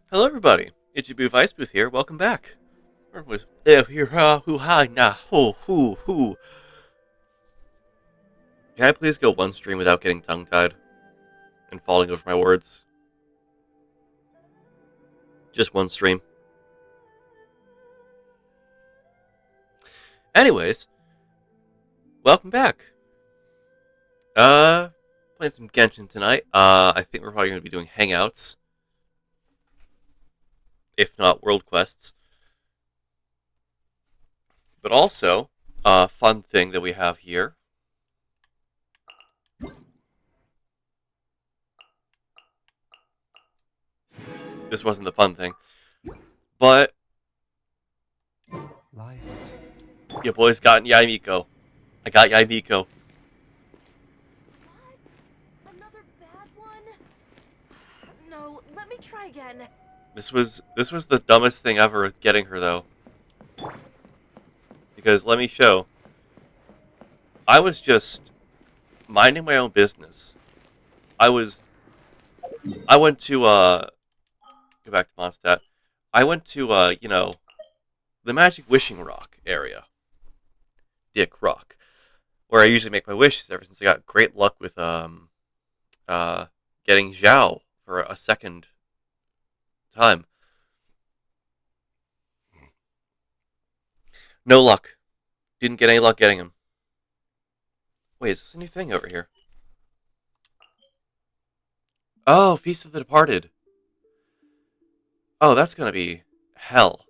Hello, everybody. It's your Booth Ice Booth here. Welcome back. Here, hoo, hi, nah, hoo. Can I please go one stream without getting tongue-tied and falling over my words? Just one stream. Anyways, welcome back. Playing some Genshin tonight. I think we're probably going to be doing Hangouts, if not World Quests. But also, a fun thing that we have here. This wasn't the fun thing, but Life. your boy's gotten Yaimiko. I got Yaimiko. What? Another bad one? No, let me try again. This was the dumbest thing ever with getting her though. Because let me show. I was just minding my own business. I went to go back to Mondstadt. I went to the Magic Wishing Rock area. Dick Rock. Where I usually make my wishes ever since I got great luck with getting Zhao for a second time. No luck. Didn't get any luck getting him. Wait, is this a new thing over here? Oh, Feast of the Departed. Oh, that's gonna be hell.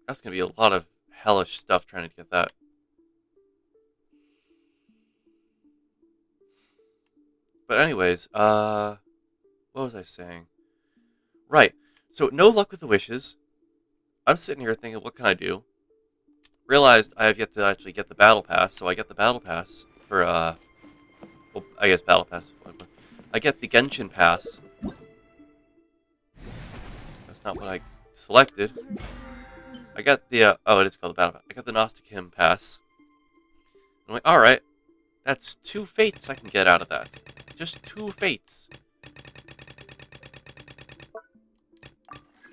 That's gonna be a lot of hellish stuff trying to get that. But anyways, what was I saying? Right. So no luck with the wishes. I'm sitting here thinking, what can I do? Realized I have yet to actually get the battle pass, so I get the battle pass for well, I guess battle pass. I get the Genshin pass. That's not what I selected. I got the oh, it is called the battle pass. I got the Gnostic Hymn pass. I'm like, all right, that's 2 fates I can get out of that. Just 2 fates.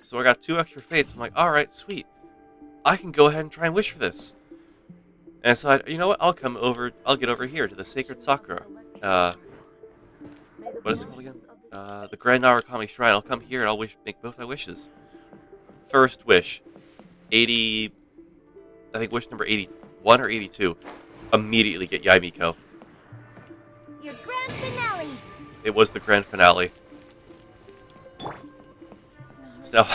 So I got 2 extra fates. I'm like, all right, sweet. I can go ahead and try and wish for this. And I decided, you know what? I'll get over here to the Sacred Sakura. What is it called again? The Grand Narukami Shrine. I'll come here and I'll make both my wishes. First wish, 80. I think wish number 81 or 82. Immediately get Yaimiko. Your grand finale. It was the grand finale. So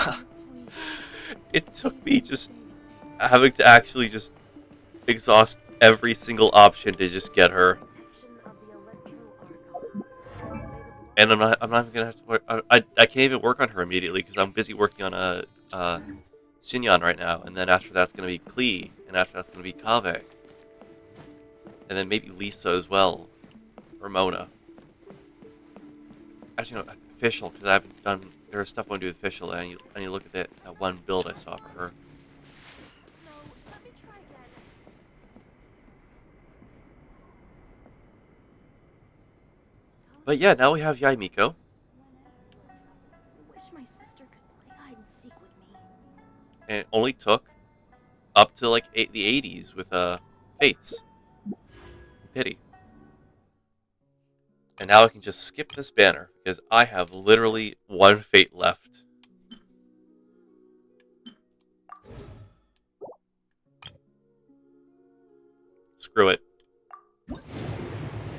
it took me just having to actually just exhaust every single option to just get her. And I'm not even gonna have to work. I can't even work on her immediately because I'm busy working on a Xinyan right now, and then after that's gonna be Klee, and after that's gonna be Kaveh, and then maybe Lisa as well, or Mona. Actually, no, official because I haven't done. There's stuff I want to do with official, and I need to look at that one build I saw for her. No, let me try again. But yeah, now we have Yaimiko. I wish my sister could play hide and seek with me. And it only took up to like the 80s with Fates. Pity. And now I can just skip this banner because I have literally 1 Fate left. Screw it.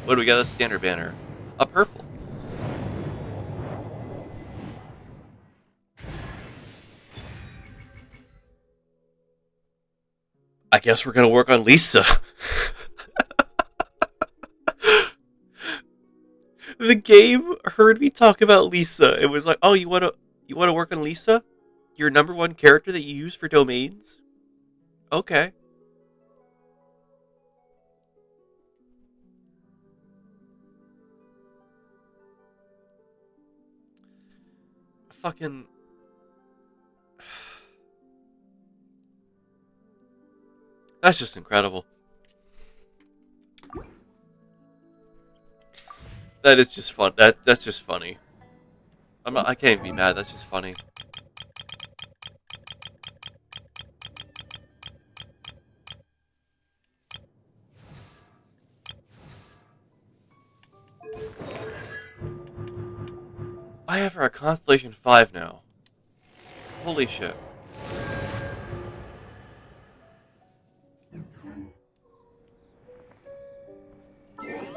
What do we got? A standard banner. A purple. I guess we're gonna work on Lisa. The game heard me talk about Lisa. It was like, oh, you wanna work on Lisa? Your number 1 character that you use for domains? Okay. Fucking. That's just incredible. That is just fun. That's just funny. I can't even be mad. That's just funny. I have her at Constellation 5 now. Holy shit.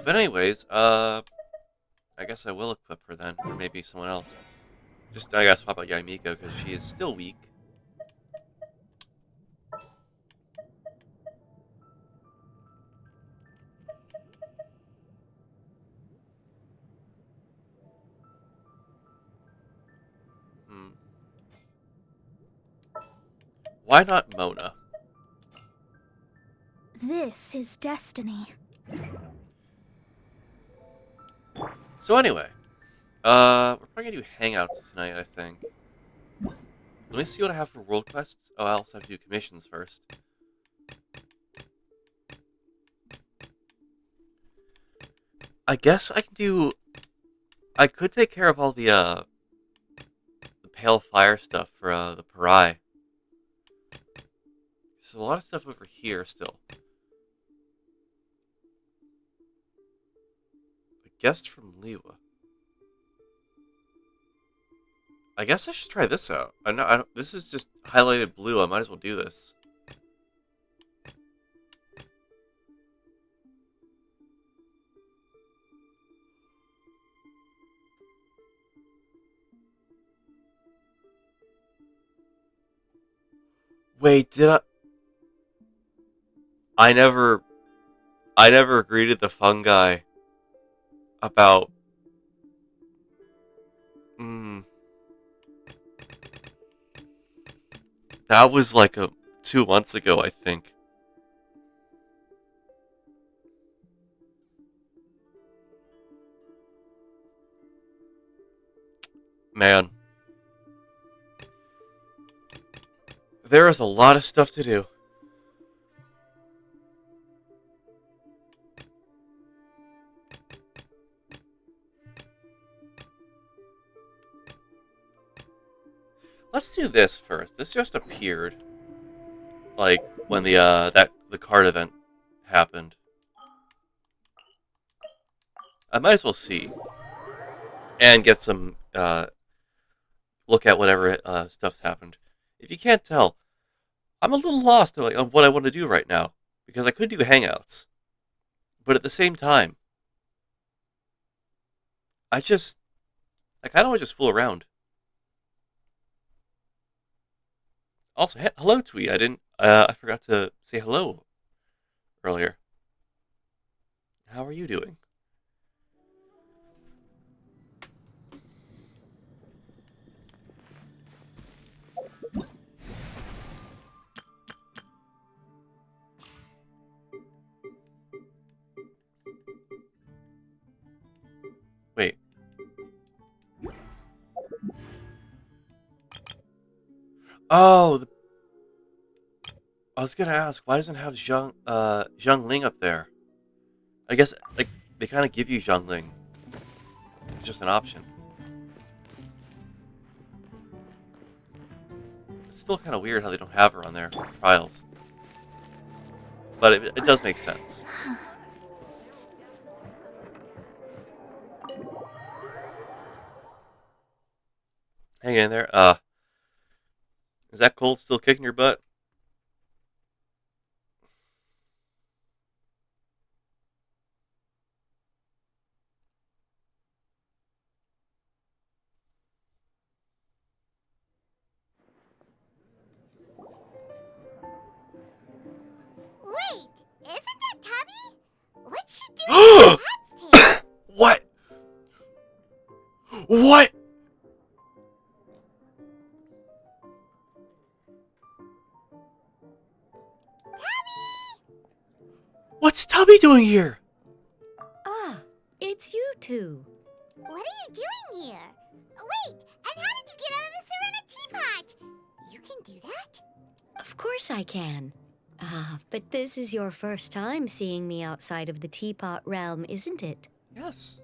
But anyways, I guess I will equip her then, or maybe someone else. Just, I gotta swap out Yaimiko, because she is still weak. Hmm. Why not Mona? This is destiny. So anyway, we're probably gonna do hangouts tonight, I think. Let me see what I have for world quests. Oh, I also have to do commissions first. I guess I can do... I could take care of all the pale fire stuff for, the Parai. There's a lot of stuff over here still. A guest from Liwa. I guess I should try this out. I don't, this is just highlighted blue. I might as well do this. Wait, did I... I never... I never greeted the fungi about... That was like 2 months ago, I think. Man. There is a lot of stuff to do. Let's do this first. This just appeared, like when the card event happened. I might as well see and get some look at whatever stuff happened. If you can't tell, I'm a little lost on what I want to do right now because I could do hangouts, but at the same time, I kind of want to just fool around. Also, hello, Twee. I forgot to say hello earlier. How are you doing? Wait. Oh, I was gonna ask, why doesn't it have Zhang Ling up there? I guess like they kind of give you Zhang Ling. It's just an option. It's still kind of weird how they don't have her on there for trials, but it does make sense. Hang in there. Is that cold still kicking your butt? Wait, isn't that Tubby? What's she doing with Pat's tail? What? What? What's Tubby doing here? Ah, it's you two. What are you doing here? Wait, and how did you get out of the Serena teapot? You can do that? Of course I can. Ah, but this is your first time seeing me outside of the teapot realm, isn't it? Yes.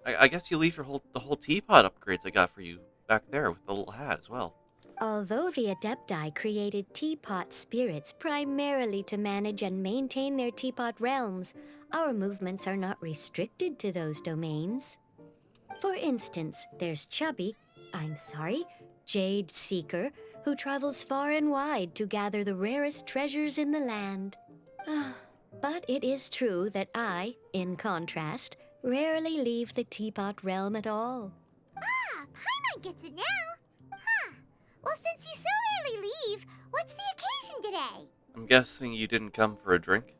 I guess you leave the whole teapot upgrades I got for you back there with the little hat as well. Although the Adepti created teapot spirits primarily to manage and maintain their teapot realms, our movements are not restricted to those domains. For instance, there's Jade Seeker, who travels far and wide to gather the rarest treasures in the land. But it is true that I, in contrast, rarely leave the teapot realm at all. Ah, Paimon gets it now. Huh. Well, since you so rarely leave, what's the occasion today? I'm guessing you didn't come for a drink?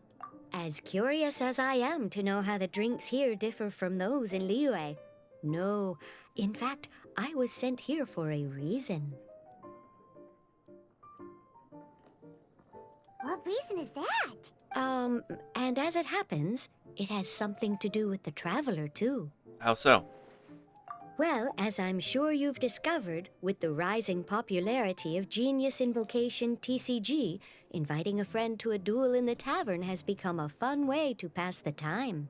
As curious as I am to know how the drinks here differ from those in Liyue. No, in fact, I was sent here for a reason. What reason is that? And as it happens, it has something to do with the traveler, too. How so? Well, as I'm sure you've discovered, with the rising popularity of Genius Invocation TCG, inviting a friend to a duel in the tavern has become a fun way to pass the time.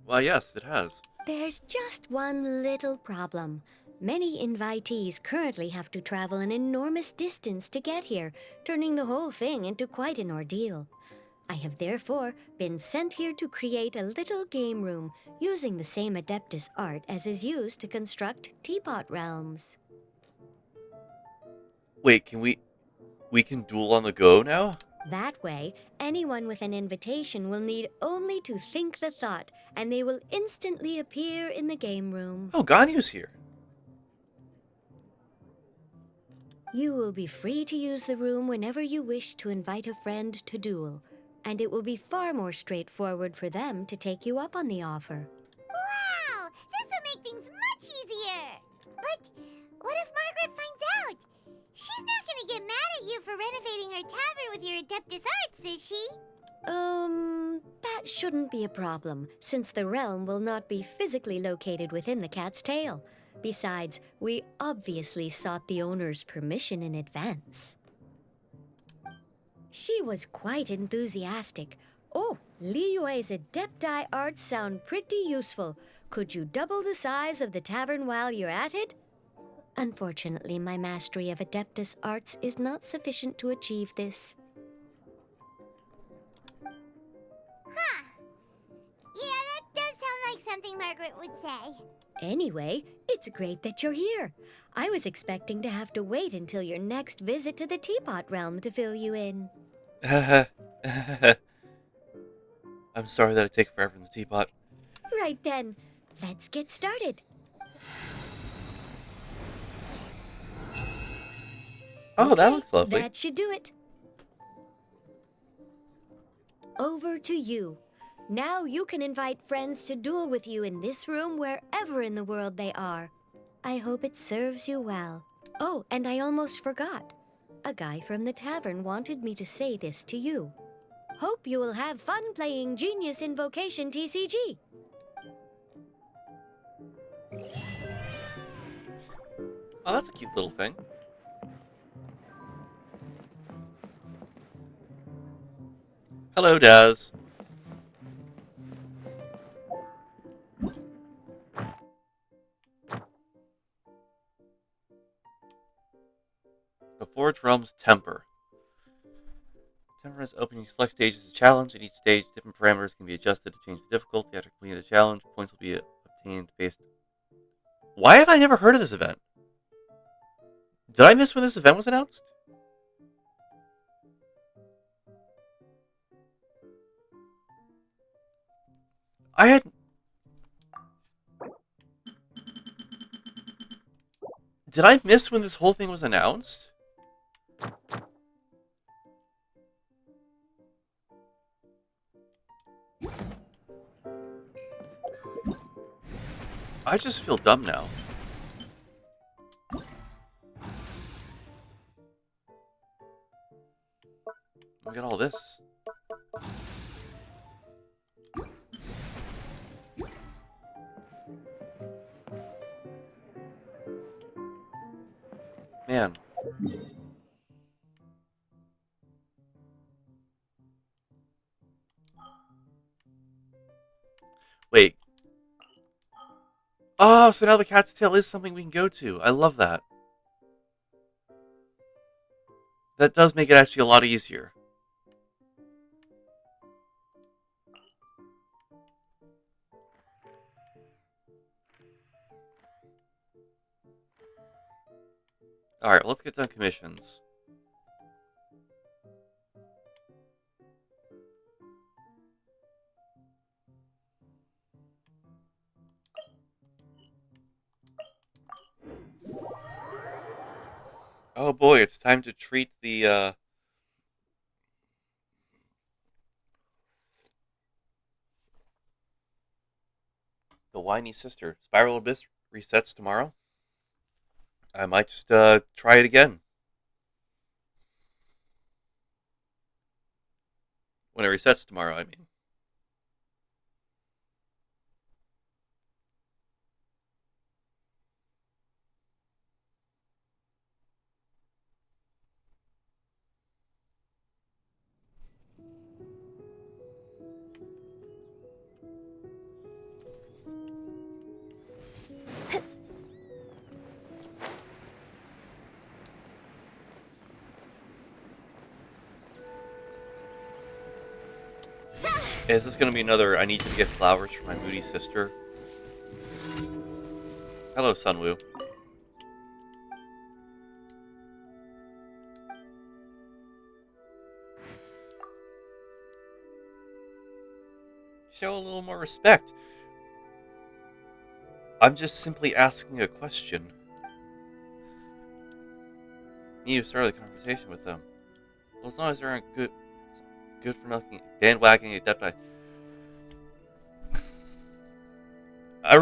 Well, yes, it has. There's just one little problem. Many invitees currently have to travel an enormous distance to get here, turning the whole thing into quite an ordeal. I have therefore been sent here to create a little game room using the same Adeptus art as is used to construct teapot realms. Wait, we can duel on the go now? That way, anyone with an invitation will need only to think the thought, and they will instantly appear in the game room. Oh, Ganyu's here. You will be free to use the room whenever you wish to invite a friend to duel, and it will be far more straightforward for them to take you up on the offer. Wow, this'll make things much easier. But what if Margaret finds out? She's not gonna get mad at you for renovating her tavern with your Adeptus arts, is she? That shouldn't be a problem, since the realm will not be physically located within the cat's tail. Besides, we obviously sought the owner's permission in advance. She was quite enthusiastic. Oh, Liyue's Adepti arts sound pretty useful. Could you double the size of the tavern while you're at it? Unfortunately, my mastery of Adeptus arts is not sufficient to achieve this. Huh. Yeah, that does sound like something Margaret would say. Anyway, it's great that you're here. I was expecting to have to wait until your next visit to the Teapot Realm to fill you in. I'm sorry that I take forever in the teapot. Right then, let's get started. Oh, that Okay, looks lovely. That should do it. Over to you. Now you can invite friends to duel with you in this room wherever in the world they are. I hope it serves you well. Oh, and I almost forgot. A guy from the tavern wanted me to say this to you. Hope you will have fun playing Genius Invocation TCG. Oh, that's a cute little thing. Hello, Daz. The Forge Realm's Temper. Temper is open. You select stages as a challenge. At each stage, different parameters can be adjusted to change the difficulty. After completing the challenge, points will be obtained based... Why have I never heard of this event? Did I miss when this event was announced? I had... Did I miss when this whole thing was announced? I just feel dumb now. Look at all this. Man. Wait. Oh, so now the cat's tail is something we can go to. I love that. That does make it actually a lot easier. Alright, let's get done commissions. Oh boy, it's time to treat the whiny sister. Spiral Abyss resets tomorrow. I might just try it again. When it resets tomorrow, I mean. Is this going to be another I need you to get flowers for my moody sister? Hello, Sunwoo. Show a little more respect. I'm just simply asking a question. You started the conversation with them. Well, as long as they aren't good for milking, bandwagoning adept, I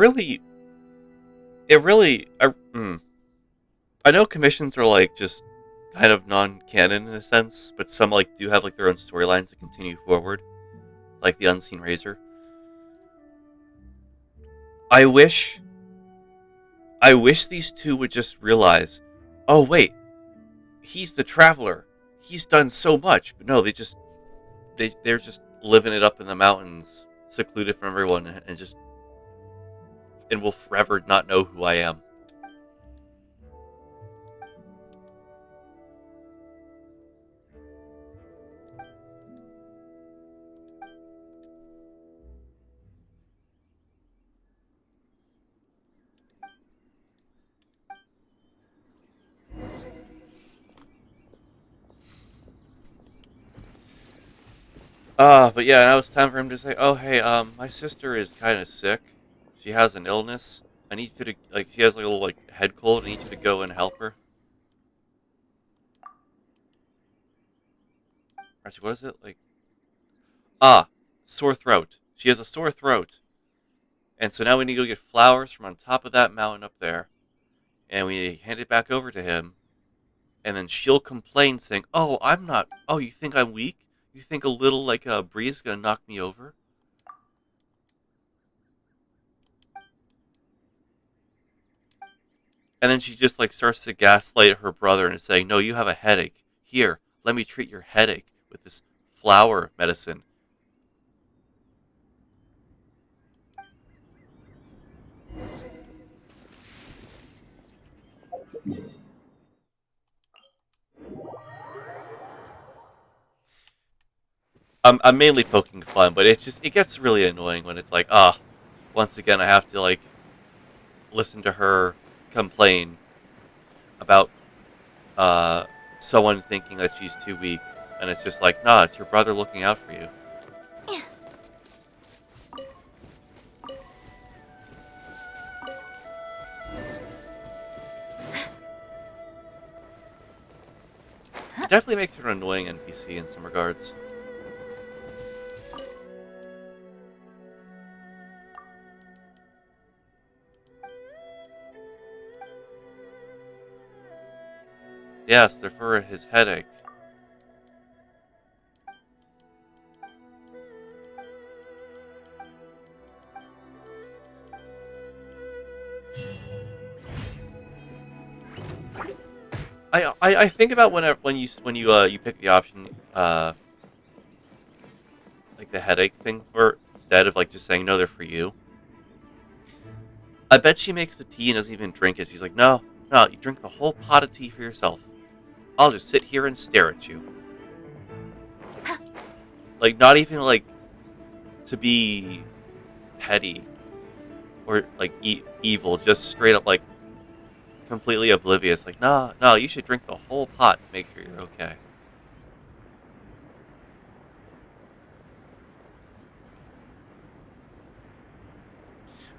know commissions are like just kind of non-canon in a sense, but some like do have like their own storylines to continue forward, like the Unseen Razor. I wish these two would just realize, oh wait, he's the traveler. He's done so much, but no, they're just living it up in the mountains, secluded from everyone, and will forever not know who I am. But yeah, now it's time for him to say, "Oh, hey, my sister is kind of sick. She has an illness. I need you to like, she has like a little like head cold. I need you to go and help her." Actually, what is it like? Sore throat. She has a sore throat, and so now we need to go get flowers from on top of that mountain up there, and we hand it back over to him, and then she'll complain, saying, "Oh, I'm not. Oh, you think I'm weak? You think a little like a breeze is gonna knock me over?" And then she just like starts to gaslight her brother and saying, "No, you have a headache. Here, let me treat your headache with this flower medicine." I'm mainly poking fun, but it gets really annoying when it's like, once again I have to like listen to her complain about uh someone thinking that she's too weak, and it's just like, nah, it's your brother looking out for you. It definitely makes her an annoying NPC in some regards. Yes, they're for his headache. I think about when you pick the option like the headache thing for instead of like just saying no, they're for you. I bet she makes the tea and doesn't even drink it. She's like, no, no, you drink the whole pot of tea for yourself. I'll just sit here and stare at you. Like, not even, like, to be petty or, like, evil. Just straight up, like, completely oblivious. Like, no, no, you should drink the whole pot to make sure you're okay.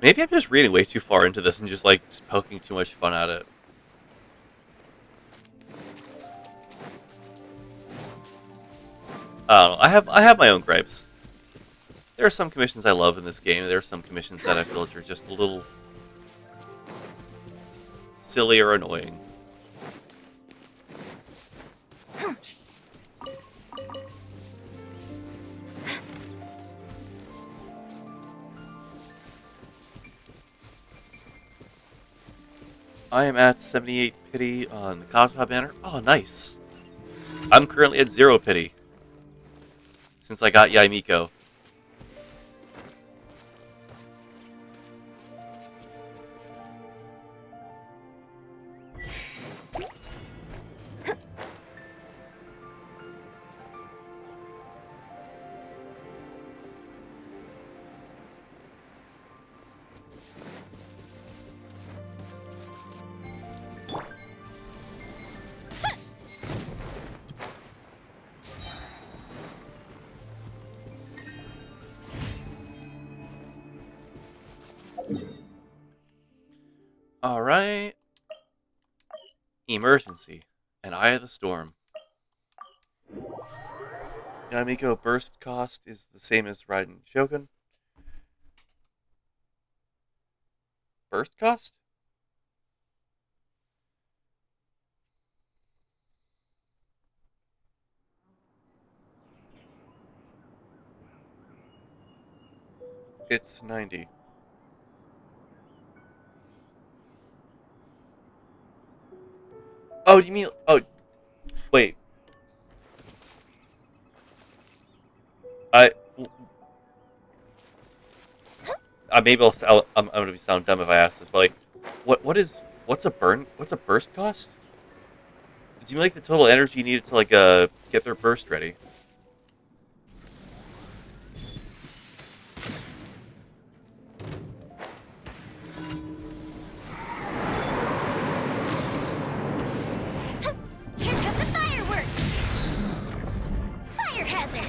Maybe I'm just reading way too far into this and just, like, just poking too much fun at it. I don't know. I have my own gripes. There are some commissions I love in this game. There are some commissions that I feel are just a little silly or annoying. I am at 78 pity on the Cosmo banner. Oh, nice. I'm currently at 0 pity since I got Yaimiko. Alright. Emergency. An Eye of the Storm. Yaimiko burst cost is the same as Raiden Shogun. Burst cost? It's 90. Oh, do you mean... Oh, wait. I... maybe I'm gonna sound dumb if I ask this, but like, what's a burst cost? Do you mean like the total energy needed to like get their burst ready? Here come the fireworks! Fire hazard!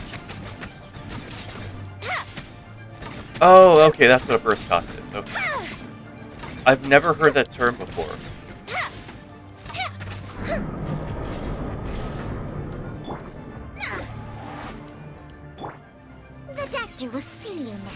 Oh, okay, that's what a burst cost is. Okay. I've never heard that term before. The doctor will see you now.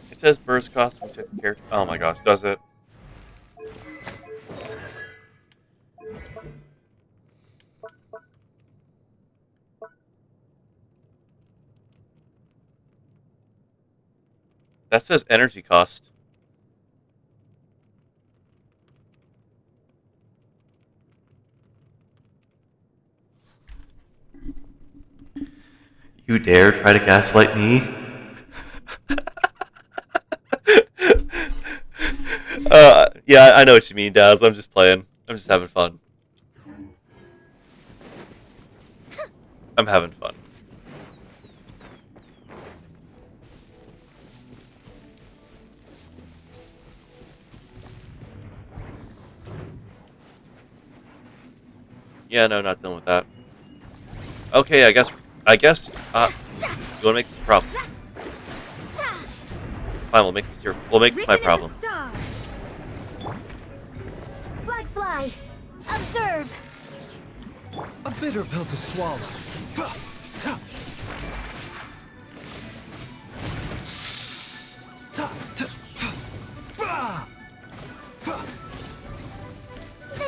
It says burst cost when you check the character. Oh my gosh, does it? That says energy cost. You dare try to gaslight me? Yeah, I know what you mean, Daz. I'm just playing. I'm just having fun. I'm having fun. Yeah, no, not done with that. Okay, I guess, you wanna make this a problem? Fine, we'll make this my problem. Flags fly. Observe. A bitter pill to swallow. The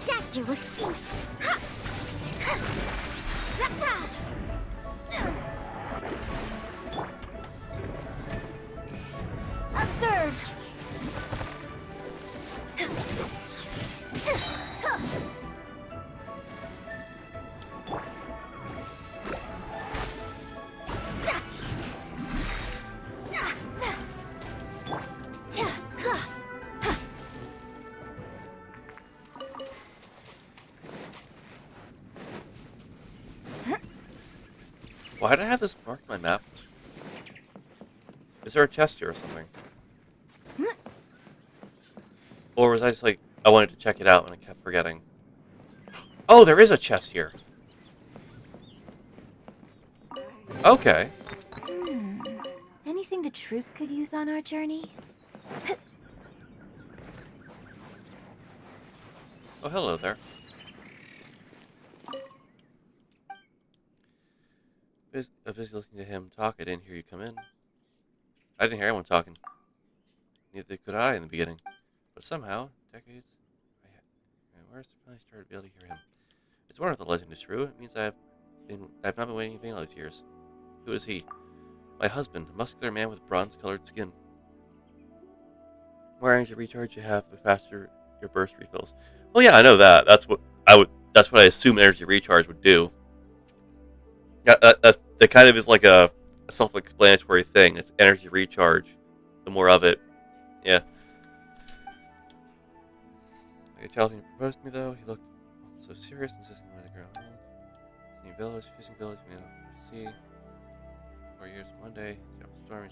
doctor will see. Observe. Why did I have this marked on my map? Is there a chest here or something? Or was I just like, I wanted to check it out and I kept forgetting? Oh, there is a chest here. Okay. Anything the troop could use on our journey? Oh, hello there. I was busy listening to him talk. I didn't hear you come in. I didn't hear anyone talking. Neither could I in the beginning. But somehow, decades... Where's the place I started to be able to hear him? It's wonderful the legend is true. It means I've not been waiting in vain all these years. Who is he? My husband, a muscular man with bronze-colored skin. The more energy recharge you have, the faster your burst refills. Well, yeah, I know that. That's what I assume energy recharge would do. That kind of is like a self-explanatory thing. It's energy recharge. The more of it, yeah. I could tell when he proposed to me, though. He looked so serious, insisting on the ground. Fishing village, man, off the sea. 4 years, one day, stormy,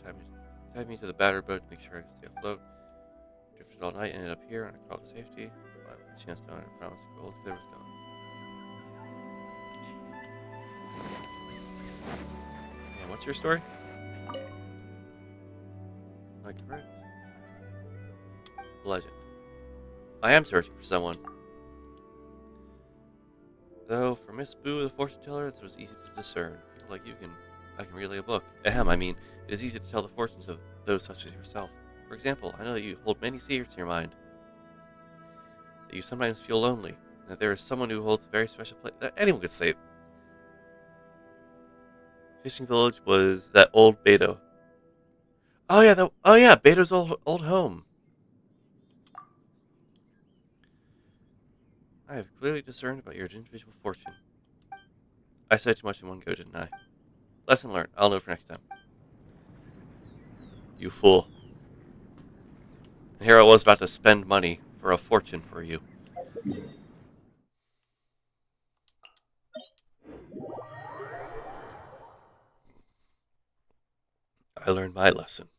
tied me to the battered boat to make sure I could stay afloat. Drifted all night, ended up here, and I crawled to safety. But my chance to honor a promise of gold clear was gone. And what's your story? Am I correct? Legend. I am searching for someone. Though, for Miss Boo, the fortune teller, this was easy to discern. People like you I can relay a book. Ahem, I mean, it is easy to tell the fortunes of those such as yourself. For example, I know that you hold many secrets in your mind. That you sometimes feel lonely. And that there is someone who holds a very special place. Anyone could say it. Fishing village was that old Beto. Oh yeah, Beto's old home. I have clearly discerned about your individual fortune. I said too much in one go, didn't I? Lesson learned. I'll know for next time. You fool. And here I was about to spend money for a fortune for you. I learned my lesson.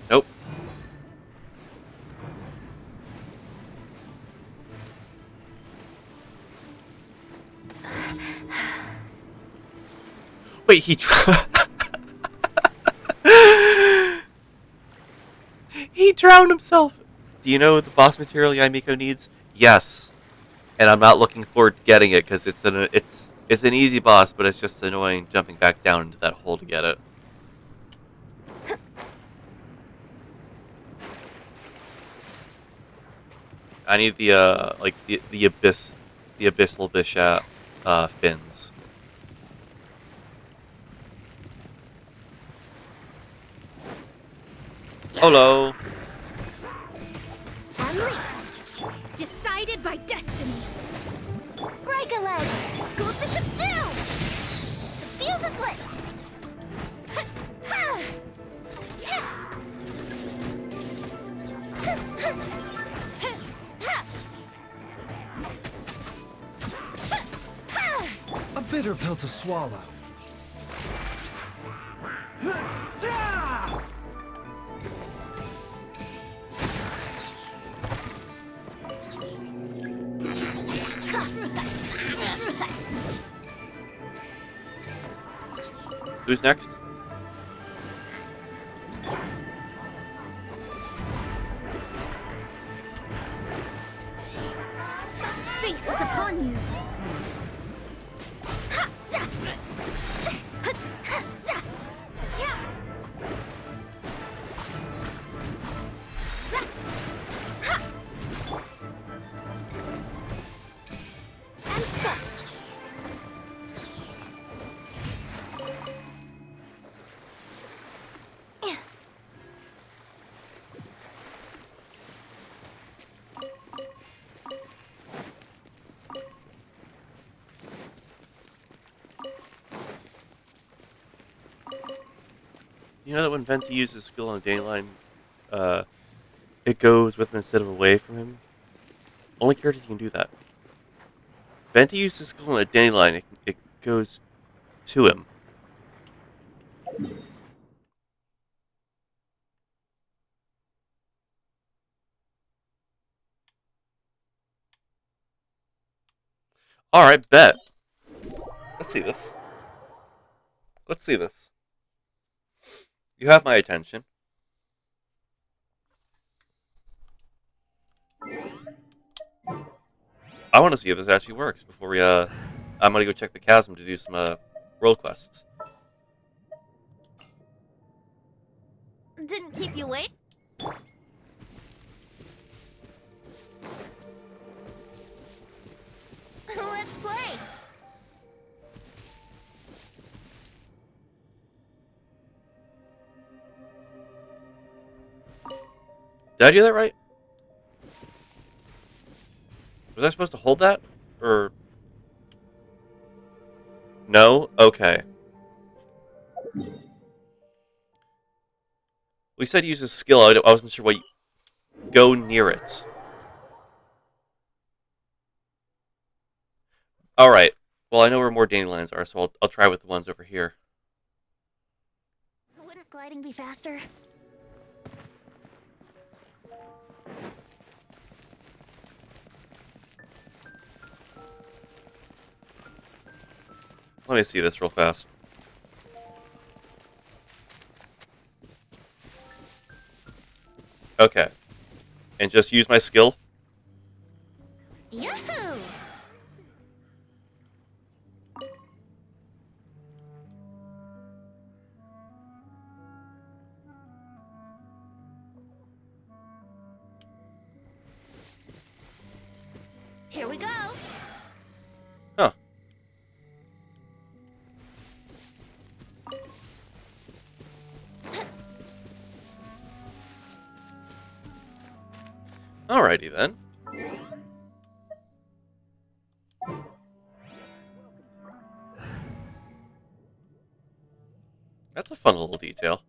Nope. Wait, he drowned himself. Do you know the boss material Yamiko needs? Yes. And I'm not looking forward to getting it because it's an easy boss, but it's just annoying jumping back down into that hole to get it. I need the abyssal fish fins. Hello. Unleash! Decided by destiny! Break a leg! Go up the ship too! The fuse is lit! A bitter pill to swallow. Who's next? Fate is upon you! You know that when Venti uses skill on a dandelion, uh, it goes with him instead of away from him? Only character can do that. Venti uses skill on a dandelion, it goes to him. Alright, bet. Let's see this. Let's see this. You have my attention. I want to see if this actually works before we, I'm gonna go check the chasm to do some, world quests. Didn't keep you wait. Let's play. Did I do that right? Was I supposed to hold that? Or... No? Okay. We said use a skill, I wasn't sure what... Go near it. Alright. Well, I know where more dandelions are, so I'll try with the ones over here. Wouldn't gliding be faster? Let me see this real fast. Okay. And just use my skill? Yahoo! Here we go. Huh. Alrighty then. That's a fun little detail.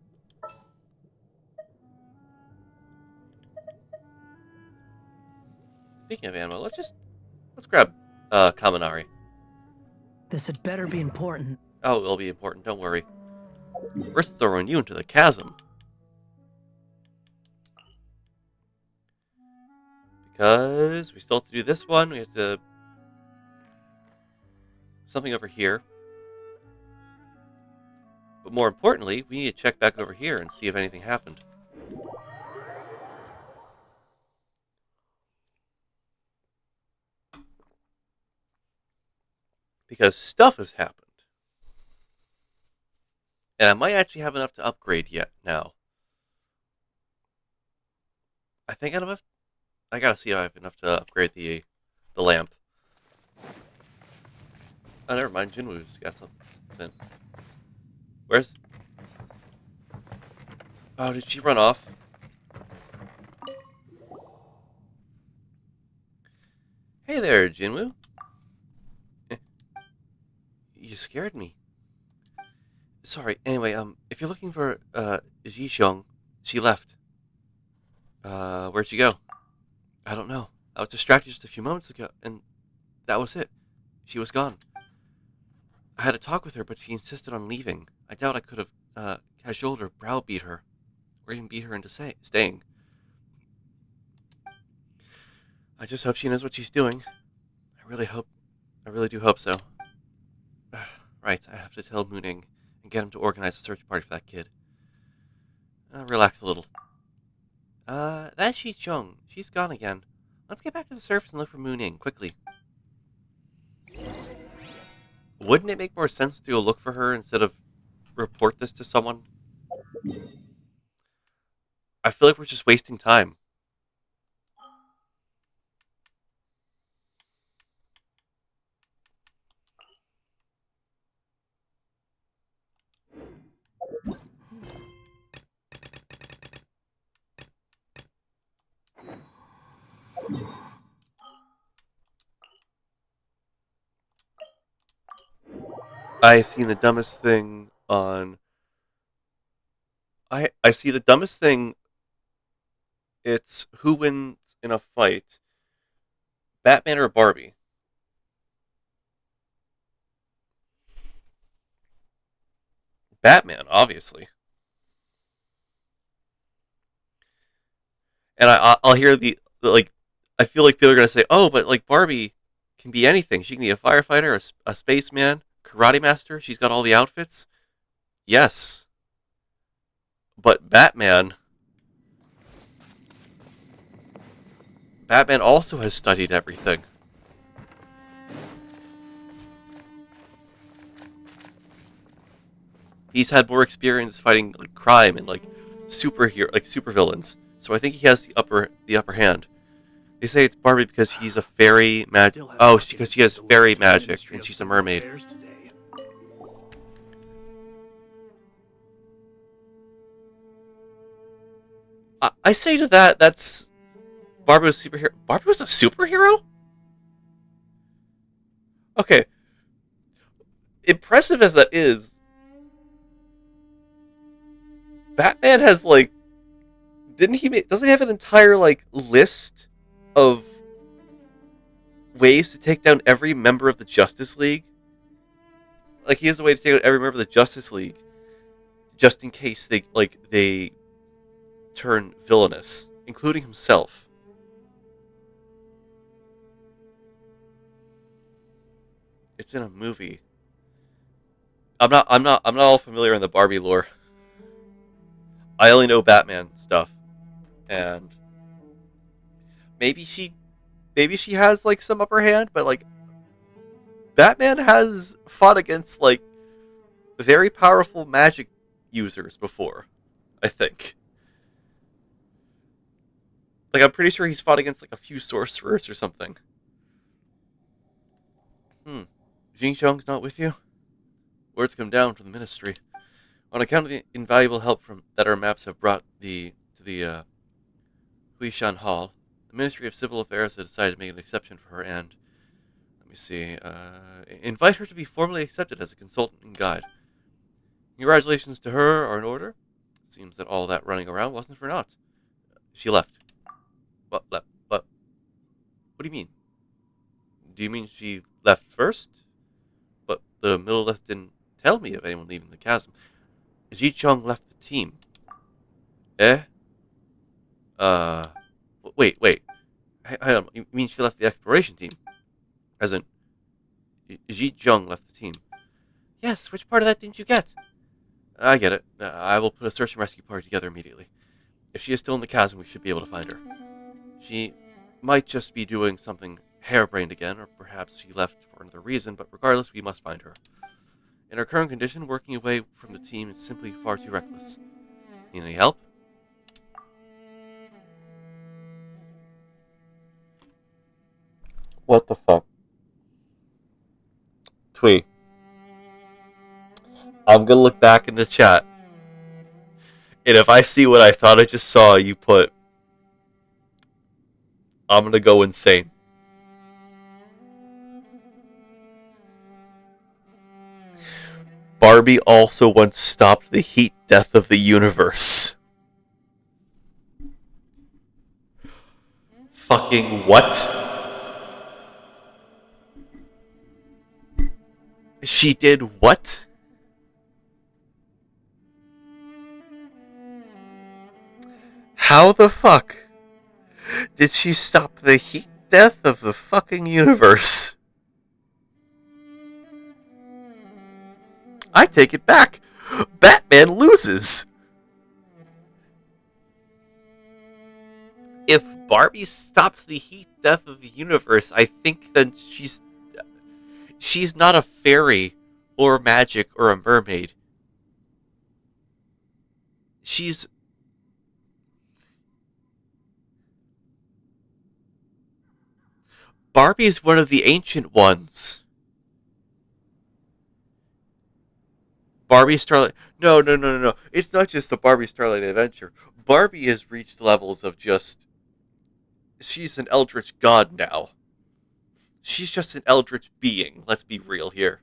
Speaking of ammo, let's grab Kaminari. This had better be important. Oh, it'll be important, don't worry. We're throwing you into the chasm. Because we still have to do this one, we have to... Something over here. But more importantly, we need to check back over here and see if anything happened. Because stuff has happened. And I might actually have enough to upgrade yet now. I think I gotta see if I have enough to upgrade the lamp. Oh, never mind. Jinwoo's got something. Where's... Oh, did she run off? Hey there, Jinwoo. You scared me. Sorry. Anyway, if you're looking for, Ji-Xiong, she left. Where'd she go? I don't know. I was distracted just a few moments ago, and that was it. She was gone. I had a talk with her, but she insisted on leaving. I doubt I could have, cajoled or browbeat her, or even beat her into staying. I just hope she knows what she's doing. I really do hope so. Right, I have to tell Mooning and get him to organize a search party for that kid. Relax a little. That's Shi Chung. She's gone again. Let's get back to the surface and look for Mooning, quickly. Wouldn't it make more sense to go look for her instead of report this to someone? I feel like we're just wasting time. I seen the dumbest thing on I see the dumbest thing. It's who wins in a fight, Batman or Barbie. Batman, obviously. And I'll hear the like. I feel like people are gonna say, "Oh, but like Barbie can be anything. She can be a firefighter, a spaceman, karate master. She's got all the outfits." Yes, but Batman also has studied everything. He's had more experience fighting like crime and like supervillains. So I think he has the upper hand. They say it's Barbie because she's a fairy magic. Oh, because she has fairy magic and she's a mermaid. I say to that, that's Barbie was a superhero. Barbie was a superhero? Okay, impressive as that is, Batman has like, didn't he? Doesn't he have an entire like list of ways to take down every member of the Justice League? Like he has a way to take out every member of the Justice League, just in case they turn villainous, including himself. It's in a movie. I'm not all familiar in the Barbie lore. I only know Batman stuff, and maybe she has like some upper hand, but like Batman has fought against like very powerful magic users before. I think. Like I'm pretty sure he's fought against like a few sorcerers or something. Hmm. Jing Chong's not with you? Words come down from the ministry. On account of the invaluable help from that our maps have brought to the Huishan Hall, the Ministry of Civil Affairs has decided to make an exception for her and let me see, invite her to be formally accepted as a consultant and guide. Congratulations to her are in order. It seems that all that running around wasn't for naught. She left. What do you mean? Do you mean she left first? But the middle left didn't tell me of anyone leaving the chasm. Ji Chong left the team. Eh? Uh, wait. Hang on. You mean she left the exploration team? As in, Ji Chong left the team. Yes, which part of that didn't you get? I get it. I will put a search and rescue party together immediately. If she is still in the chasm, we should be able to find her. She might just be doing something harebrained again, or perhaps she left for another reason, but regardless, we must find her. In her current condition, working away from the team is simply far too reckless. Need any help? What the fuck? Twee. I'm gonna look back in the chat, and if I see what I thought I just saw you put, I'm gonna go insane. Barbie also once stopped the heat death of the universe. Fucking what? She did what? How the fuck did she stop the heat death of the fucking universe? I take it back. Batman loses. If Barbie stops the heat death of the universe, I think then she's not a fairy or magic or a mermaid. She's Barbie's one of the ancient ones. Barbie Starlight. No. It's not just the Barbie Starlight Adventure. Barbie has reached levels of just. She's an eldritch god now. She's just an eldritch being. Let's be real here.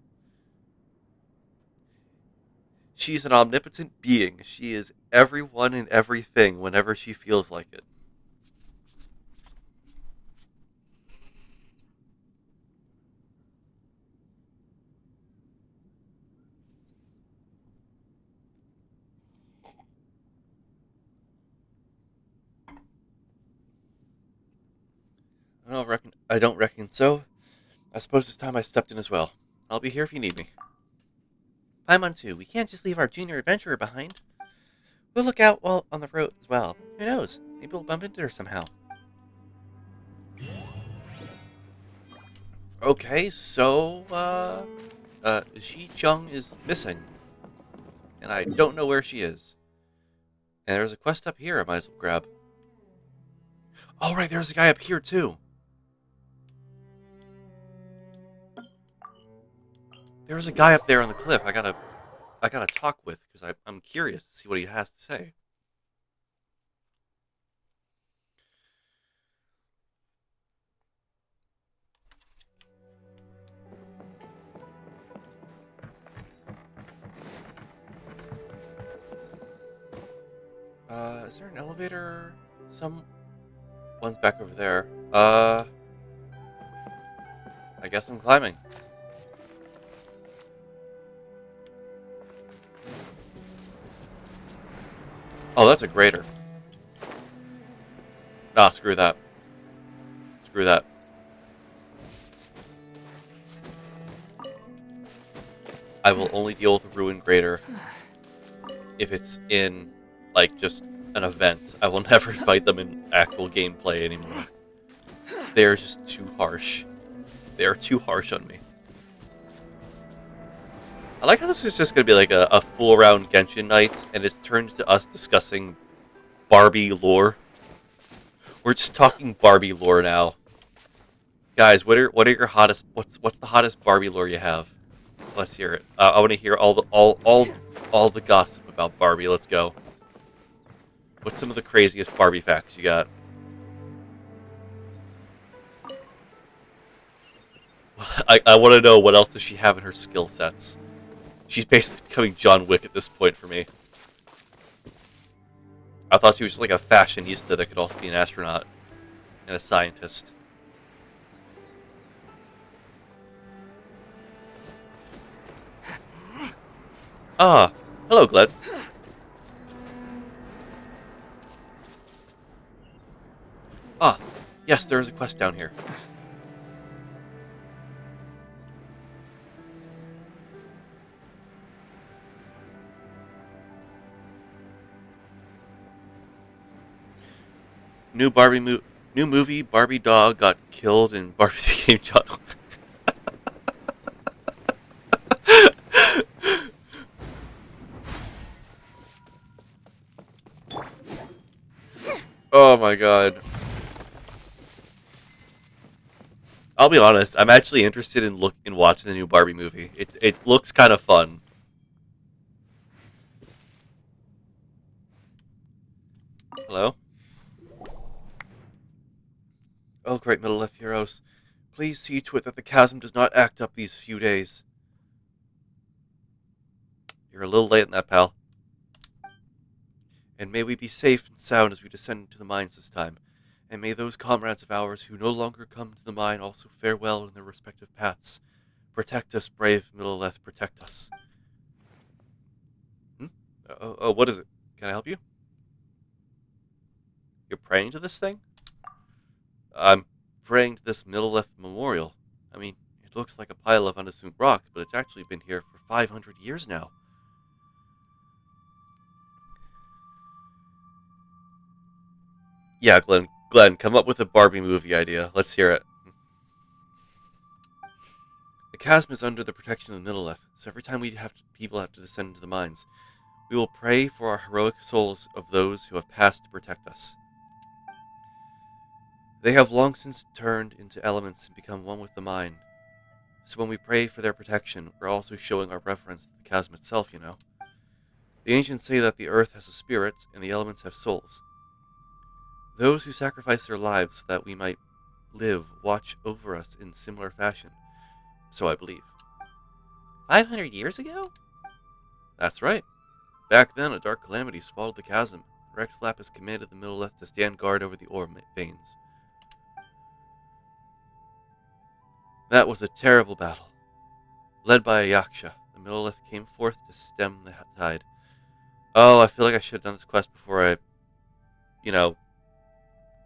She's an omnipotent being. She is everyone and everything whenever she feels like it. I don't reckon so. I suppose it's time I stepped in as well. I'll be here if you need me. Paimon too. We can't just leave our junior adventurer behind. We'll look out while on the road as well. Who knows? Maybe we'll bump into her somehow. Okay, so, Xi Chung is missing. And I don't know where she is. And there's a quest up here I might as well grab. Oh, right, there's a guy up here, too. There's a guy up there on the cliff I gotta talk with, because I'm curious to see what he has to say. Is there an elevator? One's back over there. I guess I'm climbing. Oh, that's a grater. Nah, screw that. Screw that. I will only deal with a ruined grater if it's in, like, just an event. I will never fight them in actual gameplay anymore. They're just too harsh. They are too harsh on me. I like how this is just going to be like a full-round Genshin night, and it's turned into us discussing Barbie lore. We're just talking Barbie lore now. Guys, what are your hottest? What's the hottest Barbie lore you have? Let's hear it. I want to hear all the gossip about Barbie. Let's go. What's some of the craziest Barbie facts you got? I want to know what else does she have in her skill sets. She's basically becoming John Wick at this point for me. I thought she was just like a fashionista that could also be an astronaut and a scientist. Ah, hello, Gled. Ah, yes, there is a quest down here. New movie, Barbie dog got killed and Barbie became John Wick. Oh my god. I'll be honest, I'm actually interested in watching the new Barbie movie. It looks kind of fun. Hello? Oh, great Middle Left heroes. Please see to it that the chasm does not act up these few days. You're a little late in that, pal. And may we be safe and sound as we descend into the mines this time. And may those comrades of ours who no longer come to the mine also fare well in their respective paths. Protect us, brave Middle Left, protect us. What is it? Can I help you? You're praying to this thing? I'm praying to this Middle Left memorial. I mean, it looks like a pile of unassumed rock, but it's actually been here for 500 years now. Yeah, Glenn, come up with a Barbie movie idea. Let's hear it. The chasm is under the protection of the Middle Left, so every time people have to descend into the mines, we will pray for our heroic souls of those who have passed to protect us. They have long since turned into elements and become one with the mine. So when we pray for their protection, we're also showing our reverence to the chasm itself, you know. The ancients say that the earth has a spirit and the elements have souls. Those who sacrifice their lives so that we might live watch over us in similar fashion. So I believe. 500 years ago? That's right. Back then, a dark calamity swallowed the chasm. Rex Lapis commanded the Millelith to stand guard over the ore veins. That was a terrible battle. Led by a Yaksha, the Millelith came forth to stem the tide. Oh, I feel like I should have done this quest before I,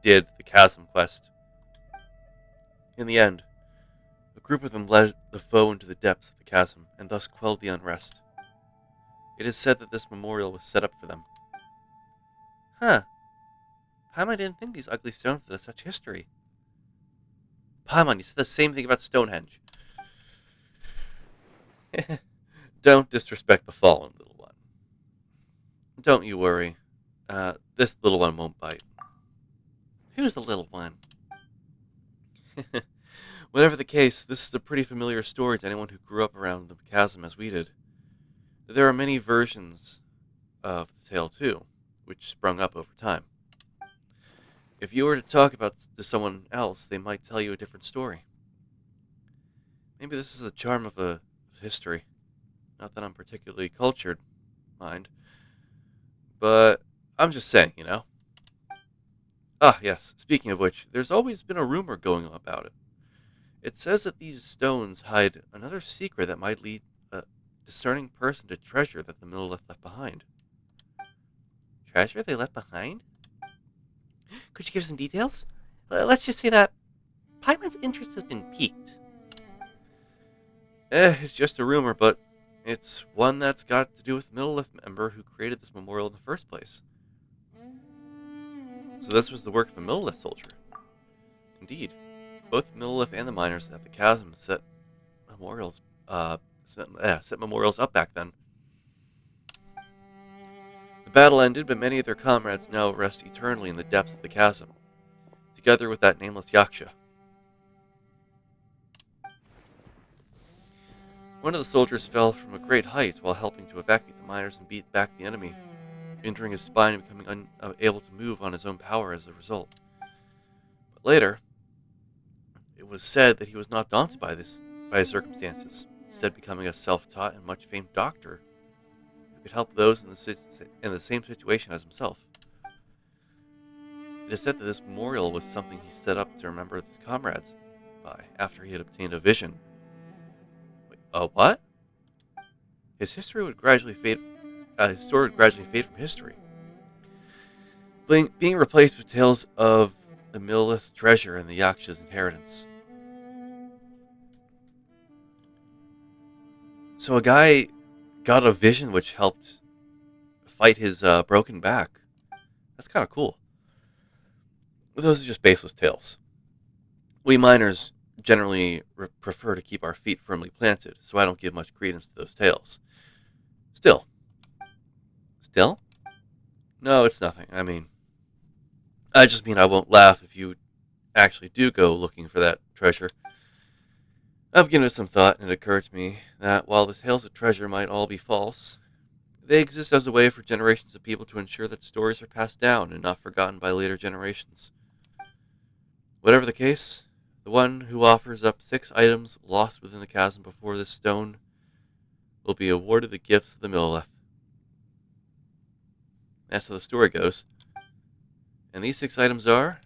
did the chasm quest. In the end, a group of them led the foe into the depths of the chasm, and thus quelled the unrest. It is said that this memorial was set up for them. Huh. Paimon didn't think these ugly stones had such history. Paimon, you said the same thing about Stonehenge. Don't disrespect the fallen, little one. Don't you worry. This little one won't bite. Who's the little one? Whatever the case, this is a pretty familiar story to anyone who grew up around the chasm as we did. There are many versions of the tale, too, which sprung up over time. If you were to talk about to someone else, they might tell you a different story. Maybe this is the charm of history. Not that I'm particularly cultured, mind. But I'm just saying, Ah, yes, speaking of which, there's always been a rumor going about it. It says that these stones hide another secret that might lead a discerning person to treasure that the Millelith left behind. Treasure they left behind? Could you give some details? Let's just say that Paimon's interest has been piqued. It's just a rumor, but it's one that's got to do with the Millelith member who created this memorial in the first place. So this was the work of a Millelith soldier. Indeed. Both the Millelith and the miners at the chasm set memorials up back then. The battle ended, but many of their comrades now rest eternally in the depths of the chasm, together with that nameless Yaksha. One of the soldiers fell from a great height while helping to evacuate the miners and beat back the enemy, injuring his spine and becoming unable to move on his own power as a result. But later, it was said that he was not daunted by his circumstances, instead becoming a self-taught and much-famed doctor who could help those in the same situation as himself. It is said that this memorial was something he set up to remember his comrades by after he had obtained a vision. Wait, what? His story would gradually fade from history, being replaced with tales of the Millelith's treasure and the Yaksha's inheritance. So a guy got a vision which helped fight his broken back. That's kind of cool. Those are just baseless tales. We miners generally prefer to keep our feet firmly planted, so I don't give much credence to those tales. Still? No, it's nothing. I just mean I won't laugh if you actually do go looking for that treasure. I've given it some thought, and it occurred to me that while the tales of treasure might all be false, they exist as a way for generations of people to ensure that stories are passed down and not forgotten by later generations. Whatever the case, the one who offers up 6 items lost within the chasm before this stone will be awarded the gifts of the Millelith. That's how the story goes. And these 6 items are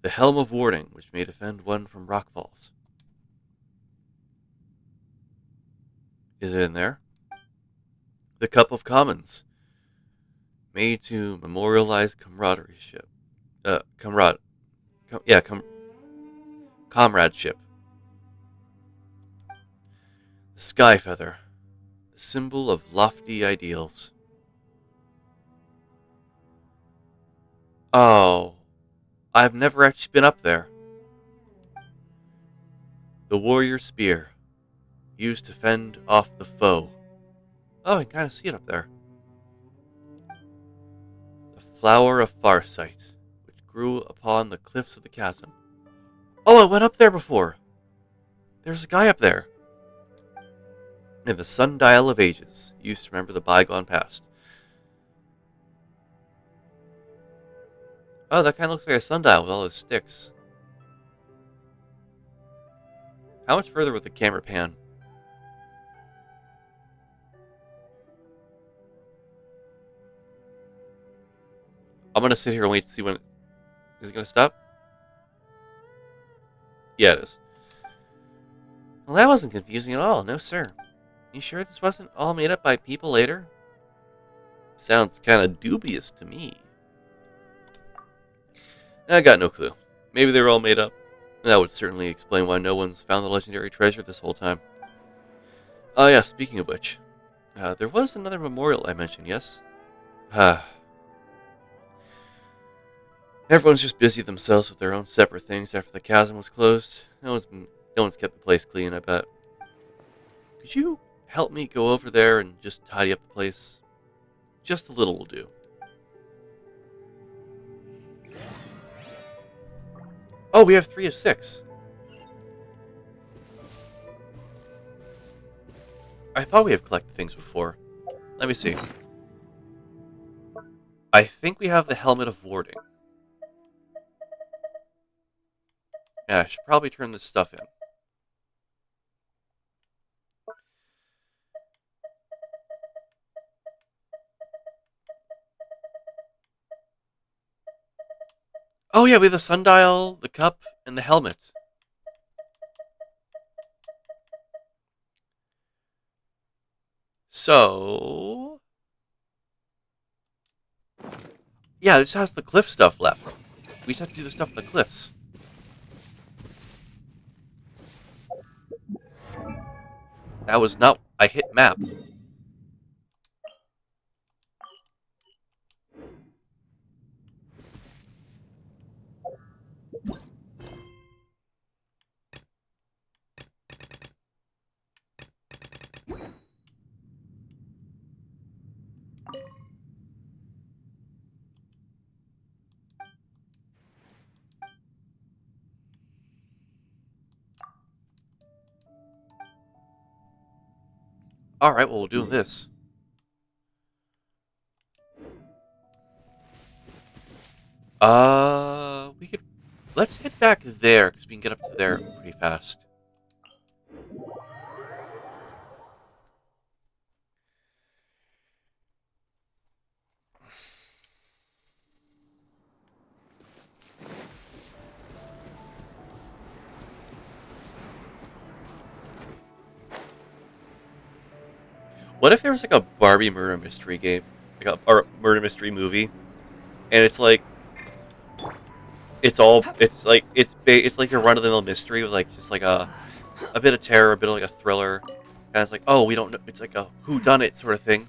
the Helm of Warding, which may defend one from rockfalls. Is it in there? The Cup of Commons, made to memorialize comradeship. Comradeship. The Sky Feather, the symbol of lofty ideals. Oh, I've never actually been up there. The Warrior Spear, used to fend off the foe. Oh, I can kind of see it up there. The Flower of Farsight, which grew upon the cliffs of the chasm. Oh, I went up there before. There's a guy up there. And the Sundial of Ages, used to remember the bygone past. Oh, that kind of looks like a sundial with all those sticks. How much further with the camera pan? I'm gonna sit here and wait to see when... Is it gonna stop? Yeah, it is. Well, that wasn't confusing at all. No, sir. You sure this wasn't all made up by people later? Sounds kind of dubious to me. I got no clue. Maybe they were all made up. That would certainly explain why no one's found the legendary treasure this whole time. Oh yeah, speaking of which, there was another memorial I mentioned, yes? Everyone's just busy themselves with their own separate things after the chasm was closed. No one's kept the place clean, I bet. Could you help me go over there and just tidy up the place? Just a little will do. Oh, we have 3 of 6. I thought we have collected things before. Let me see. I think we have the Helmet of Warding. Yeah, I should probably turn this stuff in. Oh yeah, we have the sundial, the cup, and the helmet. So... yeah, this has the cliff stuff left. We just have to do the stuff with the cliffs. That was not... I hit map. Alright, well, we'll do this. We could... let's head back there, because we can get up to there pretty fast. What if there was like a Barbie murder mystery game? Like a or murder mystery movie? And it's like... it's like your run-of-the-mill mystery with like just like a bit of terror, a bit of like a thriller, and it's like, oh, we don't know, it's like a whodunit sort of thing.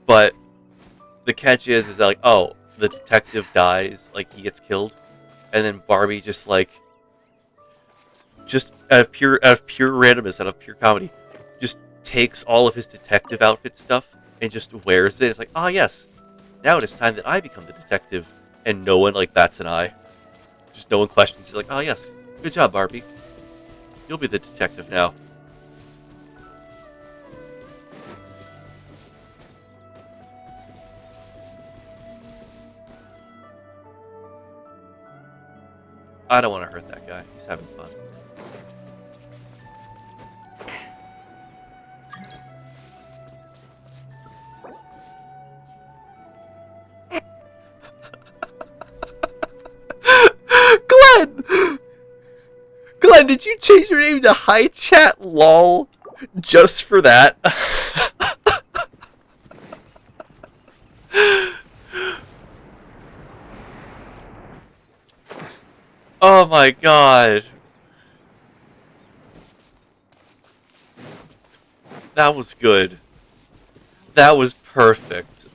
But the catch is that like, oh, the detective dies, like he gets killed, and then Barbie just like, just out of pure randomness, out of pure comedy, just takes all of his detective outfit stuff and just wears it. It's like, ah, yes, now it is time that I become the detective, and no one like bats an eye. Just no one questions. He's like, oh yes, good job, Barbie. You'll be the detective now. I don't want to hurt that guy. He's having fun. Glenn! Glenn, did you change your name to Hi Chat LOL just for that? Oh my god. That was good. That was perfect.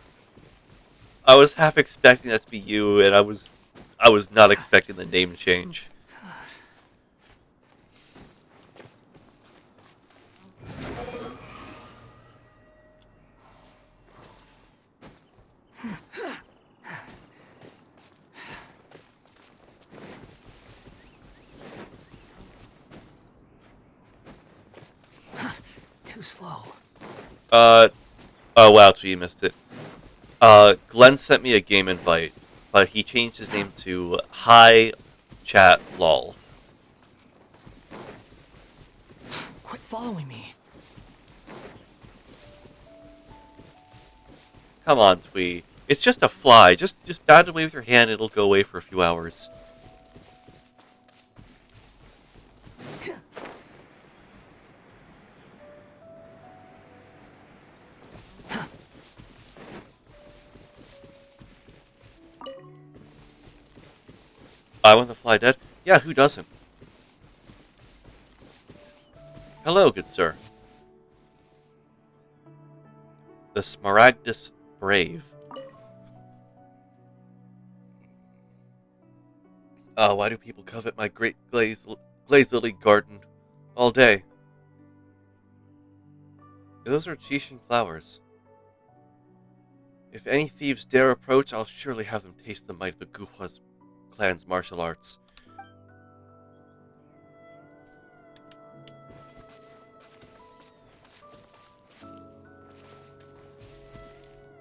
I was half expecting that to be you, and I was not expecting the name change. Too slow. Oh wow, so you missed it. Glenn sent me a game invite, but he changed his name to Hi Chat LOL. Quit following me. Come on, Twee. It's just a fly. Just bat it away with your hand. It'll go away for a few hours. I want the fly dead? Yeah, who doesn't? Hello, good sir. The Smaragdus Brave. Why do people covet my great glazed lily garden all day? Those are Chishin flowers. If any thieves dare approach, I'll surely have them taste the might of the Guhua clan's martial arts.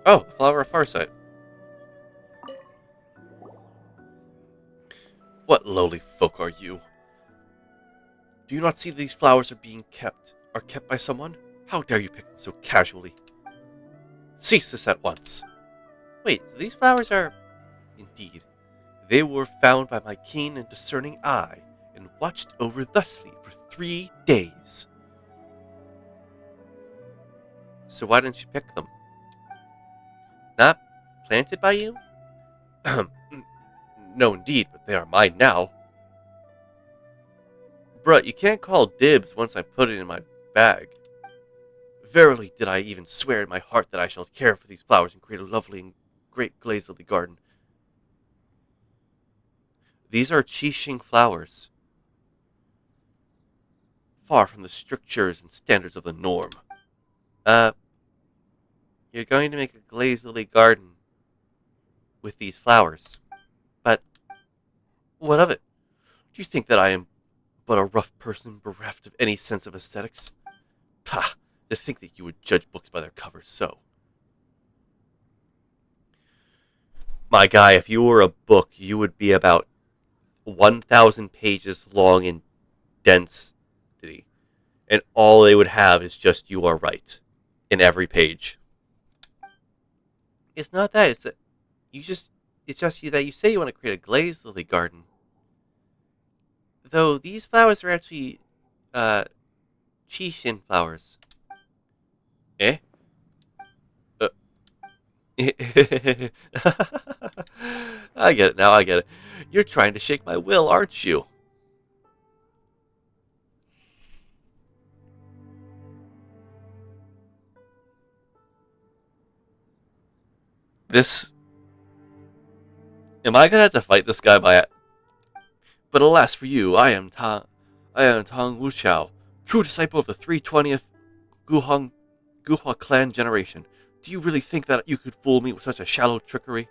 Oh, flower of farsight. What lowly folk are you? Do you not see these flowers are kept by someone? How dare you pick them so casually? Cease this at once. Wait, so these flowers are... Indeed. They were found by my keen and discerning eye, and watched over thusly for 3 days. So why didn't you pick them? Not planted by you? No, indeed, but they are mine now. Bruh, you can't call dibs once I put it in my bag. Verily did I even swear in my heart that I shall care for these flowers and create a lovely and great glazed lily garden. These are Qixing flowers, far from the strictures and standards of the norm. You're going to make a glazed lily garden with these flowers. But what of it? Do you think that I am but a rough person bereft of any sense of aesthetics? Pah! To think that you would judge books by their covers so. My guy, if you were a book, you would be about 1,000 pages long in density. And all they would have is just "you are right" in every page. It's not that, it's that it's just you that you say you want to create a glazed lily garden. Though these flowers are actually Qixin flowers. Eh? I get it now, I get it. You're trying to shake my will, aren't you? This... Am I gonna have to fight this guy by... But alas for you, I am Tang Wuchao, true disciple of the 320th Guhua clan generation. Do you really think that you could fool me with such a shallow trickery?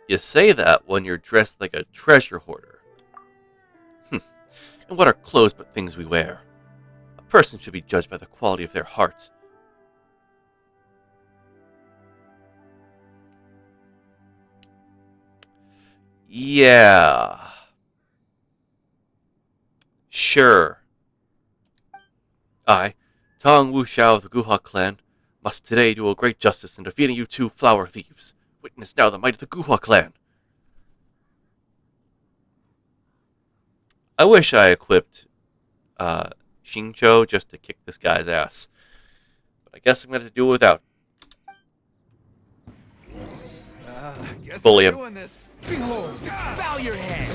You say that when you're dressed like a treasure hoarder. And what are clothes but things we wear? A person should be judged by the quality of their heart. Yeah. Sure. I, Tong Wu Shao of the Guhua clan, must today do a great justice in defeating you two flower thieves. Witness now the might of the Guhua clan. I wish I equipped Xingzhou just to kick this guy's ass. But I guess I'm going to do it without. Guess Bully we're him. doing this. Behold. Bow your head!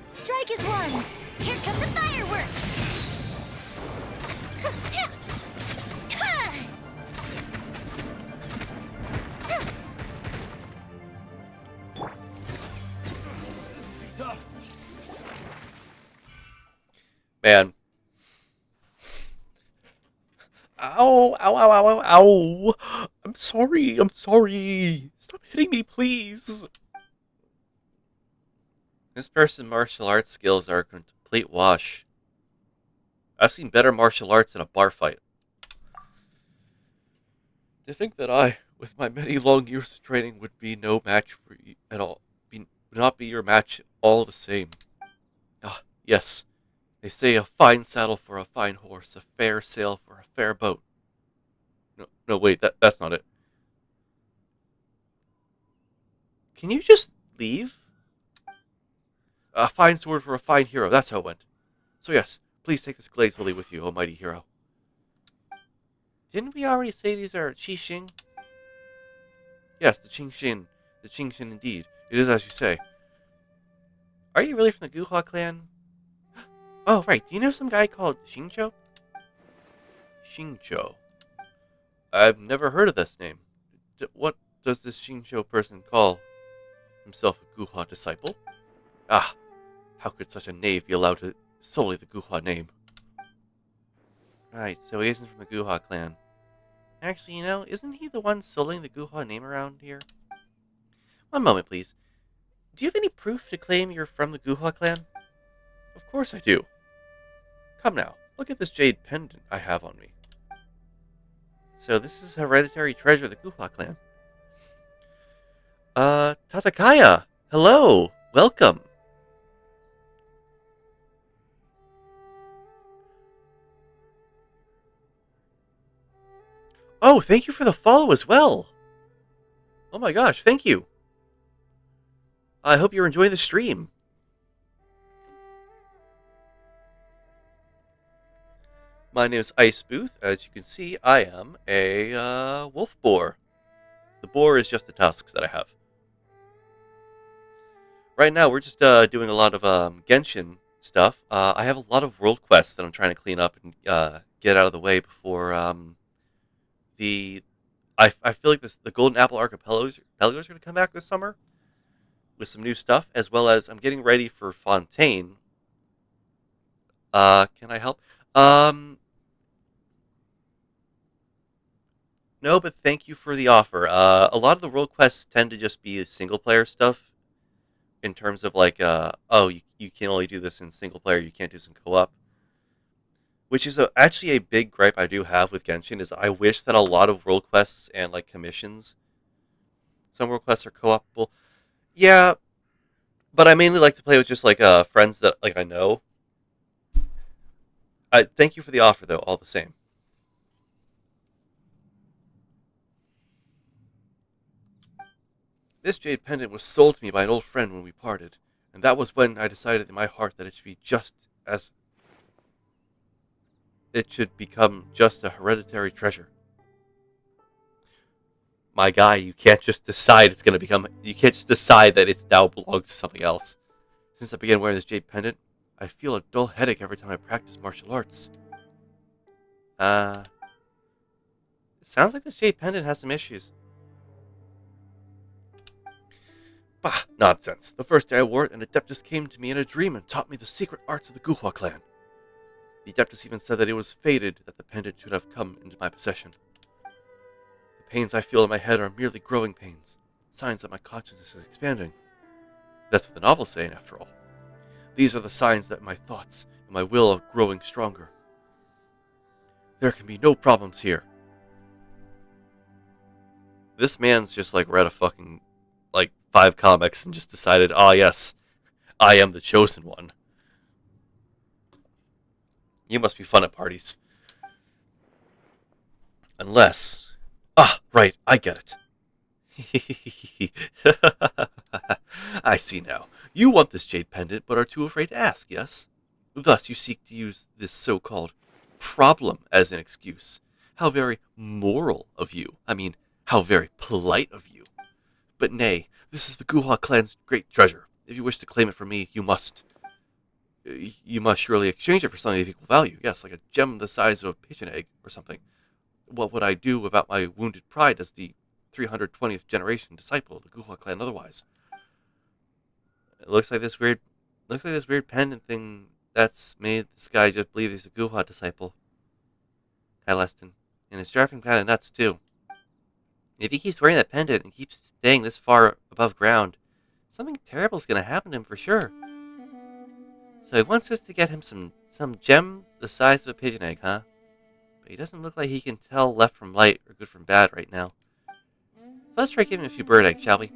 Strike is one. Here come the fireworks. Man. Ow, ow, ow, ow, ow, ow. I'm sorry, I'm sorry. Stop hitting me, please. This person's martial arts skills are a complete wash. I've seen better martial arts in a bar fight. To think that I, with my many long years of training, would be no match for you at all. Would not be your match all the same. Ah, Yes, they say a fine saddle for a fine horse, a fair sail for a fair boat. No, wait, that's not it. Can you just leave? A fine sword for a fine hero, that's how it went. So yes, please take this glazed lily with you, O mighty hero. Didn't we already say these are Qixing? Yes, the Qingxin. The Qingxin indeed. It is as you say. Are you really from the Guhua clan? Oh, right. Do you know some guy called Xingqiu? Xingqiu. I've never heard of this name. What does this Xingqiu person call himself a Guhua disciple? Ah, how could such a knave be allowed to sully the Guhua name? Right, so he isn't from the Guhua clan. Actually, isn't he the one sullying the Guhua name around here? One moment, please. Do you have any proof to claim you're from the Guhua clan? Of course I do. Come now, look at this jade pendant I have on me. So this is hereditary treasure of the Guhua clan. Tatakaya! Hello! Welcome! Oh, thank you for the follow as well! Oh my gosh, thank you! I hope you're enjoying the stream. My name is Ice Booth. As you can see, I am a wolf boar. The boar is just the tusks that I have. Right now, we're just doing a lot of Genshin stuff. I have a lot of world quests that I'm trying to clean up and get out of the way before the. I feel like the Golden Apple Archipelagos are going to come back this summer with some new stuff, as well as I'm getting ready for Fontaine. Can I help? No, but thank you for the offer. A lot of the world quests tend to just be single player stuff in terms of like, you can only do this in single player, you can't do some co-op. Which is actually a big gripe I do have with Genshin is I wish that a lot of world quests and like commissions, some world quests are co-opable. Yeah, but I mainly like to play with just like friends that like I know. Thank you for the offer though, all the same. This jade pendant was sold to me by an old friend when we parted, and that was when I decided in my heart that it should be just as it should become just a hereditary treasure. My guy, you can't just decide it's going to become. You can't just decide that it now belongs to something else. Since I began wearing this jade pendant, I feel a dull headache every time I practice martial arts. It sounds like this jade pendant has some issues. Bah, nonsense. The first day I wore it, an Adeptus came to me in a dream and taught me the secret arts of the Guhua clan. The Adeptus even said that it was fated that the pendant should have come into my possession. The pains I feel in my head are merely growing pains, signs that my consciousness is expanding. That's what the novel's saying, after all. These are the signs that my thoughts and my will are growing stronger. There can be no problems here. This man's just like read a fucking, like, 5 comics and just decided, ah, yes, I am the chosen one. You must be fun at parties. Unless... Ah, right, I get it. I see now. You want this jade pendant, but are too afraid to ask, yes? Thus you seek to use this so-called problem as an excuse. How very moral of you. I mean, how very polite of you. But nay, this is the Guhua clan's great treasure. If you wish to claim it from me, you must... You must surely exchange it for something of equal value. Yes, like a gem the size of a pigeon egg or something. What would I do about my wounded pride as the 320th generation disciple of the Guhua clan otherwise? It looks like this weird pendant thing that's made this guy just believe he's a Guhua disciple. Kyleston. And it's driving him kind of nuts too. If he keeps wearing that pendant and keeps staying this far above ground, something terrible is going to happen to him for sure. So he wants us to get him some gem the size of a pigeon egg, huh? But he doesn't look like he can tell left from right or good from bad right now. So let's try giving him a few bird eggs, shall we?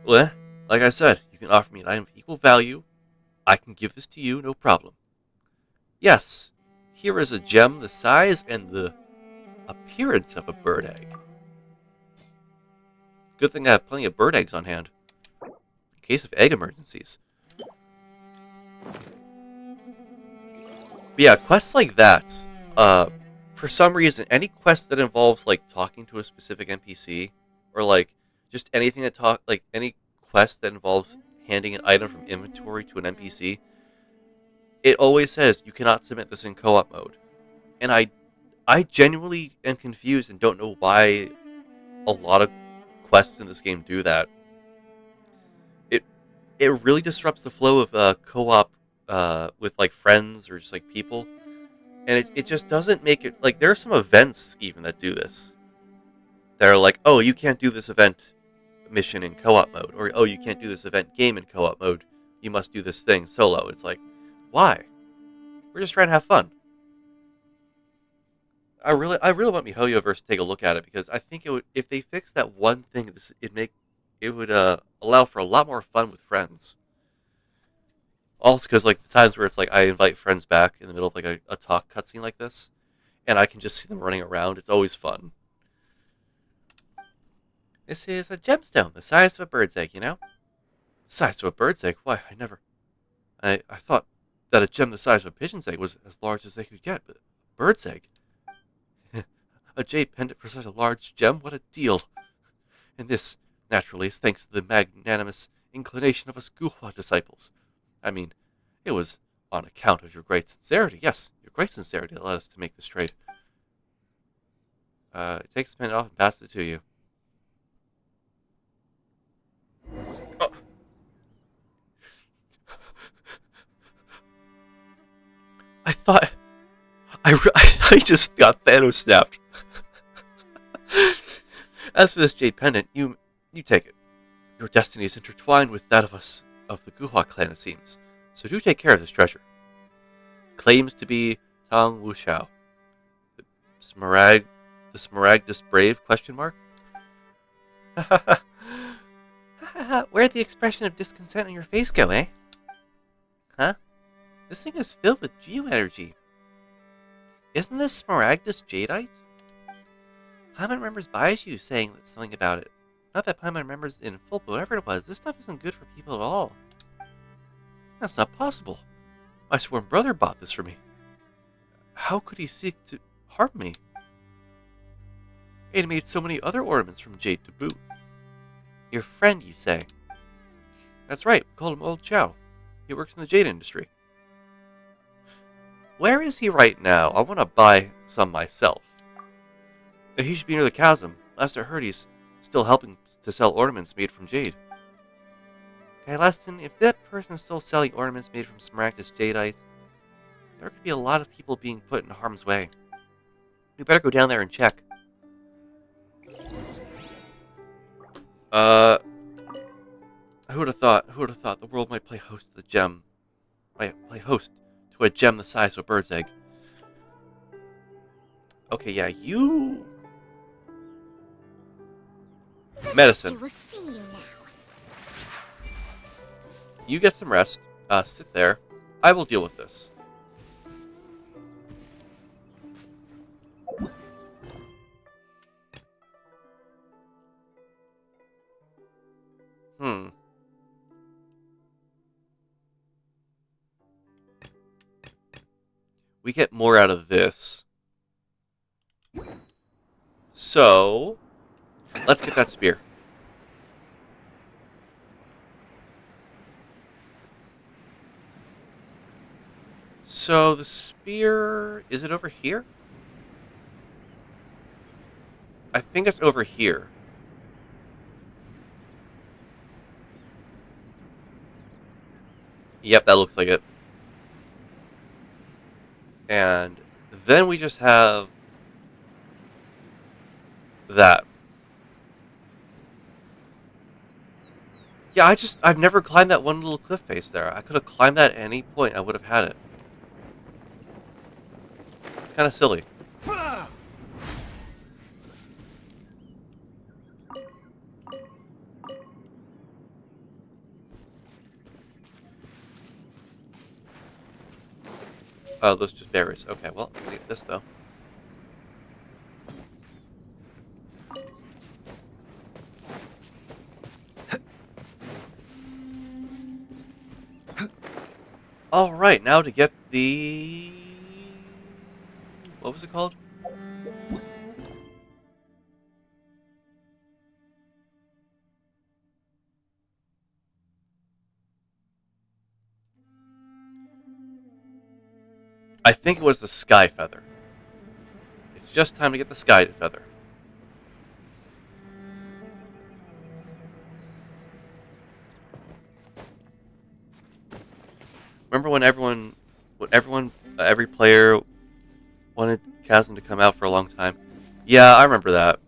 Well, like I said, you can offer me an item of equal value, I can give this to you, no problem. Yes, here is a gem the size and the appearance of a bird egg. Good thing I have plenty of bird eggs on hand, in case of egg emergencies. But yeah, quests like that, for some reason, any quest that involves, like, talking to a specific NPC, or, like, just anything like, any quest that involves handing an item from inventory to an NPC, it always says, you cannot submit this in co-op mode. And I genuinely am confused and don't know why a lot of quests in this game do that. It it really disrupts the flow of co-op with, like, friends or just, like, people. And it just doesn't make it, like, there are some events even that do this. They're like, oh, you can't do this event mission in co-op mode, or oh, you can't do this event game in co-op mode. You must do this thing solo. It's like, why? We're just trying to have fun. I really want MiHoYoverse to take a look at it, because I think it would, if they fix that one thing, it would allow for a lot more fun with friends. Also, because, like, the times where it's like I invite friends back in the middle of, like, a talk cutscene like this, and I can just see them running around. It's always fun. This is a gemstone, the size of a bird's egg, you know? The size of a bird's egg? Why, I thought that a gem the size of a pigeon's egg was as large as they could get, but a bird's egg? A jade pendant for such a large gem? What a deal! And this, naturally, is thanks to the magnanimous inclination of us Guhua disciples. I mean, it was on account of your great sincerity. Yes, your great sincerity that led us to make this trade. It takes the pendant off and passes it to you. Oh. I just got Thanos snapped. As for this jade pendant, you take it. Your destiny is intertwined with that of us, of the Guhua clan, it seems. So do take care of this treasure. Claims to be Tang Wuxiao. The Smaragdus Brave, question mark? Where'd the expression of discontent on your face go, eh? Huh? This thing is filled with geo-energy. Isn't this Smaragdus Jadeite? Paimon remembers Baiju saying something about it. Not that Paimon remembers in full, but whatever it was, this stuff isn't good for people at all. That's not possible. My sworn brother bought this for me. How could he seek to harm me? And he made so many other ornaments from jade to boot. Your friend, you say? That's right, we call him Old Chow. He works in the jade industry. Where is he right now? I want to buy some myself. He should be near the chasm. Last I heard, he's still helping to sell ornaments made from jade. Okay, Leston, if that person is still selling ornaments made from Smaragdus Jadeite, there could be a lot of people being put in harm's way. We better go down there and check. Who would have thought? Who would have thought the world might play host to the gem? Might play host to a gem the size of a bird's egg. Okay, yeah, you. Medicine. Will see you now. You get some rest. Sit there. I will deal with this. We get more out of this. So, let's get that spear. So, the spear, is it over here? I think it's over here. Yep, that looks like it. And then we just have that. Yeah, I've never climbed that one little cliff face there. I could have climbed that at any point. I would have had it. It's kind of silly. Oh, those just berries. Okay, well, I'm gonna get this though. All right, now to get the what was it called? I think it was the sky feather. It's just time to get the sky feather. Remember when every player wanted Chasm to come out for a long time? Yeah, I remember that.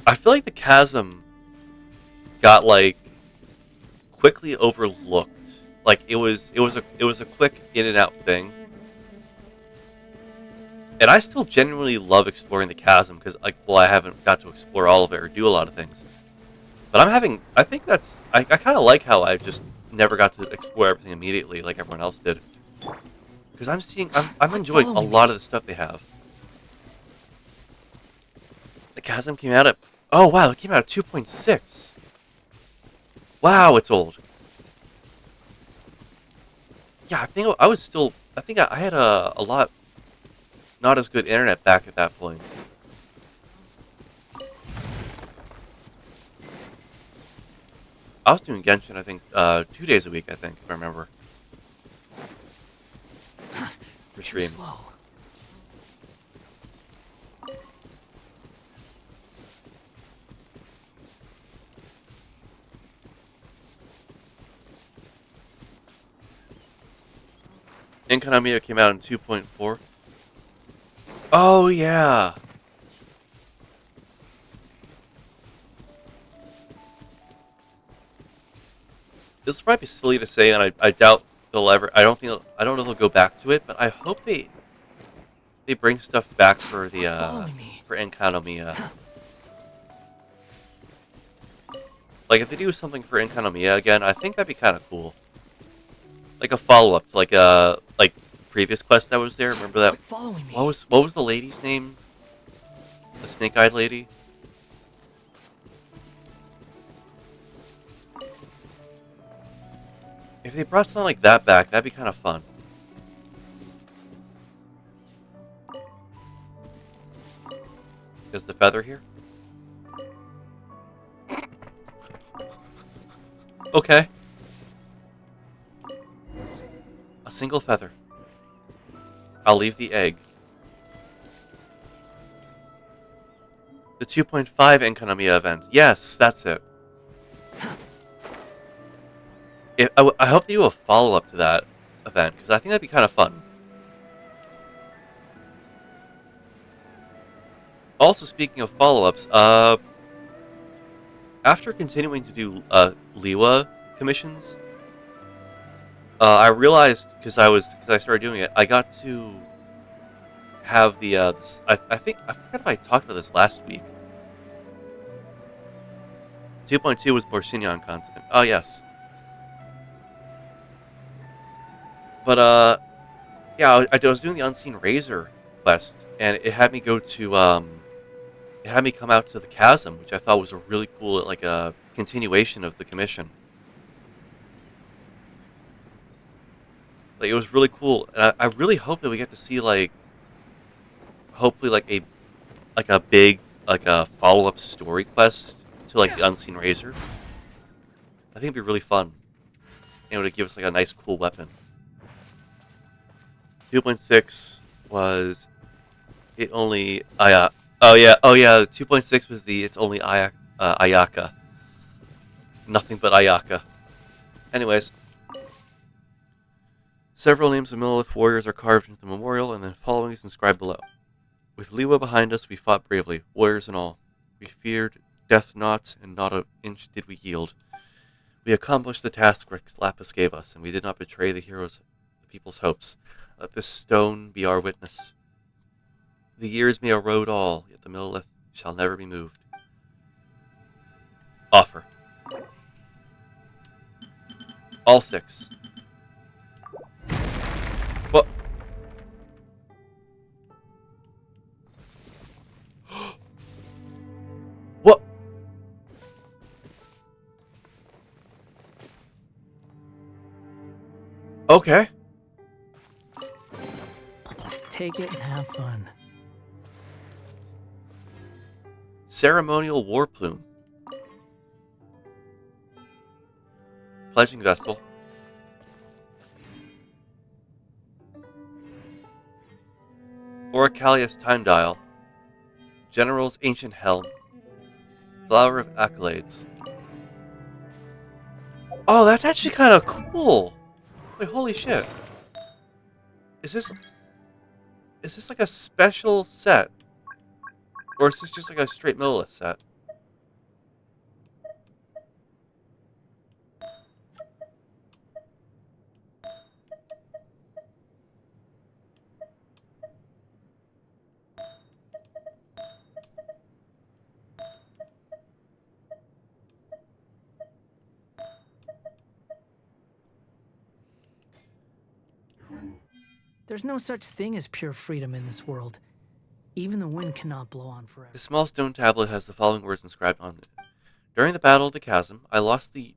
I feel like the Chasm got like quickly overlooked. Like it was a quick in and out thing. And I still genuinely love exploring the Chasm because I haven't got to explore all of it or do a lot of things. But I think I kind of like how I just never got to explore everything immediately like everyone else did. Because I'm enjoying a lot of the stuff they have. The Chasm came out at, oh wow, it came out at 2.6. Wow, it's old. Yeah, I think I had a lot not as good internet back at that point. I was doing Genshin, I think, 2 days a week, I think, if I remember. For Too streams. slow. Inkanamiya came out in 2.4. Oh, yeah. This will probably be silly to say, and I doubt they'll ever. I don't know if they'll go back to it, but I hope they bring stuff back for the Following me. for Enkanomiya. Like if they do something for Enkanomiya again, I think that'd be kind of cool. Like a follow up to like previous quest that was there. Remember that? Quit following me. What was the lady's name? The snake-eyed lady. If they brought something like that back, that'd be kind of fun. Is the feather here? Okay. A single feather. I'll leave the egg. The 2.5 Enkanomiya event. Yes, that's it. I hope they do a follow-up to that event, because I think that'd be kind of fun. Also, speaking of follow-ups, after continuing to do Liwa commissions, I realized because I started doing it, I got to have the I think I forgot if I talked about this last week. 2.2 was more Shinyan content. Oh yes, but yeah, I was doing the Unseen Razor quest, and it had me go to it had me come out to the chasm, which I thought was a really cool like a continuation of the commission. Like it was really cool, and I really hope that we get to see hopefully like a big like a follow up story quest to like the Unseen Razor. I think it'd be really fun. And it would give us like a nice cool weapon. 2.6 was it only oh yeah 2.6 was the it's only Ayaka. Nothing but Ayaka. Anyways, several names of Millelith warriors are carved into the memorial, and the following is inscribed below. With Liwa behind us, we fought bravely, warriors and all. We feared death not, and not an inch did we yield. We accomplished the task Rex Lapis gave us, and we did not betray the people's hopes. Let this stone be our witness. The years may erode all, yet the Millelith shall never be moved. Offer. All 6. What? What? Okay. Take it and have fun. Ceremonial war plume. Pledging vessel. Oricalius time dial. General's ancient helm. Flower of accolades. Oh, that's actually kind of cool. Wait, holy shit. Is this like a special set? Or is this just like a straight Millilith set? There's no such thing as pure freedom in this world. Even the wind cannot blow on forever. The small stone tablet has the following words inscribed on it. During the Battle of the Chasm, I lost the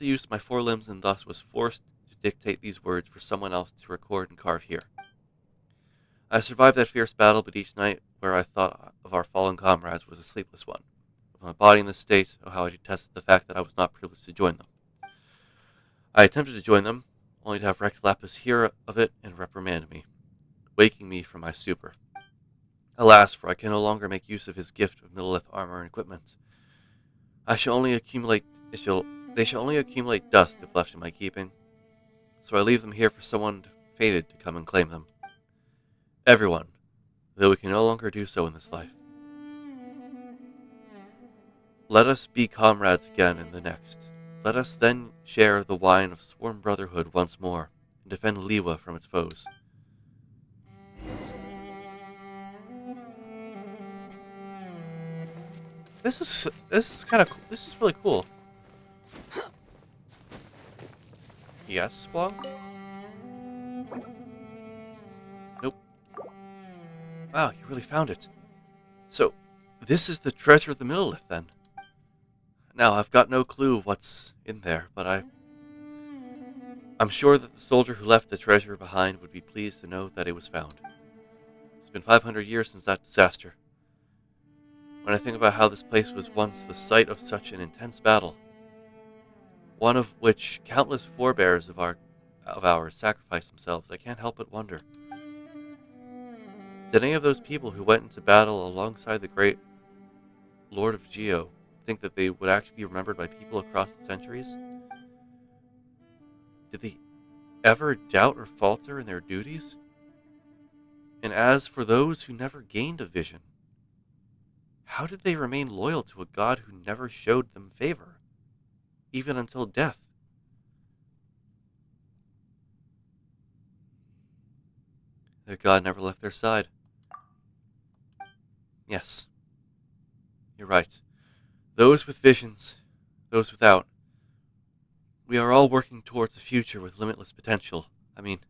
use of my 4 limbs and thus was forced to dictate these words for someone else to record and carve here. I survived that fierce battle, but each night where I thought of our fallen comrades was a sleepless one. With my body in this state, oh how I detested the fact that I was not privileged to join them. I attempted to join them, only to have Rex Lapis hear of it and reprimand me, waking me from my stupor. Alas, for I can no longer make use of his gift of Millilith armor and equipment. They shall only accumulate dust if left in my keeping, so I leave them here for someone fated to come and claim them. Everyone, though we can no longer do so in this life. Let us be comrades again in the next. Let us then share the wine of sworn brotherhood once more, and defend Liwa from its foes. This is kind of cool. This is really cool. Yes, Squall? Nope. Wow, you really found it. So, this is the treasure of the Millilith, then. Now, I've got no clue what's in there, but I'm sure that the soldier who left the treasure behind would be pleased to know that it was found. It's been 500 years since that disaster. When I think about how this place was once the site of such an intense battle, one of which countless forebears of ours sacrificed themselves, I can't help but wonder. Did any of those people who went into battle alongside the great Lord of Geo think that they would actually be remembered by people across the centuries? Did they ever doubt or falter in their duties? And as for those who never gained a vision, how did they remain loyal to a god who never showed them favor, even until death? Their god never left their side. Yes, you're right. Those with visions, those without. We are all working towards a future with limitless potential. I mean,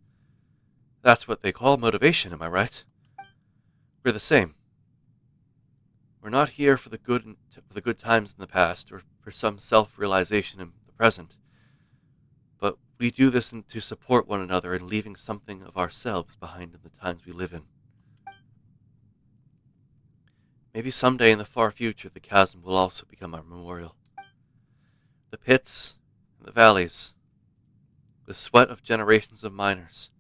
that's what they call motivation, am I right? We're the same. We're not here for the good times in the past or for some self-realization in the present. But we do this to support one another in leaving something of ourselves behind in the times we live in. Maybe someday in the far future the chasm will also become our memorial. The pits and the valleys, the sweat of generations of miners,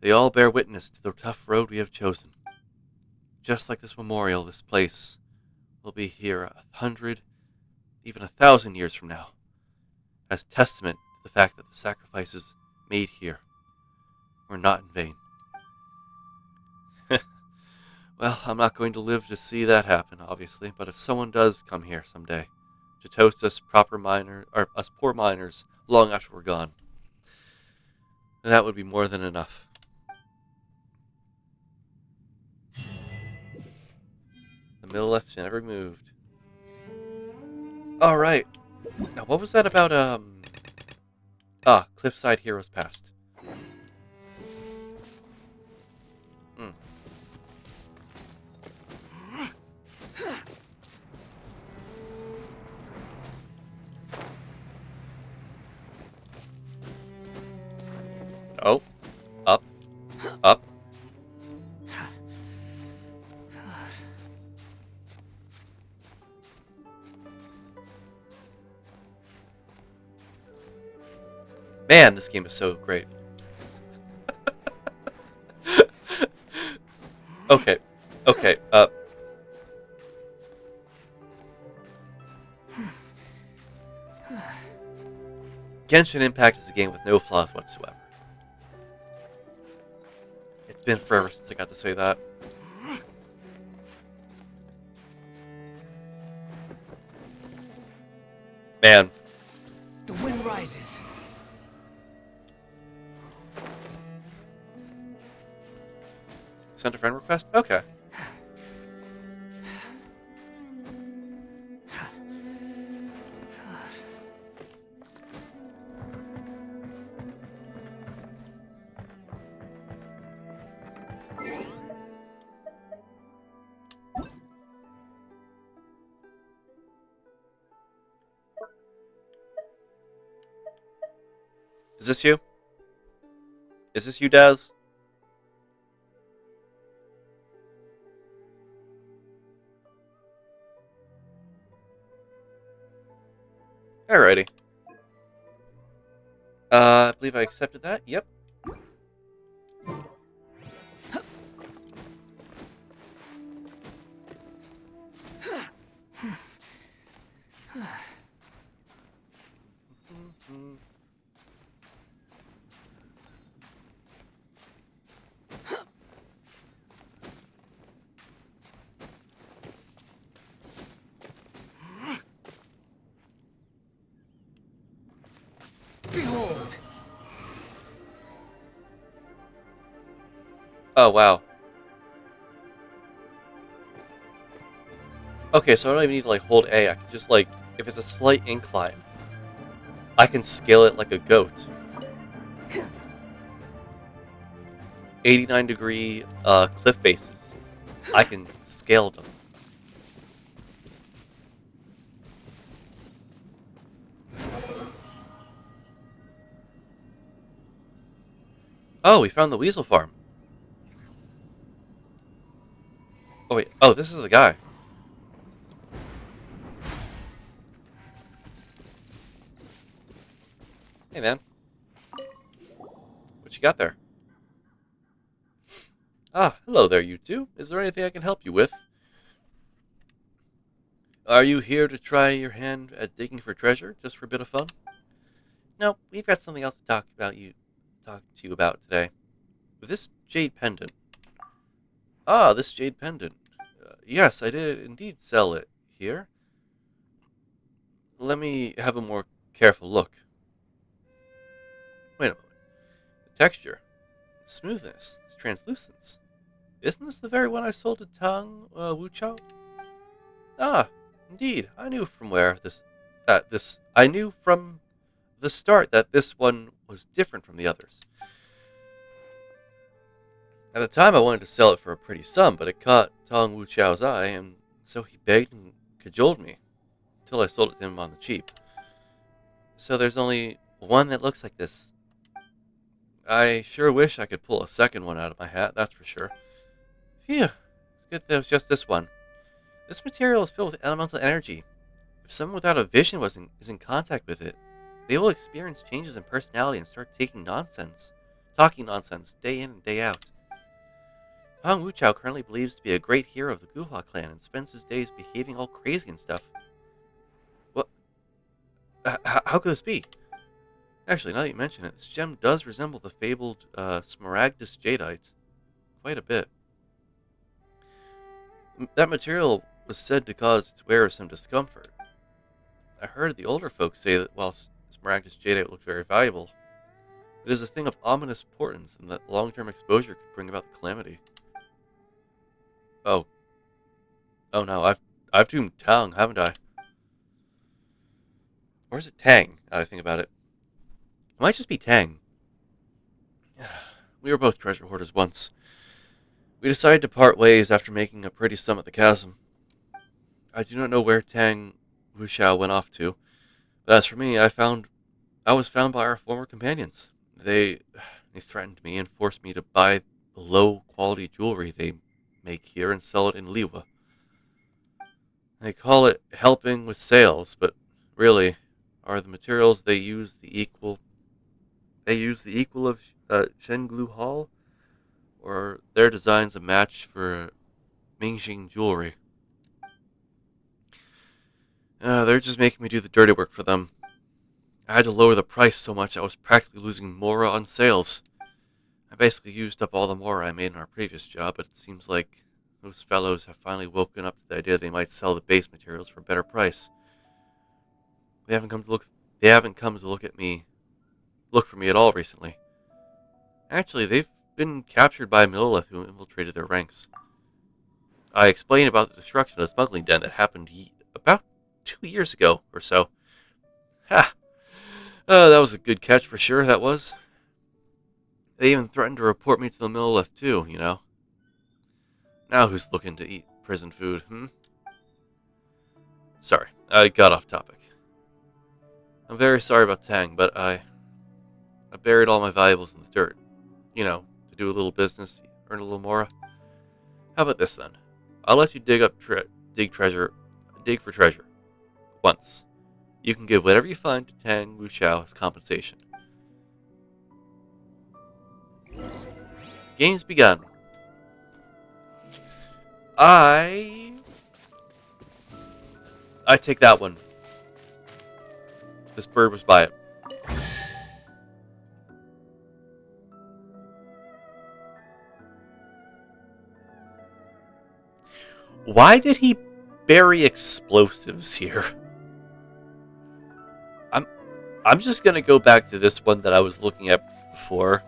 they all bear witness to the tough road we have chosen. Just like this memorial, this place will be here 100, even 1,000 years from now, as testament to the fact that the sacrifices made here were not in vain. Well, I'm not going to live to see that happen, obviously, but if someone does come here someday to toast us us poor miners long after we're gone, that would be more than enough. The Millilith never moved. Alright. Now, what was that about, Ah, Cliffside Heroes Past. Hmm. Oh. Up. Up. Man, this game is so great. Okay. Okay. Genshin Impact is a game with no flaws whatsoever. It's been forever since I got to say that. Man. The wind rises. Send a friend request? Okay. Is this you? Is this you, Daz? Alrighty. I believe I accepted that. Yep. Behold! Oh, wow. Okay, so I don't even need to, like, hold A. I can just, like, if it's a slight incline, I can scale it like a goat. 89-degree cliff faces. I can scale them. Oh, we found the weasel farm. Oh, wait. Oh, this is the guy. Hey, man. What you got there? Ah, hello there, you two. Is there anything I can help you with? Are you here to try your hand at digging for treasure, just for a bit of fun? No, we've got something else to talk to you about today. This jade pendant. Ah, this jade pendant. Yes, I did indeed sell it here. Let me have a more careful look. Wait a moment. The texture, the smoothness, the translucence. Isn't this the very one I sold to Tang Wuchao? Ah, indeed. I knew from the start that this one was different from the others. At the time, I wanted to sell it for a pretty sum, but it caught Tong Wuchao's eye, and so he begged and cajoled me until I sold it to him on the cheap. So there's only one that looks like this. I sure wish I could pull a second one out of my hat, that's for sure. Phew, it's good there was just this one. This material is filled with elemental energy. If someone without a vision is in contact with it, they will experience changes in personality and start talking nonsense, day in and day out. Tong Wuchao currently believes to be a great hero of the Guhua clan and spends his days behaving all crazy and stuff. What? How could this be? Actually, now that you mention it, this gem does resemble the fabled Smaragdus Jadeite quite a bit. That material was said to cause its wearer some discomfort. I heard the older folks say that while Smaragdus Jadeite looked very valuable, it is a thing of ominous importance and that long-term exposure could bring about the calamity. Oh. Oh no, I've doomed Tang, haven't I? Or is it Tang, now that I think about it? It might just be Tang. We were both treasure hoarders once. We decided to part ways after making a pretty sum at the chasm. I do not know where Tang Wuxiao went off to, but as for me, I was found by our former companions. They threatened me and forced me to buy the low quality jewelry they make here and sell it in Liwa. They call it helping with sales, but really, are the materials they use the equal of Shenglu Hall, or are their designs a match for Mingxing jewelry? They're just making me do the dirty work for them. I had to lower the price so much I was practically losing Mora on sales. I basically used up all the Mora I made in our previous job, but it seems like those fellows have finally woken up to the idea they might sell the base materials for a better price. They haven't come to look. They haven't come to look for me at all recently. Actually, they've been captured by a Millilith who infiltrated their ranks. I explained about the destruction of the smuggling den that happened about 2 years ago or so. Ha! That was a good catch for sure, that was. They even threatened to report me to the Millilith too, you know. Now who's looking to eat prison food, Sorry, I got off topic. I'm very sorry about Tang, but I buried all my valuables in the dirt. You know, to do a little business, earn a little more. How about this then? I'll let you dig for treasure. Once. You can give whatever you find to Tang Wuxiao as compensation. Game's begun. I take that one. This bird was by it. Why did he bury explosives here? I'm just gonna go back to this one that I was looking at before.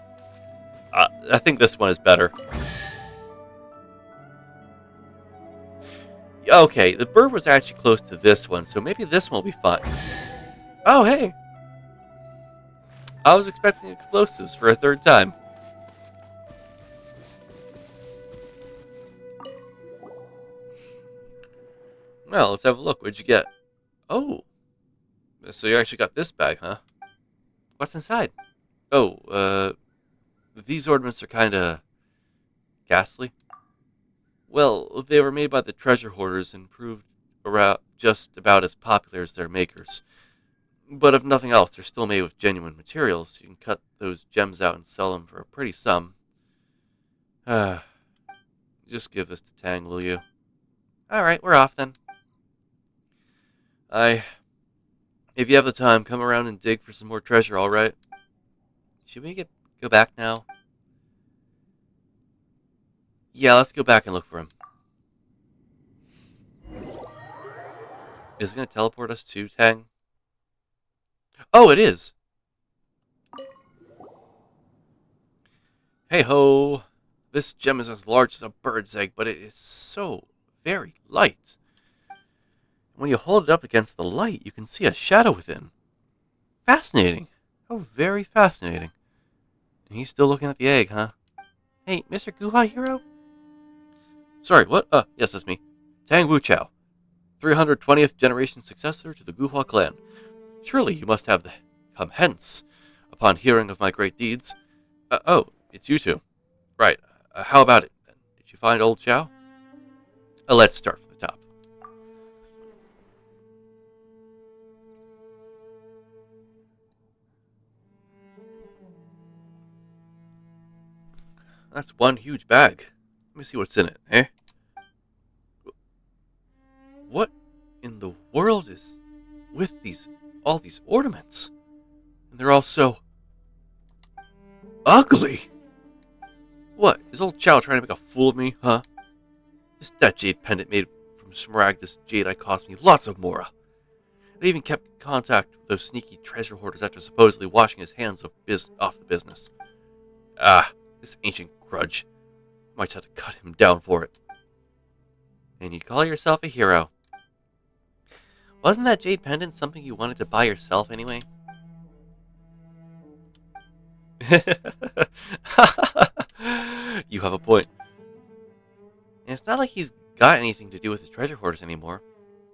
I think this one is better. Okay, the bird was actually close to this one, so maybe this one will be fine. Oh, hey. I was expecting explosives for a third time. Well, let's have a look. What'd you get? Oh. So you actually got this bag, huh? What's inside? Oh, these ornaments are kinda ghastly. Well, they were made by the treasure hoarders and proved around just about as popular as their makers. But if nothing else, they're still made with genuine materials. You can cut those gems out and sell them for a pretty sum. Just give this to Tang, will you? Alright, we're off then. If you have the time, come around and dig for some more treasure, alright? Should we go back now? Yeah, let's go back and look for him. Is it going to teleport us to Tang? Oh, it is! Hey ho! This gem is as large as a bird's egg, but it is so very light. When you hold it up against the light, you can see a shadow within. Fascinating. Oh, very fascinating. And he's still looking at the egg, huh? Hey, Mr. Guha Hero? Sorry, what? Yes, that's me. Tang Wuchao, 320th generation successor to the Guhua clan. Surely you must have come hence upon hearing of my great deeds. Oh, it's you two. Right. How about it, then? Did you find old Chao? Let's start from the top. That's one huge bag. Let me see what's in it, eh? What in the world is with all these ornaments? And they're all so ugly. What, is old Chow trying to make a fool of me, huh? That jade pendant made from smaragdus jade I cost me lots of mora. I even kept in contact with those sneaky treasure hoarders after supposedly washing his hands off the business. This ancient grudge. Might have to cut him down for it. And you call yourself a hero. Wasn't that jade pendant something you wanted to buy yourself anyway? You have a point. And it's not like he's got anything to do with the treasure hoarders anymore.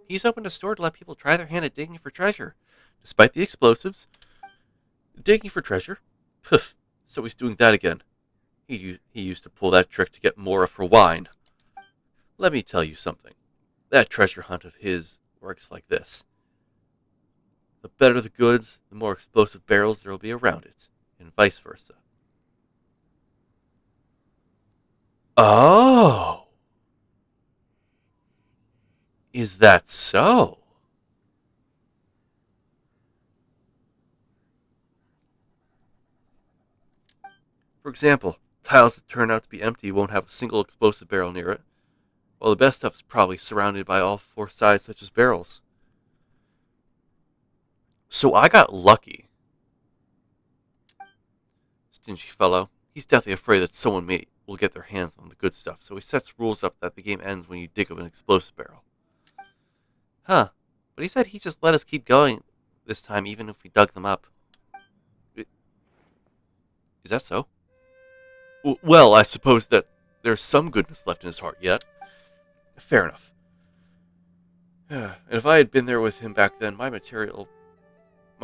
He's opened a store to let people try their hand at digging for treasure. Despite the explosives, digging for treasure? Poof. So he's doing that again. He used to pull that trick to get Mora for wine. Let me tell you something. That treasure hunt of his works like this. The better the goods, the more explosive barrels there will be around it, and vice versa. Oh! Is that so? For example, tiles that turn out to be empty won't have a single explosive barrel near it, while the best stuff's probably surrounded by all four sides such as barrels. So I got lucky. Stingy fellow. He's deathly afraid that someone will get their hands on the good stuff, so he sets rules up that the game ends when you dig up an explosive barrel. Huh. But he said he'd just let us keep going this time even if we dug them up. Is that so? Well, I suppose that there's some goodness left in his heart yet. Fair enough. And if I had been there with him back then, my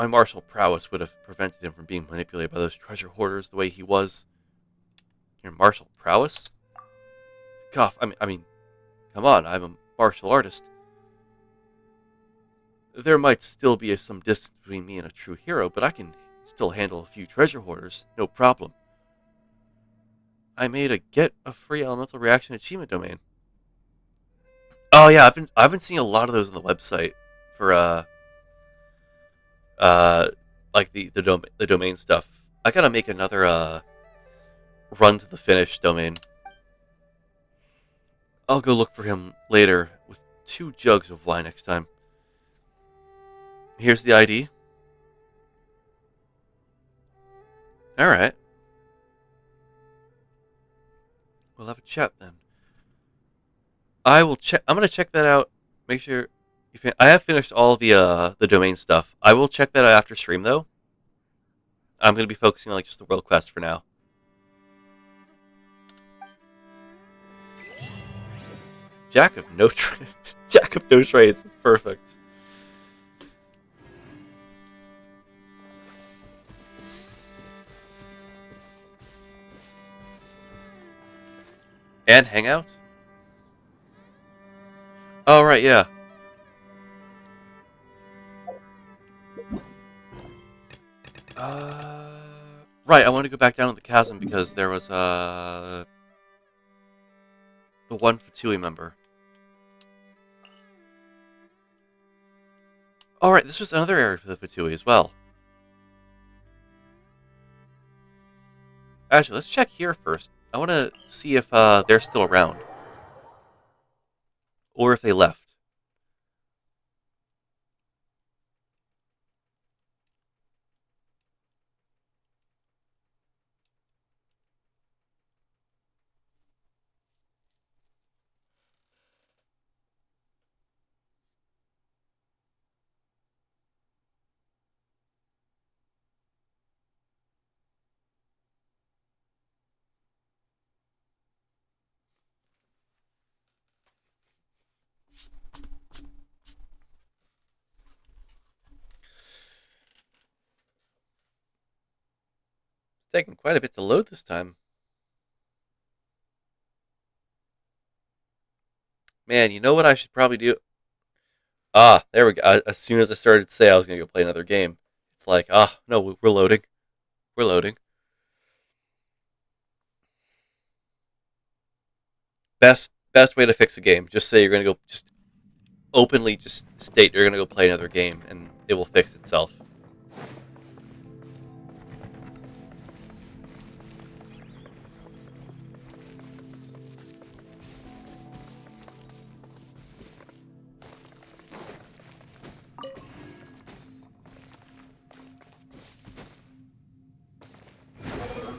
martial prowess would have prevented him from being manipulated by those treasure hoarders the way he was. Your martial prowess? Cough. I mean, come on, I'm a martial artist. There might still be some distance between me and a true hero, but I can still handle a few treasure hoarders, no problem. I made a get a free elemental reaction achievement domain. Oh yeah, I've been seeing a lot of those on the website for uh like the domain stuff. I gotta make another run to the finish domain. I'll go look for him later with 2 jugs of wine next time. Here's the ID. All right. We'll have a chat then. I will check. I'm gonna check that out. Make sure I have finished all the domain stuff. I will check that out after stream though. I'm gonna be focusing on like just the world quest for now. Jack of no Jack of no trades. Perfect. And hang out. Oh right, yeah. Right. I want to go back down to the chasm because there was the one Fatui member. All right, this was another area for the Fatui as well. Actually, let's check here first. I want to see if they're still around or if they left. It's taking quite a bit to load this time. Man, you know what I should probably do? Ah, there we go. As soon as I started to say I was going to go play another game, it's like, no, we're loading. We're loading. Best way to fix a game. Just say you're going to go, just openly just state you're going to go play another game, and it will fix itself.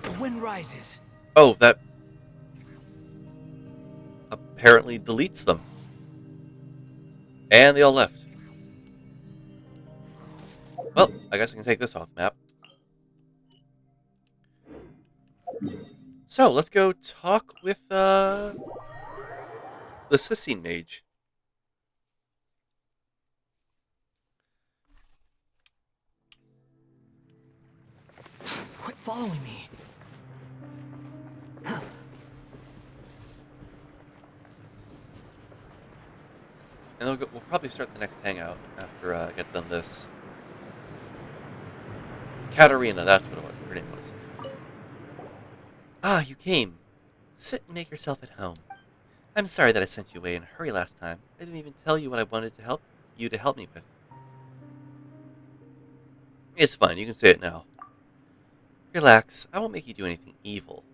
The wind rises. Oh, that apparently deletes them. And they all left. Well, I guess I can take this off the map. So, let's go talk with, the Sissy Mage. Quit following me. And we'll probably start the next hangout after I get done this. Katarina, that's what her name was. Ah, you came. Sit and make yourself at home. I'm sorry that I sent you away in a hurry last time. I didn't even tell you what I wanted to help me with. It's fine, you can say it now. Relax, I won't make you do anything evil.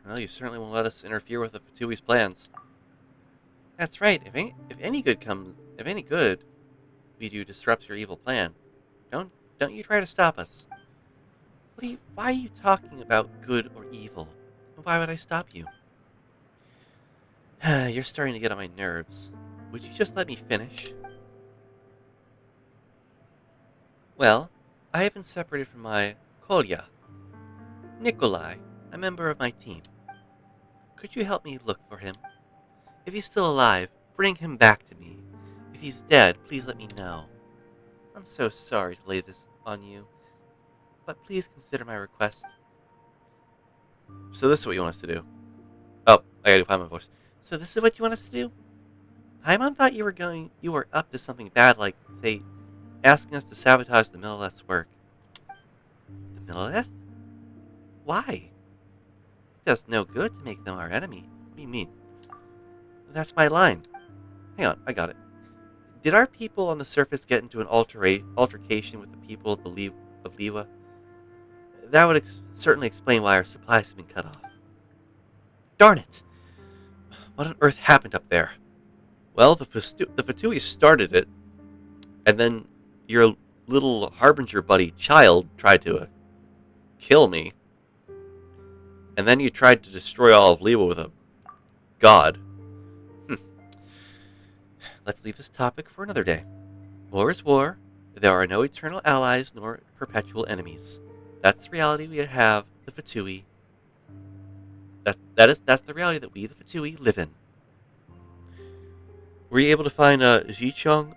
Well, you certainly won't let us interfere with the Fatui's plans. That's right. If any good we do disrupts your evil plan, don't you try to stop us. Why are you talking about good or evil? Why would I stop you? You're starting to get on my nerves. Would you just let me finish? Well, I have been separated from my Kolya, Nikolai, a member of my team. Could you help me look for him? If he's still alive, bring him back to me. If he's dead, please let me know. I'm so sorry to lay this on you, but please consider my request. So this is what you want us to do. Oh, I gotta find my voice. So this is what you want us to do? Paimon thought you were up to something bad, like, say, asking us to sabotage the Millelith's work. The Millelith? Why? It does no good to make them our enemy. What do you mean? That's my line. Hang on, I got it. Did our people on the surface get into an altercation with the people of Liwa? That would certainly explain why our supplies have been cut off. Darn it! What on earth happened up there? Well, the Fatui started it, and then your little Harbinger buddy, Child, tried to kill me. And then you tried to destroy all of Liwa with a god. Let's leave this topic for another day. War is war. There are no eternal allies nor perpetual enemies. That's the reality we have, the Fatui. That's the reality that we, the Fatui, live in. Were you able to find Jichong?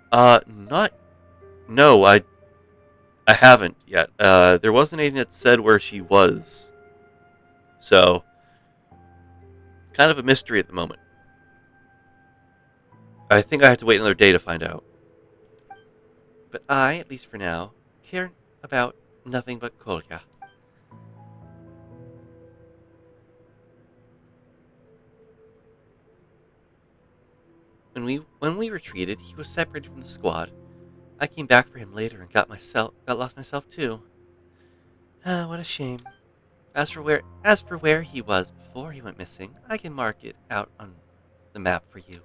No, I haven't yet. There wasn't anything that said where she was. So, it's kind of a mystery at the moment. I think I have to wait another day to find out. But I, at least for now, care about nothing but Kolya. When we retreated, he was separated from the squad. I came back for him later and got lost myself too. Ah, what a shame. As for where he was before he went missing, I can mark it out on the map for you.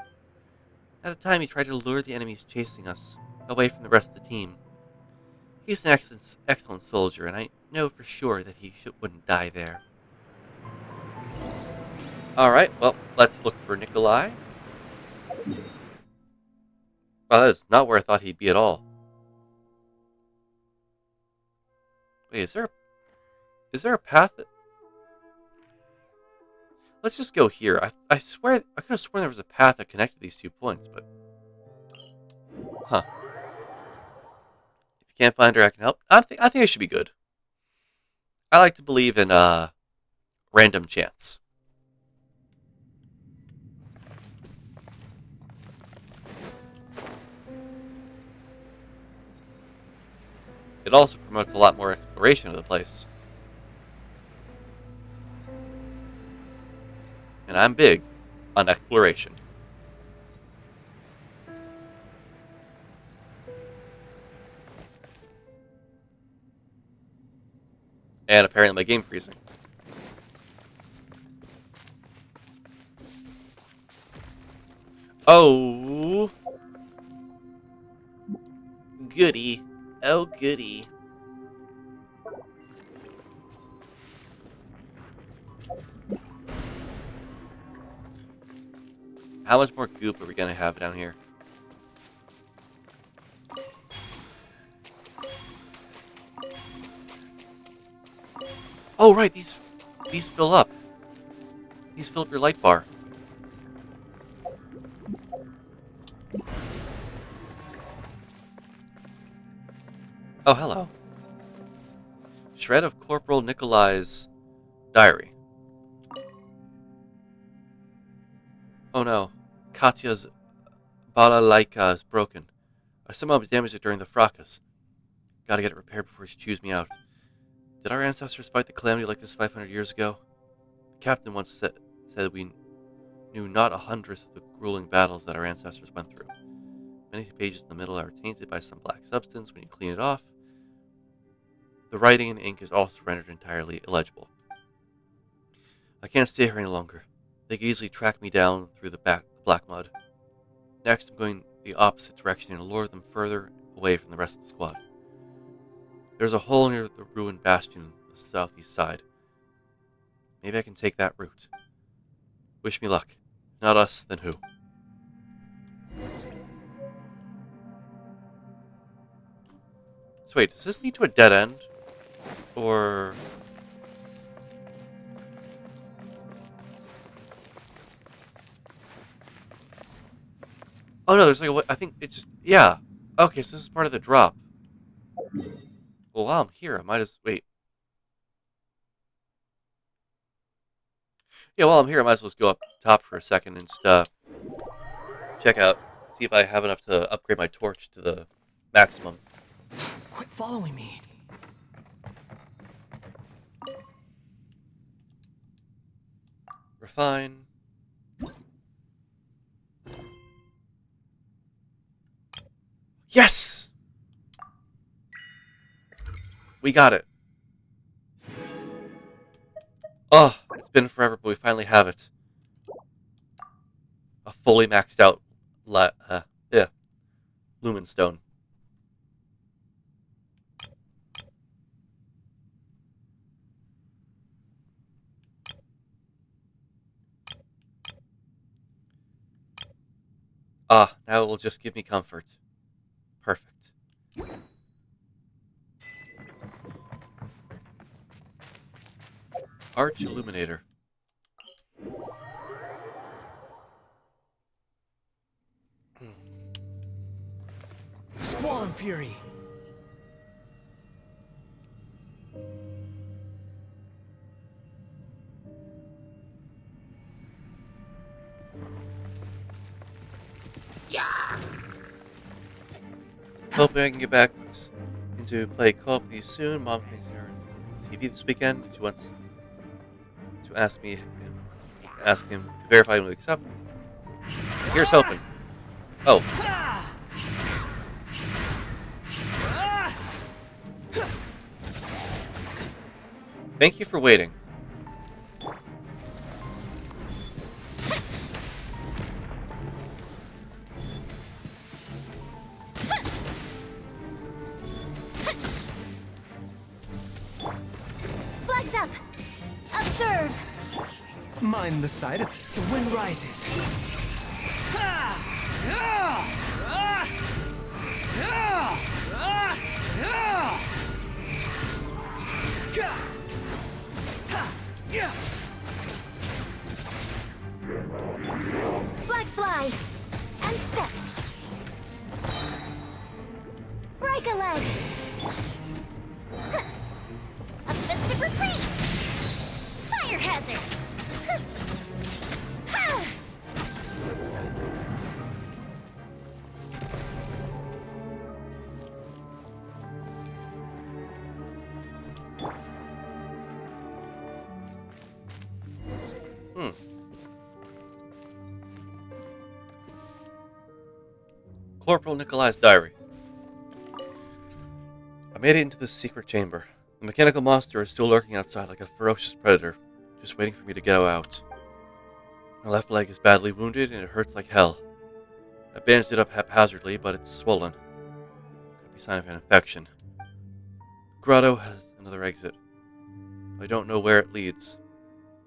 At the time, he tried to lure the enemies chasing us away from the rest of the team. He's an excellent soldier, and I know for sure that he wouldn't die there. Alright, well, let's look for Nikolai. Well, that is not where I thought he'd be at all. Wait, is there a path that... Let's just go here. I swear, I could have sworn there was a path that connected these 2 points, but... Huh. If you can't find her, I can help. I think I should be good. I like to believe in, random chance. It also promotes a lot more exploration of the place. And I'm big on exploration. And apparently my game freezing. Oh. Goody. Oh, goody. How much more goop are we gonna have down here? Oh, right, these Please fill up. Please fill up your light bar. Oh, hello. Shred of Corporal Nikolai's diary. Oh no. Katya's balalaika is broken. I somehow damaged it during the fracas. Gotta get it repaired before she chews me out. Did our ancestors fight the calamity like this 500 years ago? The captain once said we knew not 1/100th of the grueling battles that our ancestors went through. Many pages in the middle are tainted by some black substance. When you clean it off, the writing in ink is also rendered entirely illegible. I can't stay here any longer. They can easily track me down through the black mud. Next, I'm going the opposite direction and lure them further away from the rest of the squad. There's a hole near the ruined bastion on the southeast side. Maybe I can take that route. Wish me luck. If not us, then who? So wait, does this lead to a dead end? Or... Oh no, there's like a... I think it's just... Yeah. Okay, so this is part of the drop. Well, while I'm here, I might as... Wait. Yeah, while I'm here, I might as well just go up top for a second and just, check out. See if I have enough to upgrade my torch to the maximum. Quit following me. Refine. Yes! We got it. Oh, it's been forever, but we finally have it. A fully maxed out Lumen Stone. Ah, now it will just give me comfort. Perfect. Arch Illuminator. Squall and Fury. Hoping I can get back into play co-op with you soon. Mom thinks you're on TV this weekend. She wants to ask him to verify and accept. Here's hoping. Oh. Thank you for waiting. Flags up! Observe! Mind the side. The wind rises. Flags fly! And step! Break a leg! A festive retreat! Fire hazard! Ha! Corporal Nikolai's diary. I made it into the secret chamber. The mechanical monster is still lurking outside like a ferocious predator, just waiting for me to go out. My left leg is badly wounded and it hurts like hell. I bandaged it up haphazardly, but it's swollen. Could be a sign of an infection. The grotto has another exit. I don't know where it leads.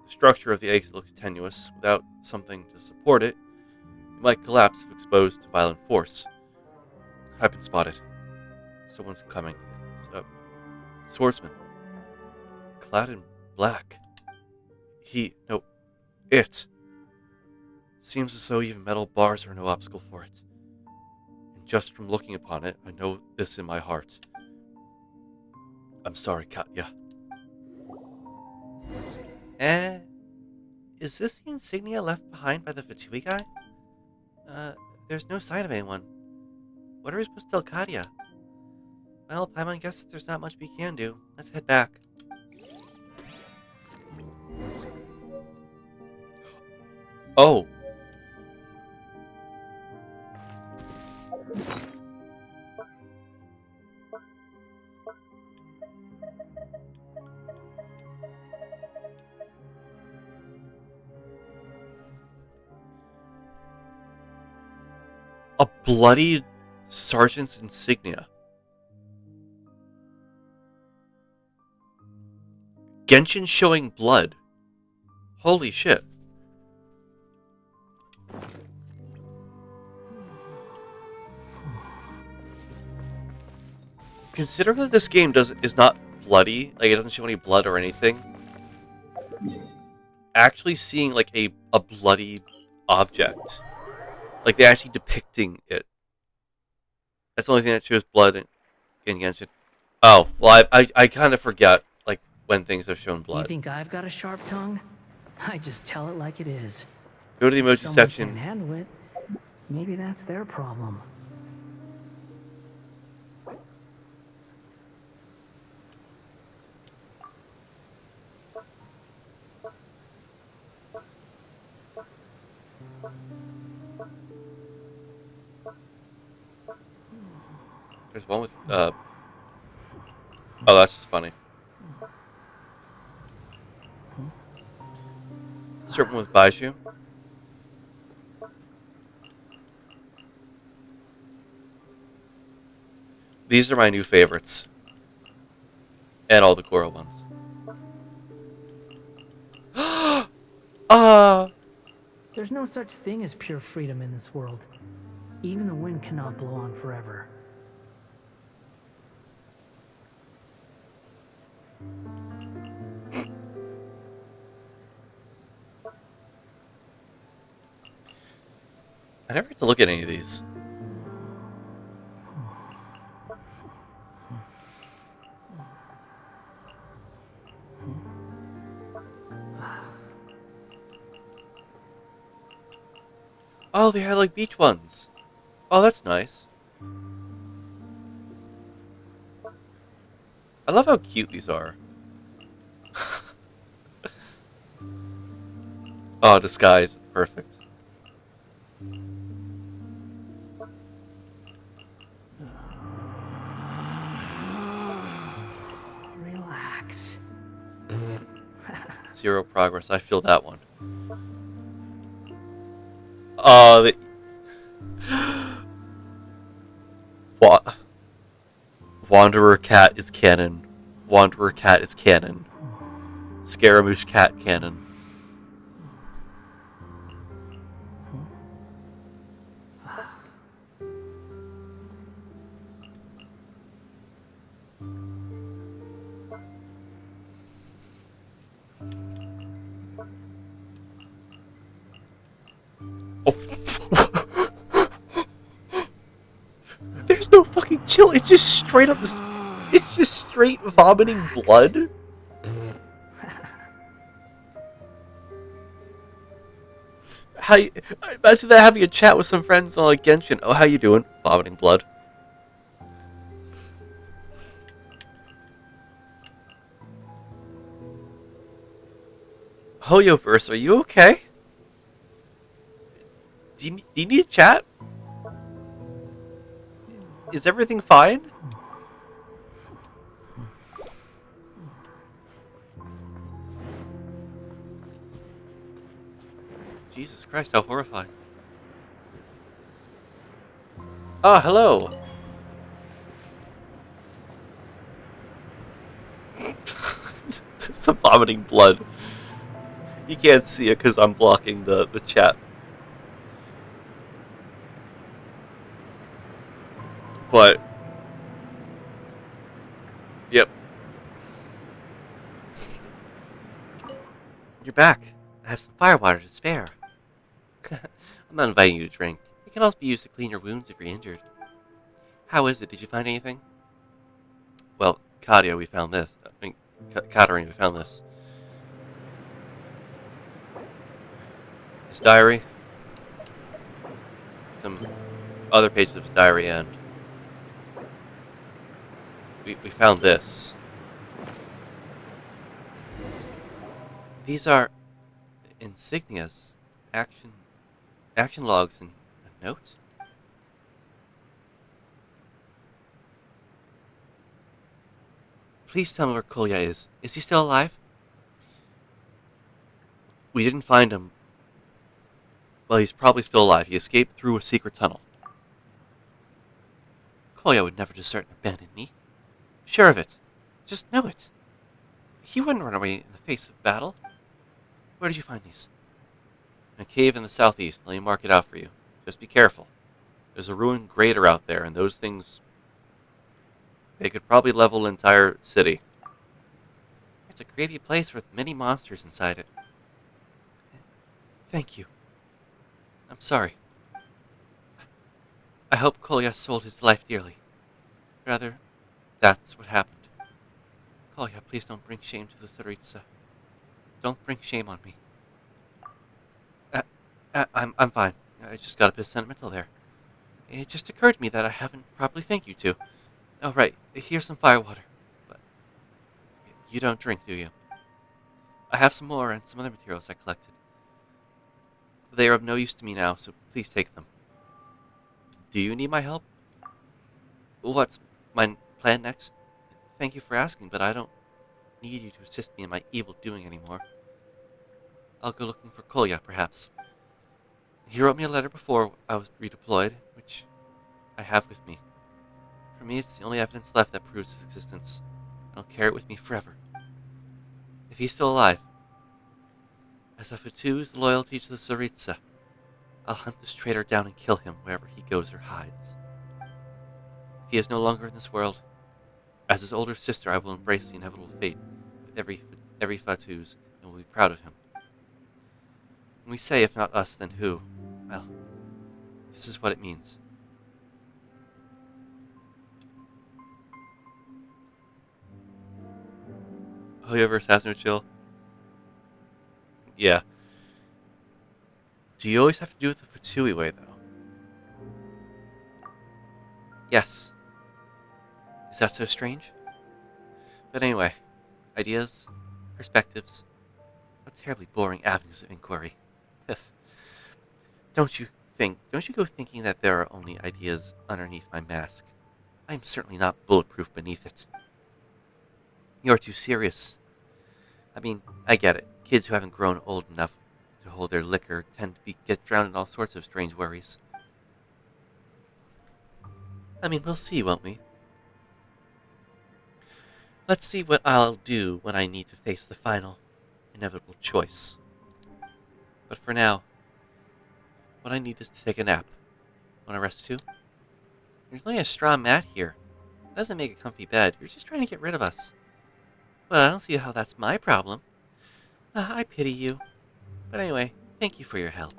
The structure of the exit looks tenuous. Without something to support it, it might collapse if exposed to violent force. I've been spotted. Someone's coming. It's a swordsman. Clad in black. No, it. Seems as though even metal bars are no obstacle for it. And just from looking upon it, I know this in my heart. I'm sorry, Katya. Eh, is this the insignia left behind by the Fatui guy? There's no sign of anyone. What are we supposed to tell Katya? Well, Paimon, guess there's not much we can do. Let's head back. Oh. A bloody sergeant's insignia. Genshin showing blood. Holy shit. Considering that this game is not bloody, like it doesn't show any blood or anything, actually seeing like a bloody object, like they're actually depicting it. That's the only thing that shows blood in Genshin. Oh, well, I kind of forget like when things have shown You blood. think I've got a sharp tongue? I just tell it like it is. Go to the If emoji someone section. can't handle it, maybe that's their problem. There's one with oh, that's just funny. Certain with Baishu. These are my new favorites. And all the Goro ones. There's no such thing as pure freedom in this world. Even the wind cannot blow on forever. I never get to look at any of these. Oh, they had like beach ones. Oh, that's nice. I love how cute these are. Oh, disguise. Perfect. Relax. Zero progress. I feel that one. Oh, Wanderer Cat is canon. Wanderer Cat is canon. Scaramouche Cat canon. There's no fucking chill. It's just straight up. It's just straight vomiting blood. How you, imagine that having a chat with some friends on like Genshin. Oh, how you doing? Vomiting blood. Hoyoverse, are you okay? Do you need a chat? Is everything fine? Jesus Christ, how horrifying. Ah, hello. The vomiting blood. You can't see it because I'm blocking the chat. But yep. You're back. I have some firewater to spare. I'm not inviting you to drink. It can also be used to clean your wounds if you're injured. How is it? Did you find anything? Well, Katia, we found this. Katarina, we found this. His diary. Some other pages of his diary, and we found this. These are insignias, action logs, and a note. Please tell me where Kolya is. Is he still alive? We didn't find him. Well, he's probably still alive. He escaped through a secret tunnel. Kolya would never desert and abandon me. Sure of it. Just know it. He wouldn't run away in the face of battle. Where did you find these? In a cave in the southeast. Let me mark it out for you. Just be careful. There's a ruined grater out there, and those things... they could probably level an entire city. It's a gravy place with many monsters inside it. Thank you. I'm sorry. I hope Kolya sold his life dearly. Rather, that's what happened. Kolya, please don't bring shame to the Tsaritsa. Don't bring shame on me. I'm fine. I just got a bit sentimental there. It just occurred to me that I haven't properly thanked you two. Oh, right. Here's some firewater. But you don't drink, do you? I have some more and some other materials I collected. They are of no use to me now, so please take them. Do you need my help? What's my plan next? Thank you for asking, but I don't need you to assist me in my evil doing anymore. I'll go looking for Kolya, perhaps. He wrote me a letter before I was redeployed, which I have with me. For me, it's the only evidence left that proves his existence. I'll carry it with me forever. If he's still alive, as I Fatu's loyalty to the Tsaritsa, I'll hunt this traitor down and kill him wherever he goes or hides. If he is no longer in this world, as his older sister, I will embrace the inevitable fate with every Fatu's and will be proud of him. When we say, if not us, then who? Well, this is what it means. Oh, you ever assassinate chill? Yeah. Do you always have to do it the Fatui way, though? Yes. Is that so strange? But anyway, ideas, perspectives, what terribly boring avenues of inquiry. Don't you go thinking that there are only ideas underneath my mask. I am certainly not bulletproof beneath it. You're too serious. I mean, I get it. Kids who haven't grown old enough to hold their liquor tend to get drowned in all sorts of strange worries. I mean, we'll see, won't we? Let's see what I'll do when I need to face the final, inevitable choice. But for now, what I need is to take a nap. Want to rest too? There's only a straw mat here. It doesn't make a comfy bed. You're just trying to get rid of us. Well, I don't see how that's my problem. I pity you. But anyway, thank you for your help.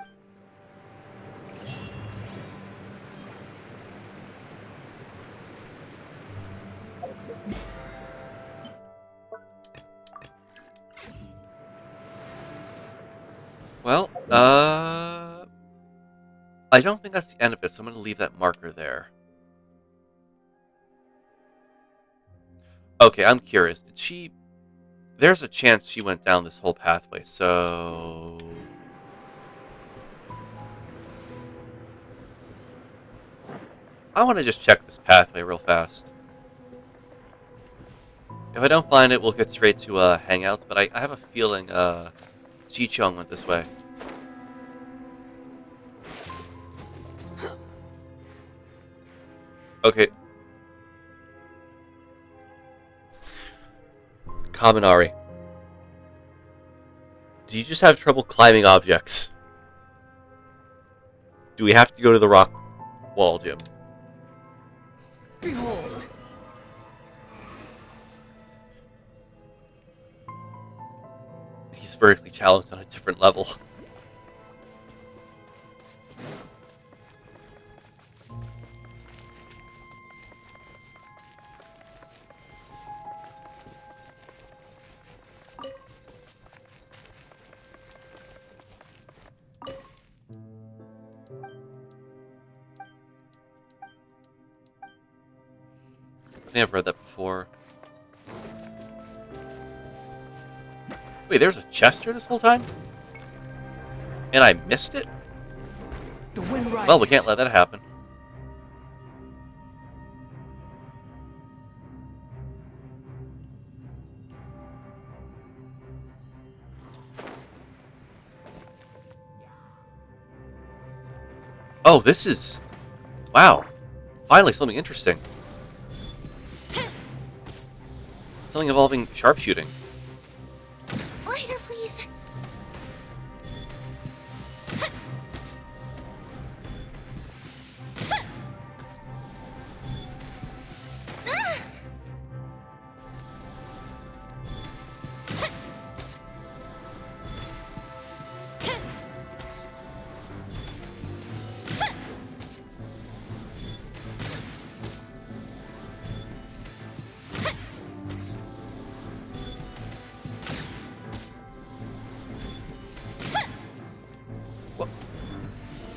Well, I don't think that's the end of it, so I'm going to leave that marker there. Okay, I'm curious. Did she... There's a chance she went down this whole pathway, so... I want to just check this pathway real fast. If I don't find it, we'll get straight to Hangouts, but I have a feeling Ji-Chung went this way. Okay. Kaminari. Do you just have trouble climbing objects? Do we have to go to the rock wall, Jim? Behold! he's vertically challenged on a different level. I think I've read that before. Wait, there's a chest here this whole time? And I missed it? The wind rises. Well, we can't let that happen. Oh, this is... Wow. Finally, something interesting. Something involving sharpshooting. Lighter, please.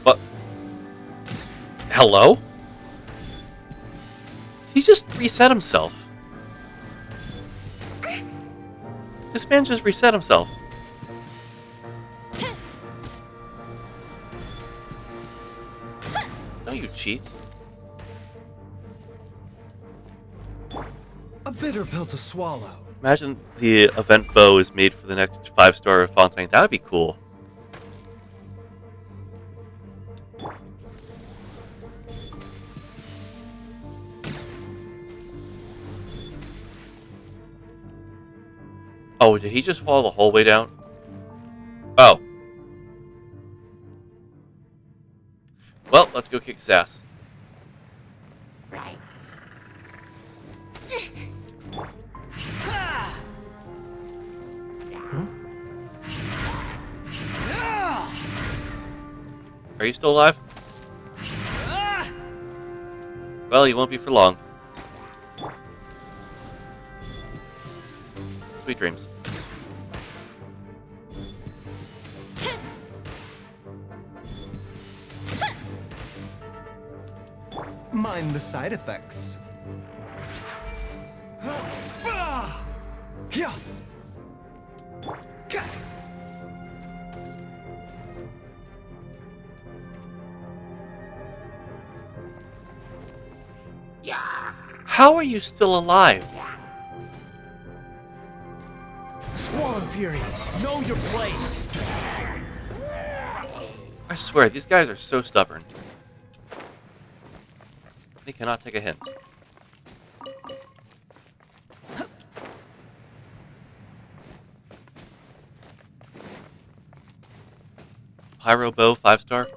What? Hello? He just reset himself. This man just reset himself. Don't you cheat. A bitter pill to swallow. Imagine the event bow is made for the next 5-star Fontaine. That would be cool. Oh, did he just fall the whole way down? Oh. Well, let's go kick his ass. Right. Are you still alive? Well, you won't be for long. Sweet dreams. Mind the side effects. Yeah. How are you still alive? Squall and Fury, know your place. I swear, these guys are so stubborn. They cannot take a hint. Pyro bow, 5-star.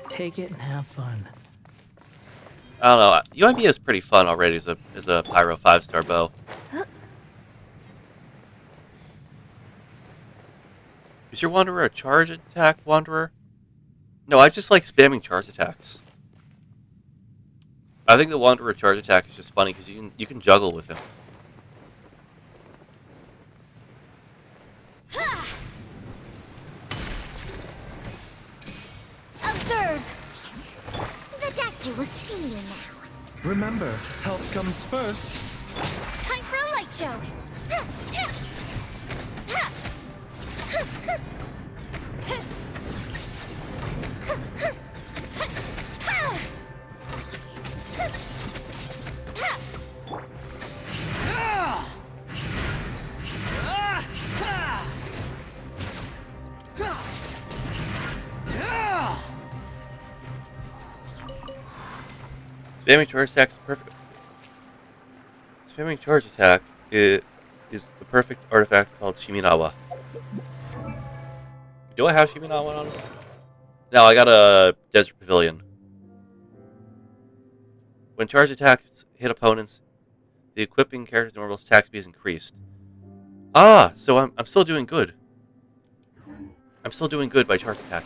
Take it and have fun. I don't know. UMB is pretty fun already as a Pyro 5-star bow. Is your Wanderer a charge attack Wanderer? No, I just like spamming charge attacks. I think the Wanderer charge attack is just funny because you can juggle with him. Observe. The doctor will see you now. Remember, help comes first. Time for a light show. Spamming charge attack is perfect. Spamming charge attack is the perfect artifact called Shiminawa. Do I have Shiminawa on? No, I got a Desert Pavilion. When charge attacks hit opponents, the equipping character's normal attack speed is increased. Ah, so I'm still doing good. I'm still doing good by charge attack.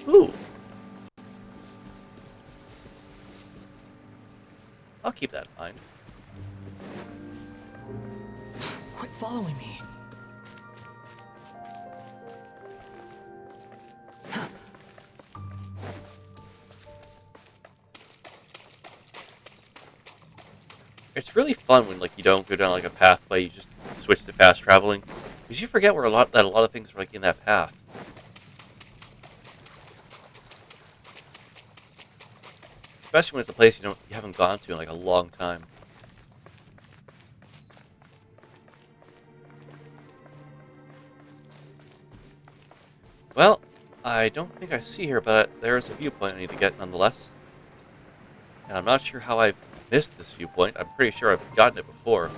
Ooh. I'll keep that in mind. Quit following me. It's really fun when like you don't go down like a pathway, you just switch to fast traveling, because you forget where a lot of things are like in that path. Especially when it's a place you haven't gone to in like a long time. Well, I don't think I see her, but there is a viewpoint I need to get nonetheless. And I'm not sure how I missed this viewpoint. I'm pretty sure I've gotten it before.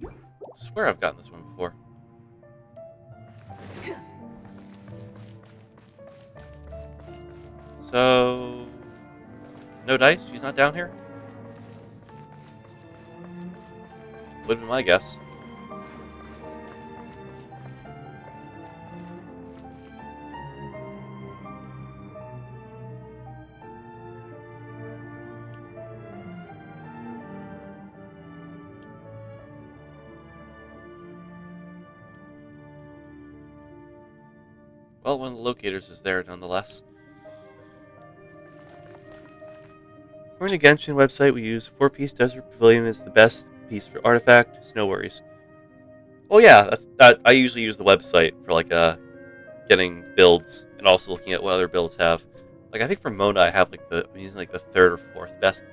I swear I've gotten this one before. So... no dice? She's not down here? Would be my guess. Well, one of the locators is there nonetheless. According to Genshin website we use, 4-piece Desert Pavilion is the best piece for artifact, so no worries. Well, yeah, that. I usually use the website for like getting builds and also looking at what other builds have. Like I think for Mona, I'm using like the third or fourth best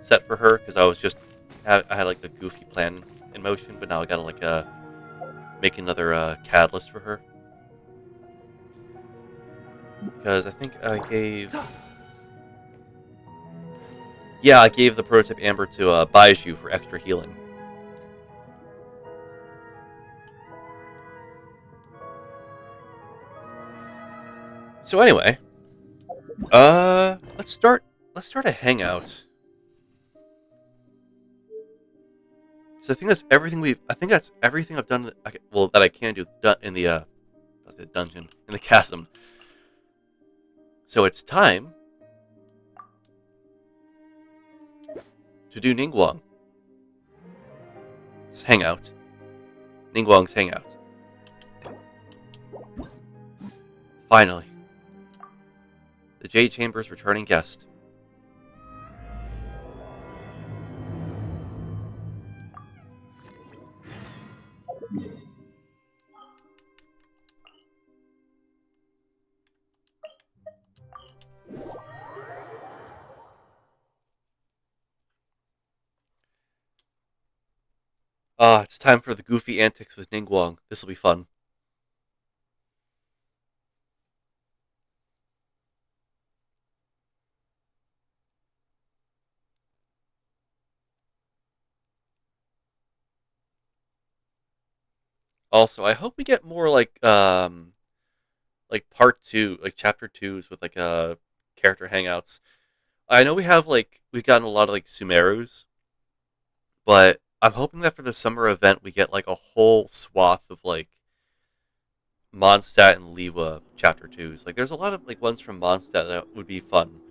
set for her because I had like a goofy plan in motion, but now I gotta like make another catalyst for her because I think I gave the prototype Amber to Baiju for extra healing. So anyway, let's start a hangout. So I think that's everything I've done. That I can do in the dungeon in the chasm. So it's time to do Ningguang. It's hangout. Ningguang's hangout. Finally, the Jade Chamber's returning guest. Ah, it's time for the goofy antics with Ningguang. This will be fun. Also, I hope we get more like part two, like chapter twos with like character hangouts. I know we've gotten a lot of like Sumerus, but I'm hoping that for the summer event we get like a whole swath of like Mondstadt and Lewa chapter twos. Like there's a lot of like ones from Mondstadt that would be fun.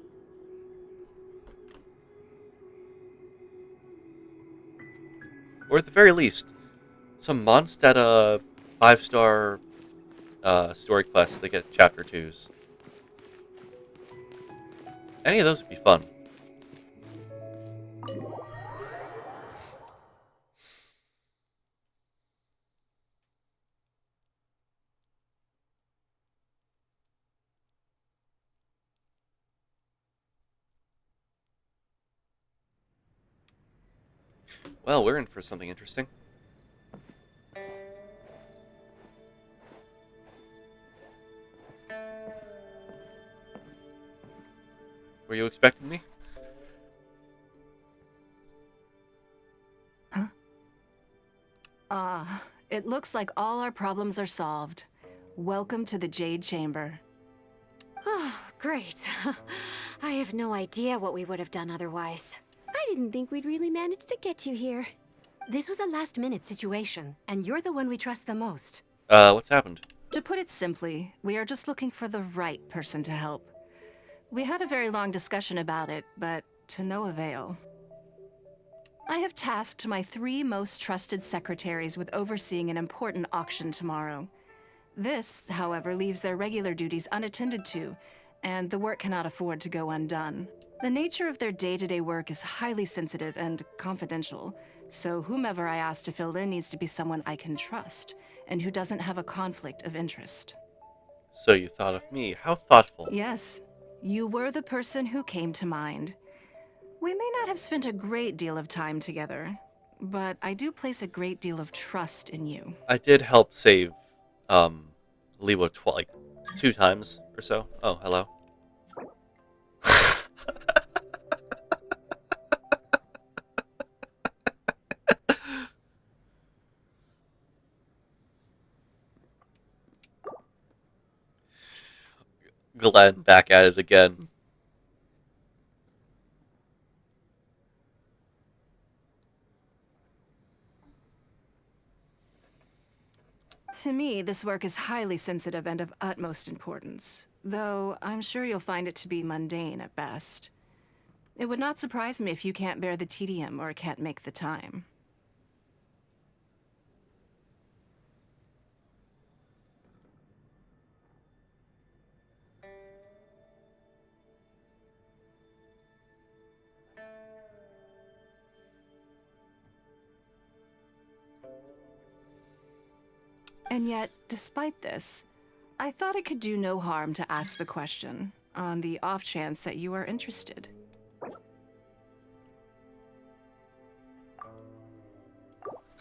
Or at the very least, some Mondstadt 5-star story quests that get chapter twos. Any of those would be fun. Well, we're in for something interesting. Were you expecting me? It looks like all our problems are solved. Welcome to the Jade Chamber. Oh, great. I have no idea what we would have done otherwise. I didn't think we'd really manage to get you here. This was a last-minute situation, and you're the one we trust the most. What's happened? To put it simply, we are just looking for the right person to help. We had a very long discussion about it, but to no avail. I have tasked my 3 most trusted secretaries with overseeing an important auction tomorrow. This, however, leaves their regular duties unattended to, and the work cannot afford to go undone. The nature of their day-to-day work is highly sensitive and confidential, so whomever I ask to fill in needs to be someone I can trust, and who doesn't have a conflict of interest. So you thought of me. How thoughtful. Yes, you were the person who came to mind. We may not have spent a great deal of time together, but I do place a great deal of trust in you. I did help save, Lewa like 2 times or so. Oh, hello. Glenn back at it again. To me, this work is highly sensitive and of utmost importance, though I'm sure you'll find it to be mundane at best. It would not surprise me if you can't bear the tedium or can't make the time. And yet, despite this, I thought it could do no harm to ask the question, on the off chance that you are interested.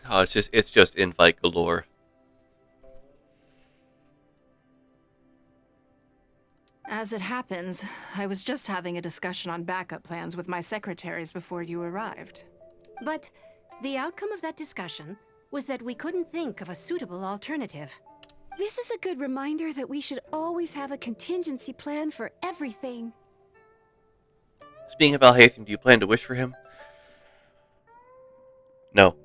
Oh, it's just invite galore. As it happens, I was just having a discussion on backup plans with my secretaries before you arrived. But the outcome of that discussion was that we couldn't think of a suitable alternative. This is a good reminder that we should always have a contingency plan for everything. Speaking of Alhaitham, do you plan to wish for him? No.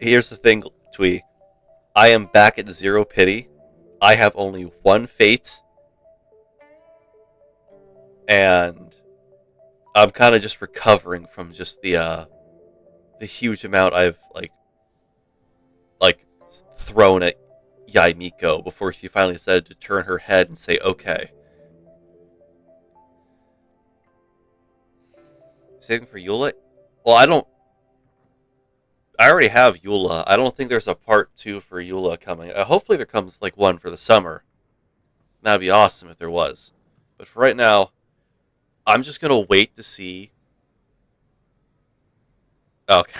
Here's the thing, Twee. I am back at 0 pity. I have only 1 fate. And I'm kind of just recovering from just the huge amount I've like thrown at Yaimiko before she finally decided to turn her head and say okay. Saving for Eula? Well, I already have Eula. I don't think there's a part 2 for Eula coming. Hopefully there comes like one for the summer. That'd be awesome if there was. But for right now, I'm just gonna wait to see. Okay.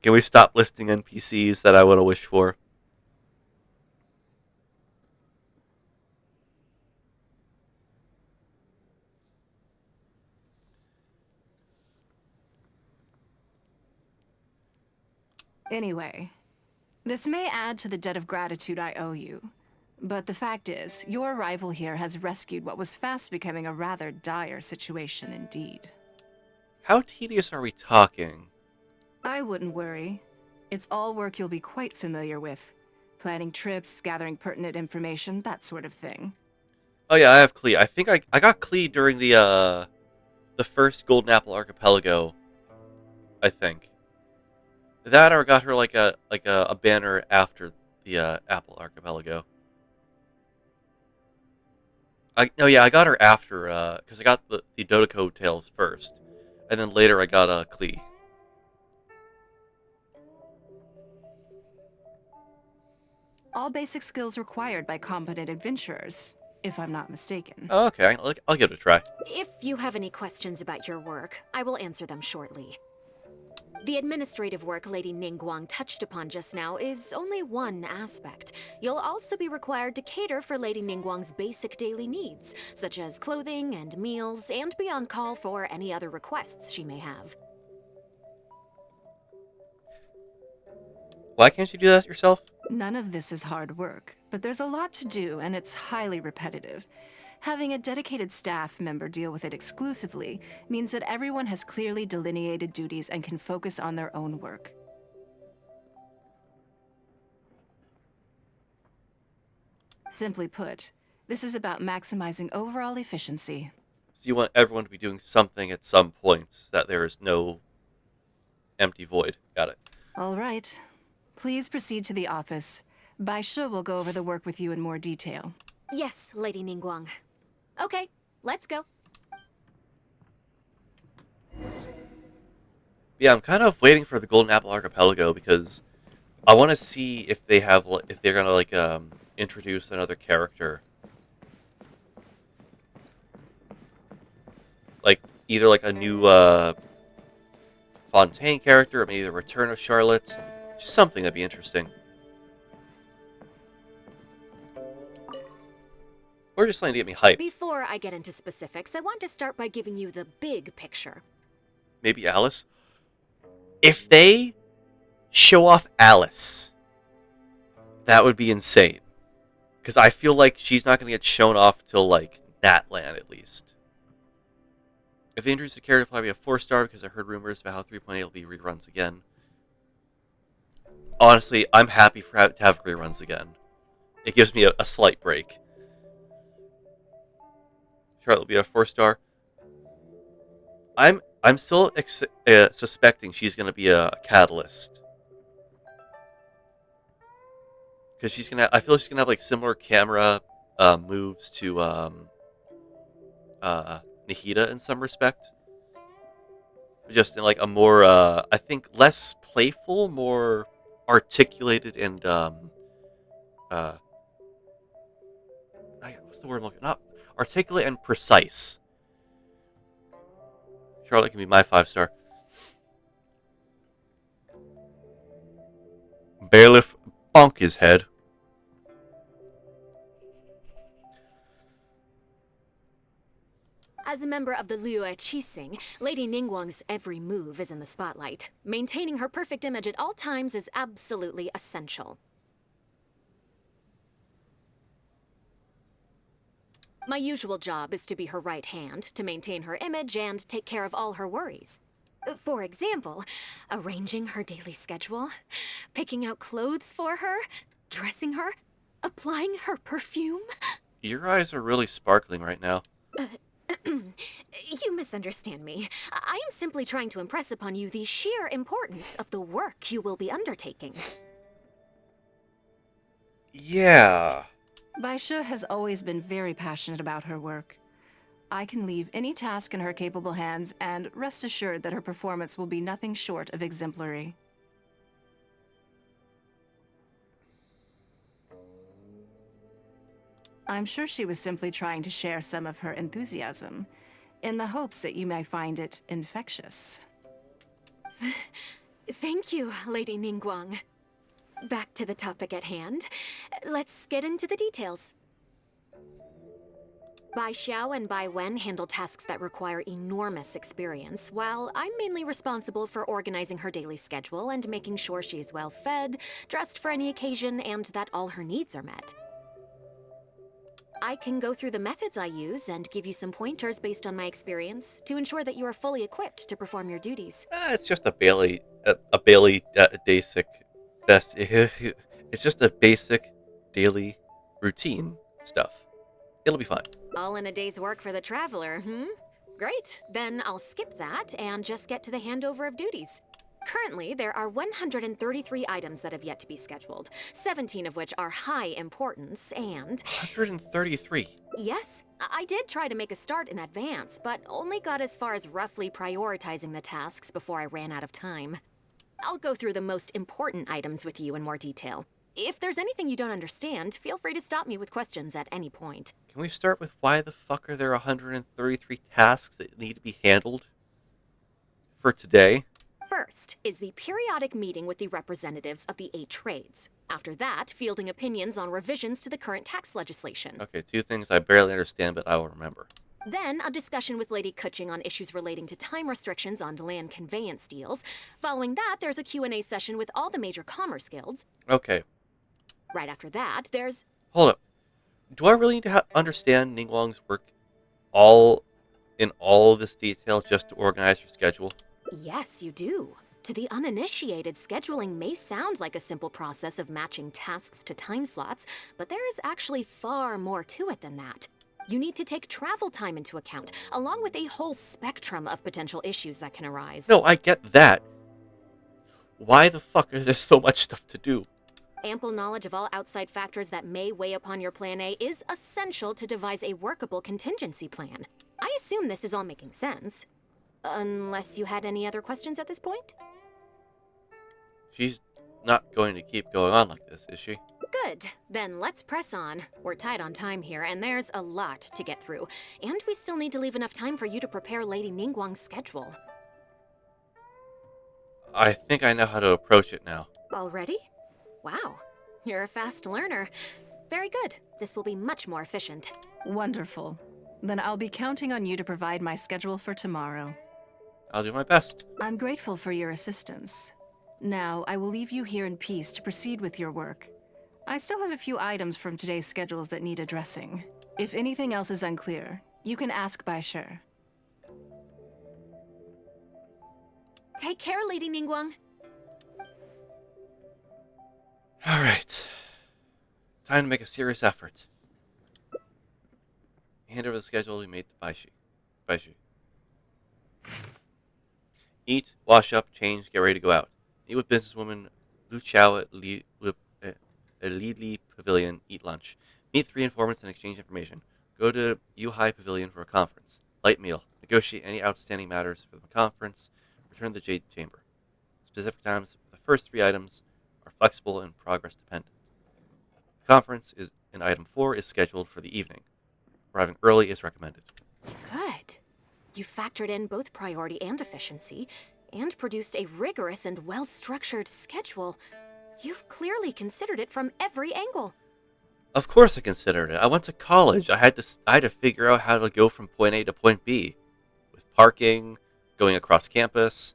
Can we stop listing NPCs that I want to wish for? Anyway, this may add to the debt of gratitude I owe you, but the fact is, your arrival here has rescued what was fast becoming a rather dire situation indeed. How tedious are we talking? I wouldn't worry. It's all work you'll be quite familiar with. Planning trips, gathering pertinent information, that sort of thing. Oh yeah, I have Klee. I think I got Klee during the first Golden Apple Archipelago. I think. That or got her like a banner after the Apple Archipelago. I got her after because I got the Dodoko Tales first, and then later I got Klee. All basic skills required by competent adventurers, if I'm not mistaken. Oh, okay, I'll give it a try. If you have any questions about your work, I will answer them shortly. The administrative work Lady Ningguang touched upon just now is only one aspect. You'll also be required to cater for Lady Ningguang's basic daily needs, such as clothing and meals, and be on call for any other requests she may have. Why can't you do that yourself? None of this is hard work, but there's a lot to do and it's highly repetitive. Having a dedicated staff member deal with it exclusively means that everyone has clearly delineated duties and can focus on their own work. Simply put, this is about maximizing overall efficiency. So you want everyone to be doing something at some point, so that there is no empty void. Got it. All right. Please proceed to the office. Bai Shi will go over the work with you in more detail. Yes, Lady Ningguang. Okay, let's go. Yeah, I'm kind of waiting for the Golden Apple Archipelago because I want to see if they have, if they're gonna like introduce another character, like either like a new Fontaine character, or maybe the return of Charlotte, just something that'd be interesting, or just something to get me hyped. Before I get into specifics, I want to start by giving you the big picture. Maybe Alice. If they show off Alice, that would be insane. Because I feel like she's not going to get shown off till, like, Natland, at least. If they introduce the character, it'll probably be a 4-star, because I heard rumors about how 3.8 will be reruns again. Honestly, I'm happy to have reruns again. It gives me a slight break. Charlotte will be a 4-star. I'm still suspecting she's going to be a catalyst. Because she's gonna, I feel she's gonna have like similar camera moves to Nahida in some respect, just in like a more I think less playful, more articulated, and what's the word I'm looking? Not articulate and precise. Charlotte can be my 5-star. Bailiff, bonk his head. As a member of the Liyue Qixing, Lady Ningguang's every move is in the spotlight. Maintaining her perfect image at all times is absolutely essential. My usual job is to be her right hand, to maintain her image and take care of all her worries. For example, arranging her daily schedule, picking out clothes for her, dressing her, applying her perfume. Your eyes are really sparkling right now. You misunderstand me. I am simply trying to impress upon you the sheer importance of the work you will be undertaking. Yeah. Bai Shi has always been very passionate about her work. I can leave any task in her capable hands and rest assured that her performance will be nothing short of exemplary. I'm sure she was simply trying to share some of her enthusiasm, in the hopes that you may find it infectious. Thank you, Lady Ningguang. Back to the topic at hand. Let's get into the details. Bai Xiao and Bai Wen handle tasks that require enormous experience, while I'm mainly responsible for organizing her daily schedule and making sure she is well fed, dressed for any occasion, and that all her needs are met. I can go through the methods I use and give you some pointers based on my experience to ensure that you are fully equipped to perform your duties. It's just a basic best. It's just a basic daily routine stuff. It'll be fine. All in a day's work for the traveler, Great. Then I'll skip that and just get to the handover of duties. Currently, there are 133 items that have yet to be scheduled, 17 of which are high importance, and... 133? Yes, I did try to make a start in advance, but only got as far as roughly prioritizing the tasks before I ran out of time. I'll go through the most important items with you in more detail. If there's anything you don't understand, feel free to stop me with questions at any point. Can we start with why the fuck are there 133 tasks that need to be handled for today? First is the periodic meeting with the representatives of the 8 trades. After that, fielding opinions on revisions to the current tax legislation. Okay, 2 things I barely understand, but I will remember. Then, a discussion with Lady Kuching on issues relating to time restrictions on land conveyance deals. Following that, there's a Q&A session with all the major commerce guilds. Okay. Right after that, there's... Hold up. Do I really need to understand Ningguang's work all in all of this detail just to organize her schedule? Yes, you do. To the uninitiated, scheduling may sound like a simple process of matching tasks to time slots, but there is actually far more to it than that. You need to take travel time into account, along with a whole spectrum of potential issues that can arise. No, I get that. Why the fuck is there so much stuff to do? Ample knowledge of all outside factors that may weigh upon your Plan A is essential to devise a workable contingency plan. I assume this is all making sense. Unless you had any other questions at this point? She's not going to keep going on like this, is she? Good. Then let's press on. We're tight on time here, and there's a lot to get through. And we still need to leave enough time for you to prepare Lady Ningguang's schedule. I think I know how to approach it now. Already? Wow. You're a fast learner. Very good. This will be much more efficient. Wonderful. Then I'll be counting on you to provide my schedule for tomorrow. I'll do my best. I'm grateful for your assistance. Now, I will leave you here in peace to proceed with your work. I still have a few items from today's schedules that need addressing. If anything else is unclear, you can ask Bai Shi. Take care, Lady Ningguang. Alright. Time to make a serious effort. Hand over the schedule we made to Bai Shi. Bai Shi. Eat, wash up, change, get ready to go out. Meet with businesswoman Lu Chao at Li Pavilion, eat lunch. Meet 3 informants and exchange information. Go to Yuhai Pavilion for a conference. Light meal. Negotiate any outstanding matters for the conference. Return to the Jade Chamber. Specific times for the first 3 items are flexible and progress dependent. The conference in item 4 is scheduled for the evening. Arriving early is recommended. Good. You factored in both priority and efficiency, and produced a rigorous and well-structured schedule. You've clearly considered it from every angle. Of course I considered it. I went to college. I had to figure out how to go from point A to point B. With parking, going across campus,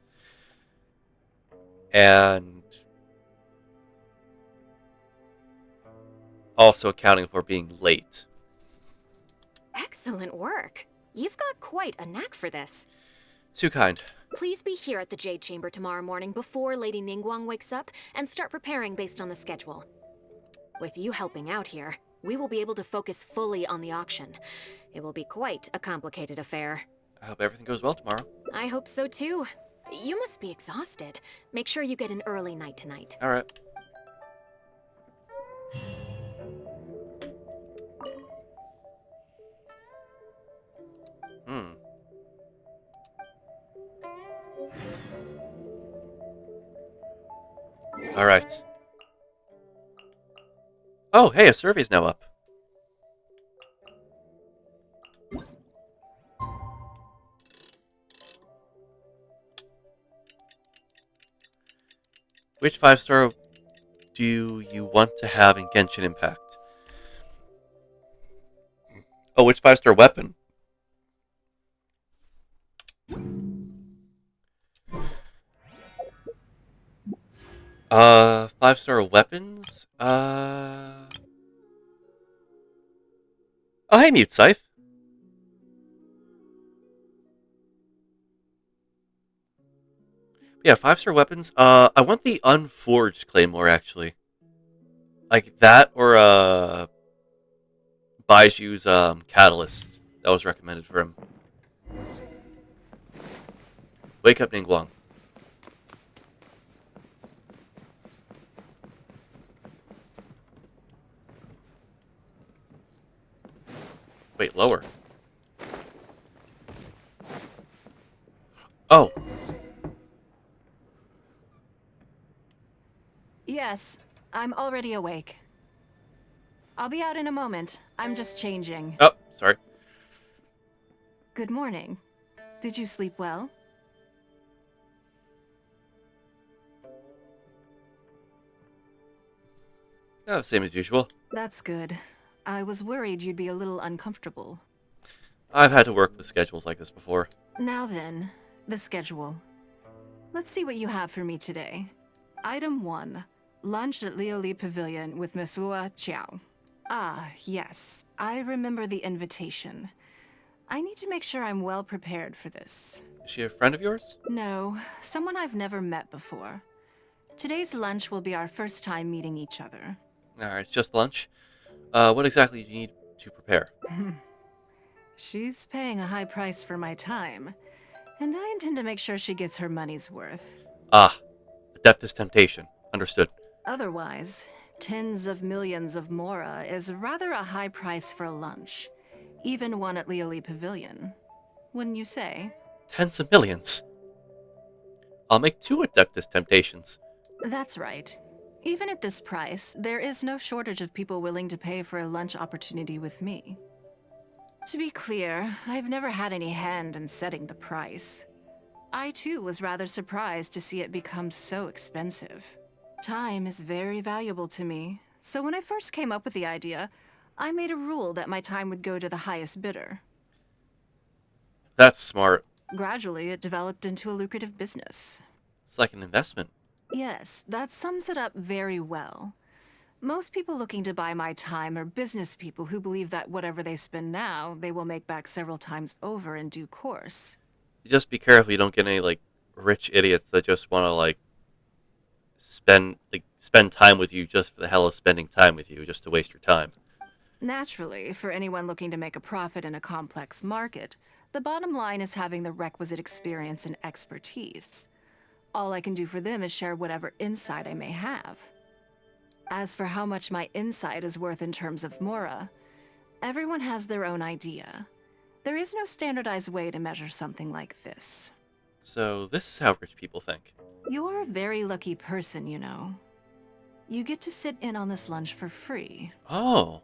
and also accounting for being late. Excellent work. You've got quite a knack for this. Too kind. Please be here at the Jade Chamber tomorrow morning before Lady Ningguang wakes up and start preparing based on the schedule. With you helping out here, we will be able to focus fully on the auction. It will be quite a complicated affair. I hope everything goes well tomorrow. I hope so too. You must be exhausted. Make sure you get an early night tonight. Alright. Alright. Oh, hey, a survey's now up. Which 5-star do you want to have in Genshin Impact? Oh, which 5-star weapon? Five-star weapons? Oh, hey, Mute Scythe. Yeah, 5-star weapons. I want the Unforged Claymore, actually. Like that, or, Baiju's, Catalyst. That was recommended for him. Wake up, Ningguang. Wait, lower. Oh. Yes, I'm already awake. I'll be out in a moment. I'm just changing. Oh, sorry. Good morning. Did you sleep well? Oh, same as usual. That's good. I was worried you'd be a little uncomfortable. I've had to work with schedules like this before. Now then, the schedule. Let's see what you have for me today. Item 1. Lunch at Lioli Pavilion with Miss Lua Chiao. Ah, yes. I remember the invitation. I need to make sure I'm well prepared for this. Is she a friend of yours? No, someone I've never met before. Today's lunch will be our first time meeting each other. Alright, it's just lunch. What exactly do you need to prepare? She's paying a high price for my time, and I intend to make sure she gets her money's worth. Ah, Adeptus Temptation. Understood. Otherwise, tens of millions of Mora is rather a high price for lunch, even one at Lioli Pavilion. Wouldn't you say? Tens of millions. I'll make 2 Adeptus Temptations. That's right. Even at this price, there is no shortage of people willing to pay for a lunch opportunity with me. To be clear, I've never had any hand in setting the price. I too was rather surprised to see it become so expensive. Time is very valuable to me, so when I first came up with the idea, I made a rule that my time would go to the highest bidder. That's smart. Gradually, it developed into a lucrative business. It's like an investment. Yes, that sums it up very well. Most people looking to buy my time are business people who believe that whatever they spend now, they will make back several times over in due course. Just be careful you don't get any, like, rich idiots that just want to, like, spend time with you just for the hell of spending time with you, just to waste your time. Naturally, for anyone looking to make a profit in a complex market, the bottom line is having the requisite experience and expertise. All I can do for them is share whatever insight I may have. As for how much my insight is worth in terms of Mora, everyone has their own idea. There is no standardized way to measure something like this. So this is how rich people think. You're a very lucky person, you know. You get to sit in on this lunch for free. Oh.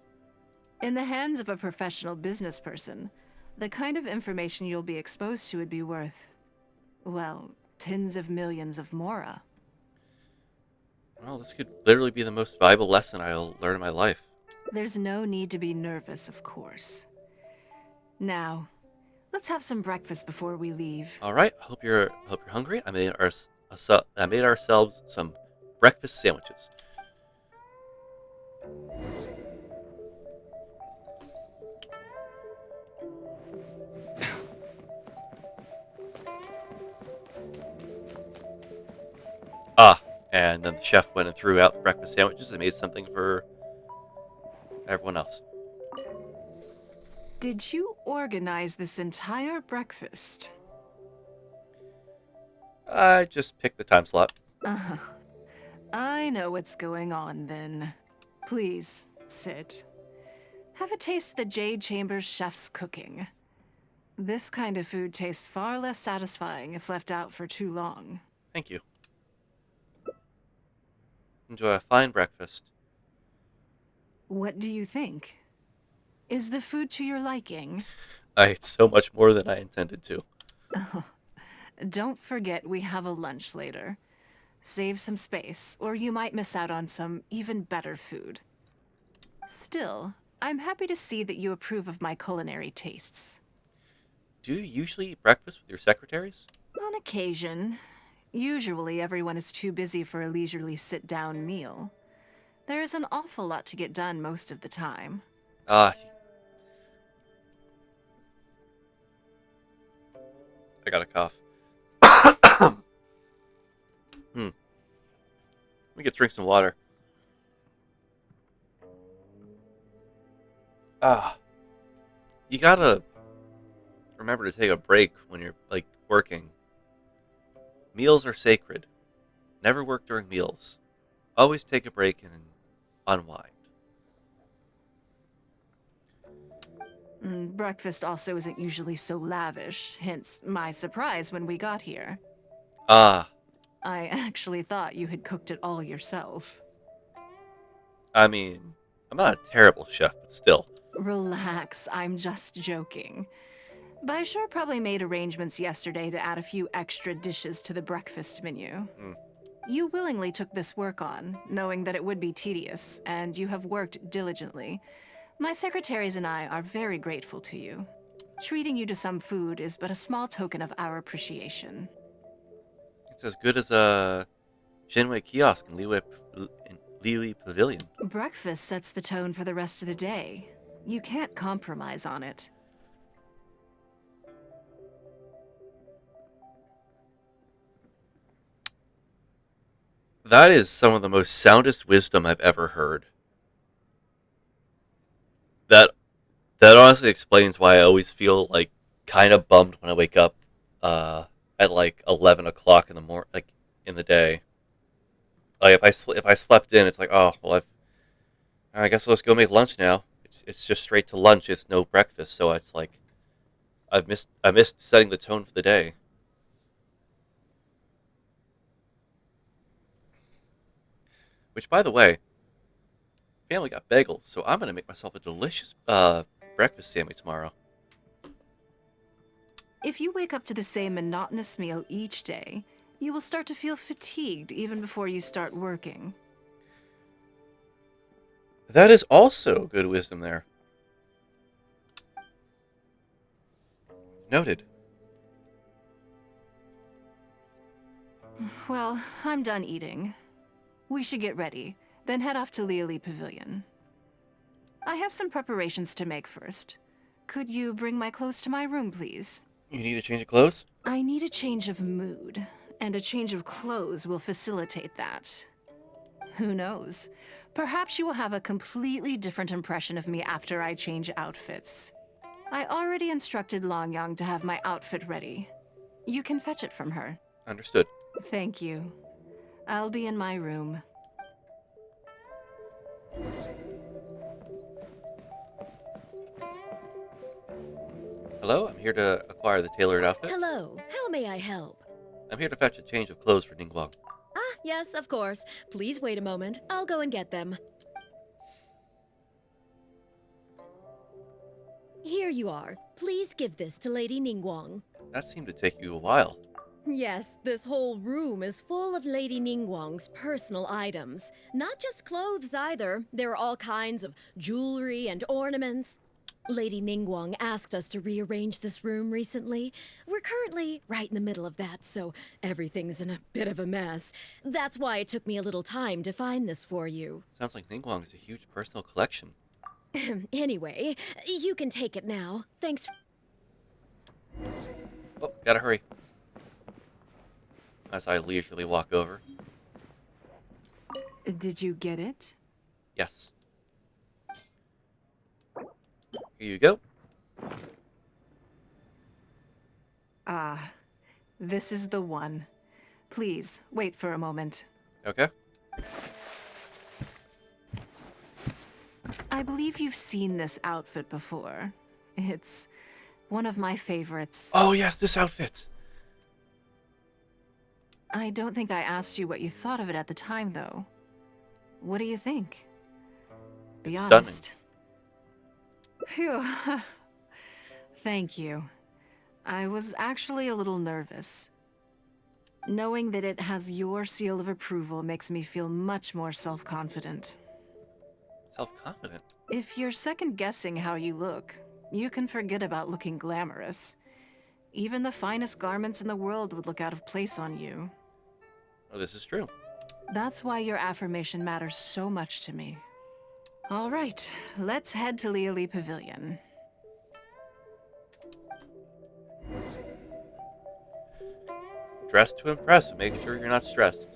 In the hands of a professional business person, the kind of information you'll be exposed to would be worth, well, tens of millions of Mora. Well, this could literally be the most valuable lesson I'll learn in my life. There's no need to be nervous, of course. Now, let's have some breakfast before we leave. All right. Hope you're hungry. I made ourselves some breakfast sandwiches. Ah, and then the chef went and threw out breakfast sandwiches and made something for everyone else. Did you organize this entire breakfast? I just picked the time slot. Uh-huh. I know what's going on then. Please, sit. Have a taste of the Jade Chambers chef's cooking. This kind of food tastes far less satisfying if left out for too long. Thank you. Enjoy a fine breakfast. What do you think? Is the food to your liking? I ate so much more than I intended to. Don't forget we have a lunch later. Save some space, or you might miss out on some even better food. Still, I'm happy to see that you approve of my culinary tastes. Do you usually eat breakfast with your secretaries? On occasion. Usually everyone is too busy for a leisurely sit-down meal. There is an awful lot to get done most of the time. Ah. I got a cough. Let me get drink some water. You gotta remember to take a break when you're, like, working. Meals are sacred. Never work during meals. Always take a break and unwind. Breakfast also isn't usually so lavish, hence my surprise when we got here. Ah, I actually thought you had cooked it all yourself. I mean, I'm not a terrible chef, but still. Relax, I'm just joking. Baishar probably made arrangements yesterday to add a few extra dishes to the breakfast menu. You willingly took this work on, knowing that it would be tedious, and you have worked diligently. My secretaries and I are very grateful to you. Treating you to some food is but a small token of our appreciation. It's as good as a Shenway kiosk in Liyue Pavilion. Breakfast sets the tone for the rest of the day. You can't compromise on it. That is some of the most soundest wisdom I've ever heard. That that honestly explains why I always feel like kind of bummed when I wake up at like 11 o'clock in the like in the day. Like if I slept in, it's like, oh well, I guess let's go make lunch now. It's just straight to lunch. It's no breakfast, so it's like I missed setting the tone for the day. Which, by the way, family got bagels, so I'm gonna make myself a delicious breakfast sandwich tomorrow. If you wake up to the same monotonous meal each day, you will start to feel fatigued even before you start working. That is also good wisdom there. Noted. Well, I'm done eating. We should get ready, then head off to Liyue Pavilion. I have some preparations to make first. Could you bring my clothes to my room, please? You need a change of clothes? I need a change of mood, and a change of clothes will facilitate that. Who knows? Perhaps you will have a completely different impression of me after I change outfits. I already instructed Longyang to have my outfit ready. You can fetch it from her. Understood. Thank you. I'll be in my room. Hello, I'm here to acquire the tailored outfit. Hello, how may I help? I'm here to fetch a change of clothes for Ningguang. Ah, yes, of course. Please wait a moment. I'll go and get them. Here you are. Please give this to Lady Ningguang. That seemed to take you a while. Yes, this whole room is full of Lady Ningguang's personal items. Not just clothes either. There are all kinds of jewelry and ornaments. Lady Ningguang asked us to rearrange this room recently. We're currently right in the middle of that, so everything's in a bit of a mess. That's why it took me a little time to find this for you. Sounds like Ningguang has a huge personal collection. Anyway, you can take it now. Thanks. Oh, gotta hurry. As I leisurely walk over. Did you get it? Yes. Here you go. Ah, this is the one. Please, wait for a moment. Okay. I believe you've seen this outfit before. It's one of my favorites. Oh yes, this outfit. I don't think I asked you what you thought of it at the time, though. What do you think? Be It's honest. Phew. Thank you. I was actually a little nervous. Knowing that it has your seal of approval makes me feel much more self-confident. Self-confident. If you're second-guessing how you look, you can forget about looking glamorous. Even the finest garments in the world would look out of place on you. Oh, this is true. That's why your affirmation matters so much to me. All right, let's head to Liyue Pavilion. Dress to impress, but make sure you're not stressed.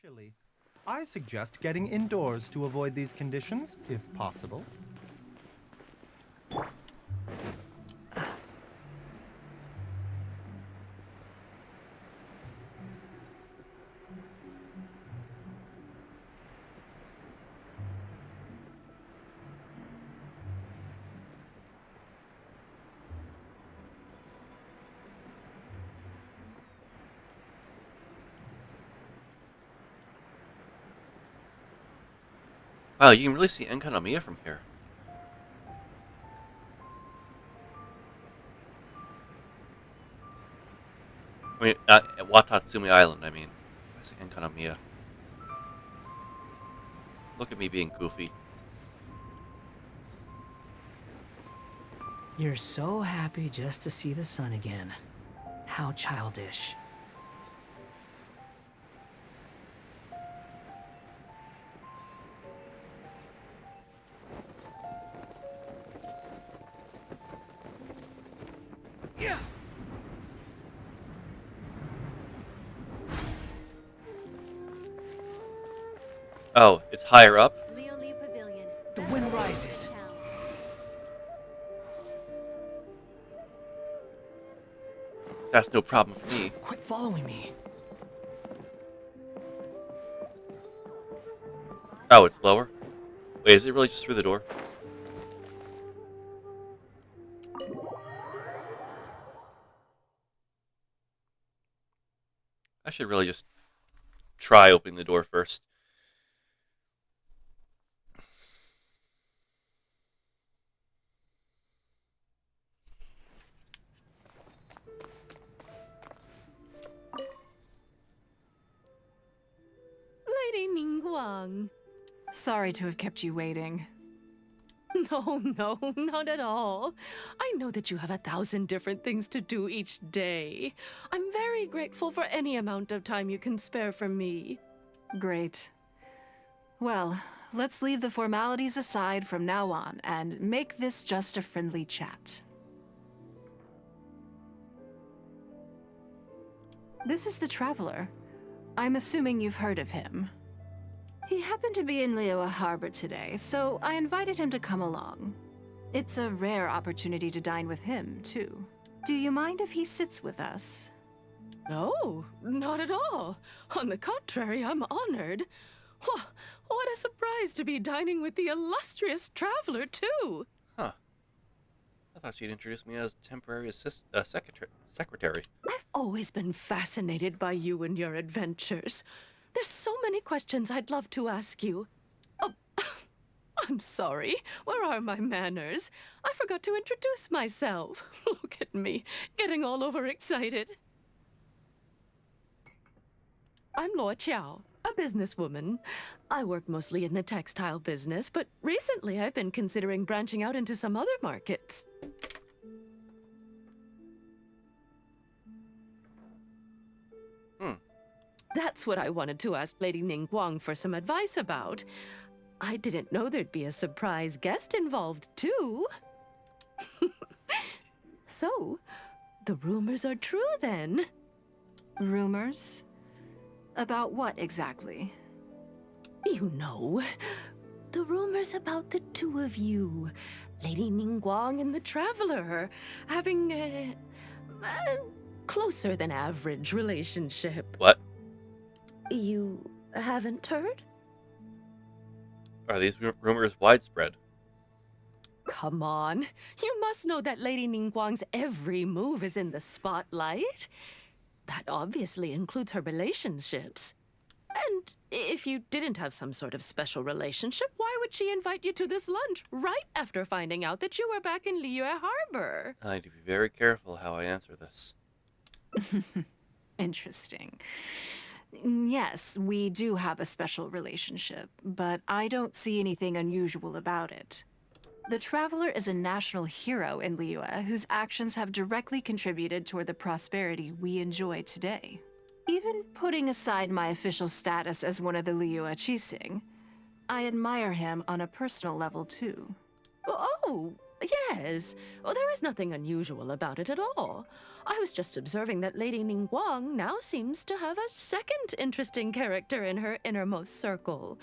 Chilly. I suggest getting indoors to avoid these conditions, if possible. Wow, you can really see Enkanomiya from here. I mean, at Watatsumi Island, I mean. I see Enkanomiya. Look at me being goofy. You're so happy just to see the sun again. How childish. Oh, it's higher up? Leolie Pavilion. The wind rises. That's no problem for me. Quit following me. Oh, it's lower? Wait, is it really just through the door? I should really just try opening the door first. Lady Ningguang. Sorry to have kept you waiting. No, no, not at all. I know that you have 1,000 different things to do each day. I'm very grateful for any amount of time you can spare from me. Great. Well, let's leave the formalities aside from now on and make this just a friendly chat. This is the Traveler. I'm assuming you've heard of him. He happened to be in Liyue Harbor today, so I invited him to come along. It's a rare opportunity to dine with him, too. Do you mind if he sits with us? No, not at all. On the contrary, I'm honored. What a surprise to be dining with the illustrious Traveler, too. Huh. I thought she'd introduce me as temporary secretary. I've always been fascinated by you and your adventures. There's so many questions I'd love to ask you. Oh, I'm sorry. Where are my manners? I forgot to introduce myself. Look at me, getting all overexcited. I'm Luo Qiao, a businesswoman. I work mostly in the textile business, but recently I've been considering branching out into some other markets. That's what I wanted to ask Lady Ningguang for some advice about. I didn't know there'd be a surprise guest involved, too. So, the rumors are true, then? Rumors? About what exactly? You know, the rumors about the two of you, Lady Ningguang and the Traveler, having a closer than average relationship. What? You haven't heard? Are these rumors widespread? Come on. You must know that Lady Ningguang's every move is in the spotlight. That obviously includes her relationships. And if you didn't have some sort of special relationship, why would she invite you to this lunch right after finding out that you were back in Liyue Harbor? I need to be very careful how I answer this. Interesting. Yes, we do have a special relationship, but I don't see anything unusual about it. The Traveler is a national hero in Liyue whose actions have directly contributed toward the prosperity we enjoy today. Even putting aside my official status as one of the Liyue Qixing, I admire him on a personal level too. Oh, yes. Well, there is nothing unusual about it at all. I was just observing that Lady Ningguang now seems to have a second interesting character in her innermost circle.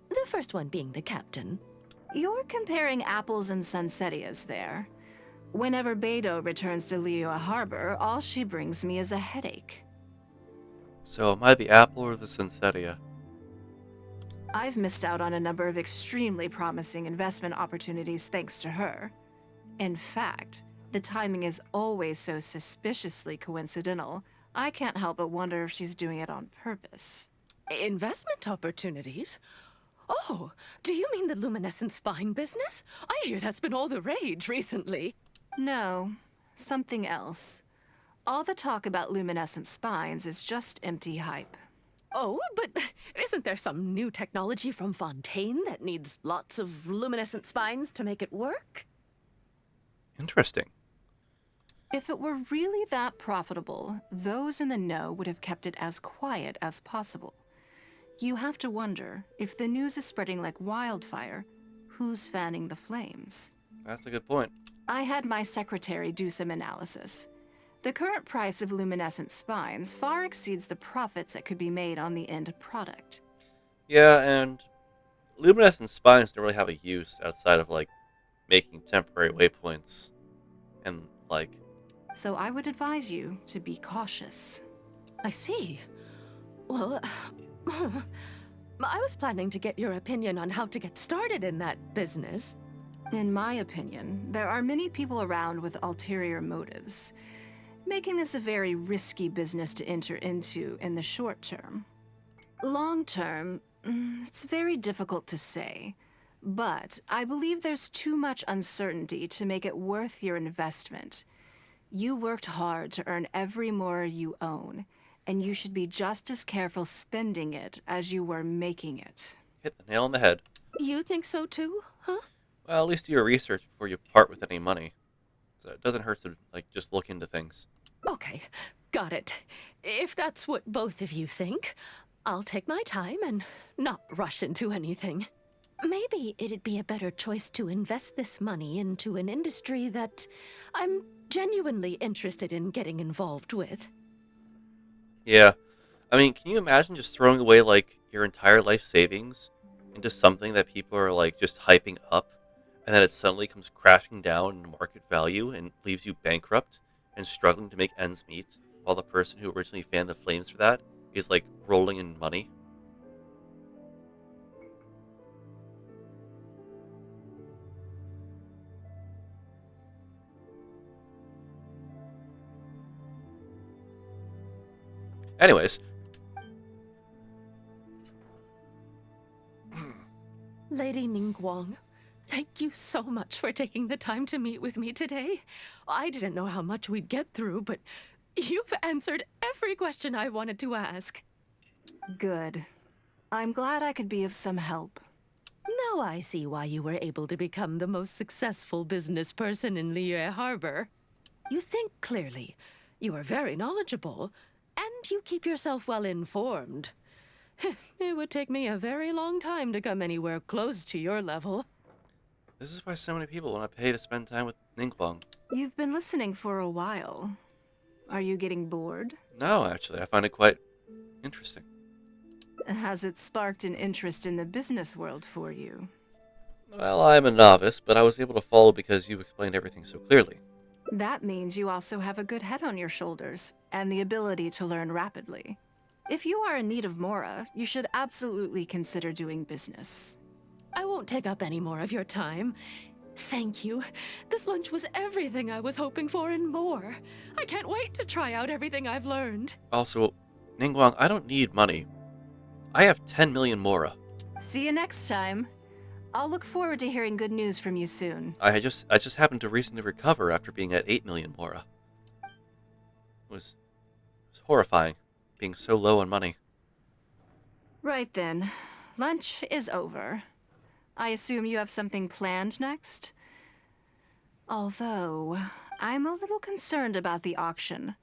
The first one being the captain. You're comparing apples and sunsettias there. Whenever Beidou returns to Liyue Harbor, all she brings me is a headache. So am I the apple or the Sunsettia? I've missed out on a number of extremely promising investment opportunities thanks to her. In fact, the timing is always so suspiciously coincidental, I can't help but wonder if she's doing it on purpose. Investment opportunities? Oh, do you mean the luminescent spine business? I hear that's been all the rage recently. No, something else. All the talk about luminescent spines is just empty hype. Oh, but isn't there some new technology from Fontaine that needs lots of luminescent spines to make it work? Interesting. If it were really that profitable, those in the know would have kept it as quiet as possible. You have to wonder, if the news is spreading like wildfire, who's fanning the flames? That's a good point. I had my secretary do some analysis. The current price of luminescent spines far exceeds the profits that could be made on the end product. Yeah, and luminescent spines don't really have a use outside of, like, making temporary waypoints. And, like... So I would advise you to be cautious. I see. Well, I was planning to get your opinion on how to get started in that business. In my opinion, there are many people around with ulterior motives, making this a very risky business to enter into in the short term. Long term, it's very difficult to say, but I believe there's too much uncertainty to make it worth your investment. You worked hard to earn every mora you own, and you should be just as careful spending it as you were making it. Hit the nail on the head. You think so too, huh? Well, at least do your research before you part with any money. So it doesn't hurt to, like, just look into things. Okay, got it. If that's what both of you think, I'll take my time and not rush into anything. Maybe it'd be a better choice to invest this money into an industry that I'm genuinely interested in getting involved with. Yeah. I mean, can you imagine just throwing away, like, your entire life savings into something that people are, like, just hyping up, and then it suddenly comes crashing down in market value and leaves you bankrupt and struggling to make ends meet, while the person who originally fanned the flames for that is, like, rolling in money? Anyways, Lady Ningguang, thank you so much for taking the time to meet with me today. I didn't know how much we'd get through, but you've answered every question I wanted to ask. Good. I'm glad I could be of some help. Now I see why you were able to become the most successful business person in Liyue Harbor. You think clearly, you are very knowledgeable, and you keep yourself well informed. It would take me a very long time to come anywhere close to your level. this is why so many people want to pay to spend time with Ningguang. You've been listening for a while. Are you getting bored? No, actually, I find it quite interesting. Has it sparked an interest in the business world for you? Well, I'm a novice, but I was able to follow because you explained everything so clearly. That means you also have a good head on your shoulders, and the ability to learn rapidly. If you are in need of mora, you should absolutely consider doing business. I won't take up any more of your time. Thank you. This lunch was everything I was hoping for and more. I can't wait to try out everything I've learned. Also, Ningguang, I don't need money. I have 10 million mora. See you next time. I'll look forward to hearing good news from you soon. I just happened to recently recover after being at 8 million mora. It was horrifying, being so low on money. Right then. Lunch is over. I assume you have something planned next? Although, I'm a little concerned about the auction.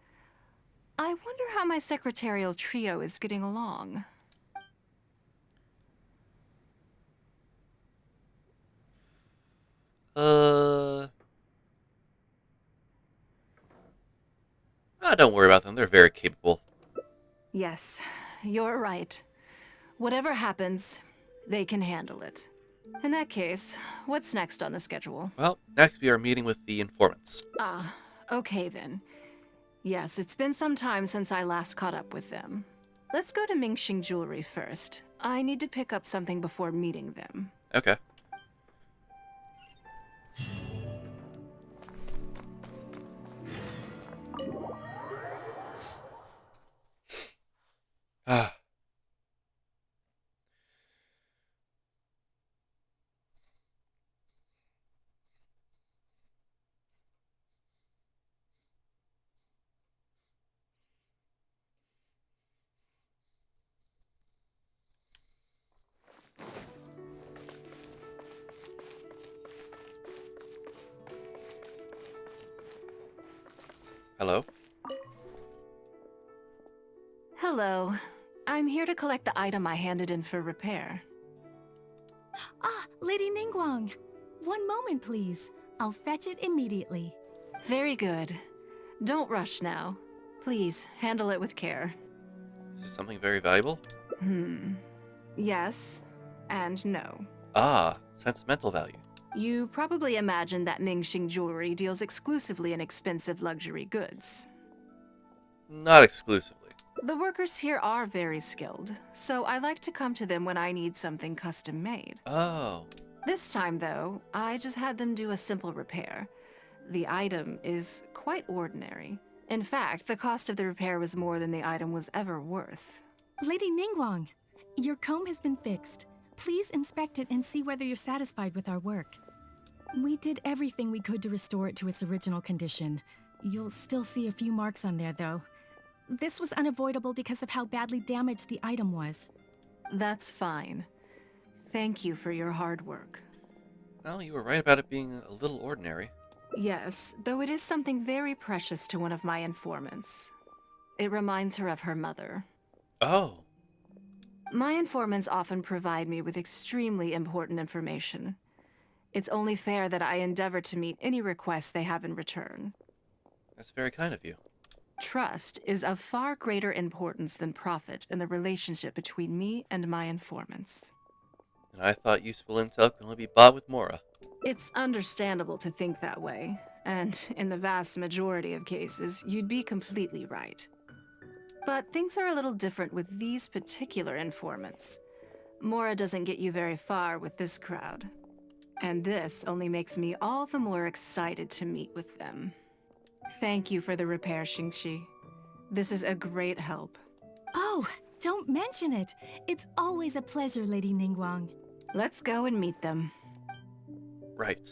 I wonder how my secretarial trio is getting along. Don't worry about them. They're very capable. Yes, you're right. Whatever happens, they can handle it. In that case, what's next on the schedule? Well, next we are meeting with the informants. Ah, okay then. Yes, it's been some time since I last caught up with them. Let's go to Mingxing Jewelry first. I need to pick up something before meeting them. Okay. Hello? Hello. I'm here to collect the item I handed in for repair. Ah, Lady Ningguang. One moment, please. I'll fetch it immediately. Very good. Don't rush now. Please, handle it with care. Is it something very valuable? Yes, and no. Ah, sentimental value. You probably imagine that Mingxing Jewelry deals exclusively in expensive luxury goods. Not exclusively. The workers here are very skilled, so I like to come to them when I need something custom made. Oh. This time, though, I just had them do a simple repair. The item is quite ordinary. In fact, the cost of the repair was more than the item was ever worth. Lady Ningguang, your comb has been fixed. Please inspect it and see whether you're satisfied with our work. We did everything we could to restore it to its original condition. You'll still see a few marks on there, though. This was unavoidable because of how badly damaged the item was. That's fine. Thank you for your hard work. Well, you were right about it being a little ordinary. Yes, though it is something very precious to one of my informants. It reminds her of her mother. Oh. My informants often provide me with extremely important information. It's only fair that I endeavor to meet any requests they have in return. That's very kind of you. Trust is of far greater importance than profit in the relationship between me and my informants. And I thought useful intel could only be bought with Mora. It's understandable to think that way, and in the vast majority of cases, you'd be completely right. But things are a little different with these particular informants. Mora doesn't get you very far with this crowd. And this only makes me all the more excited to meet with them. Thank you for the repair, Xingqi. This is a great help. Oh, don't mention it. It's always a pleasure, Lady Ningguang. Let's go and meet them. Right.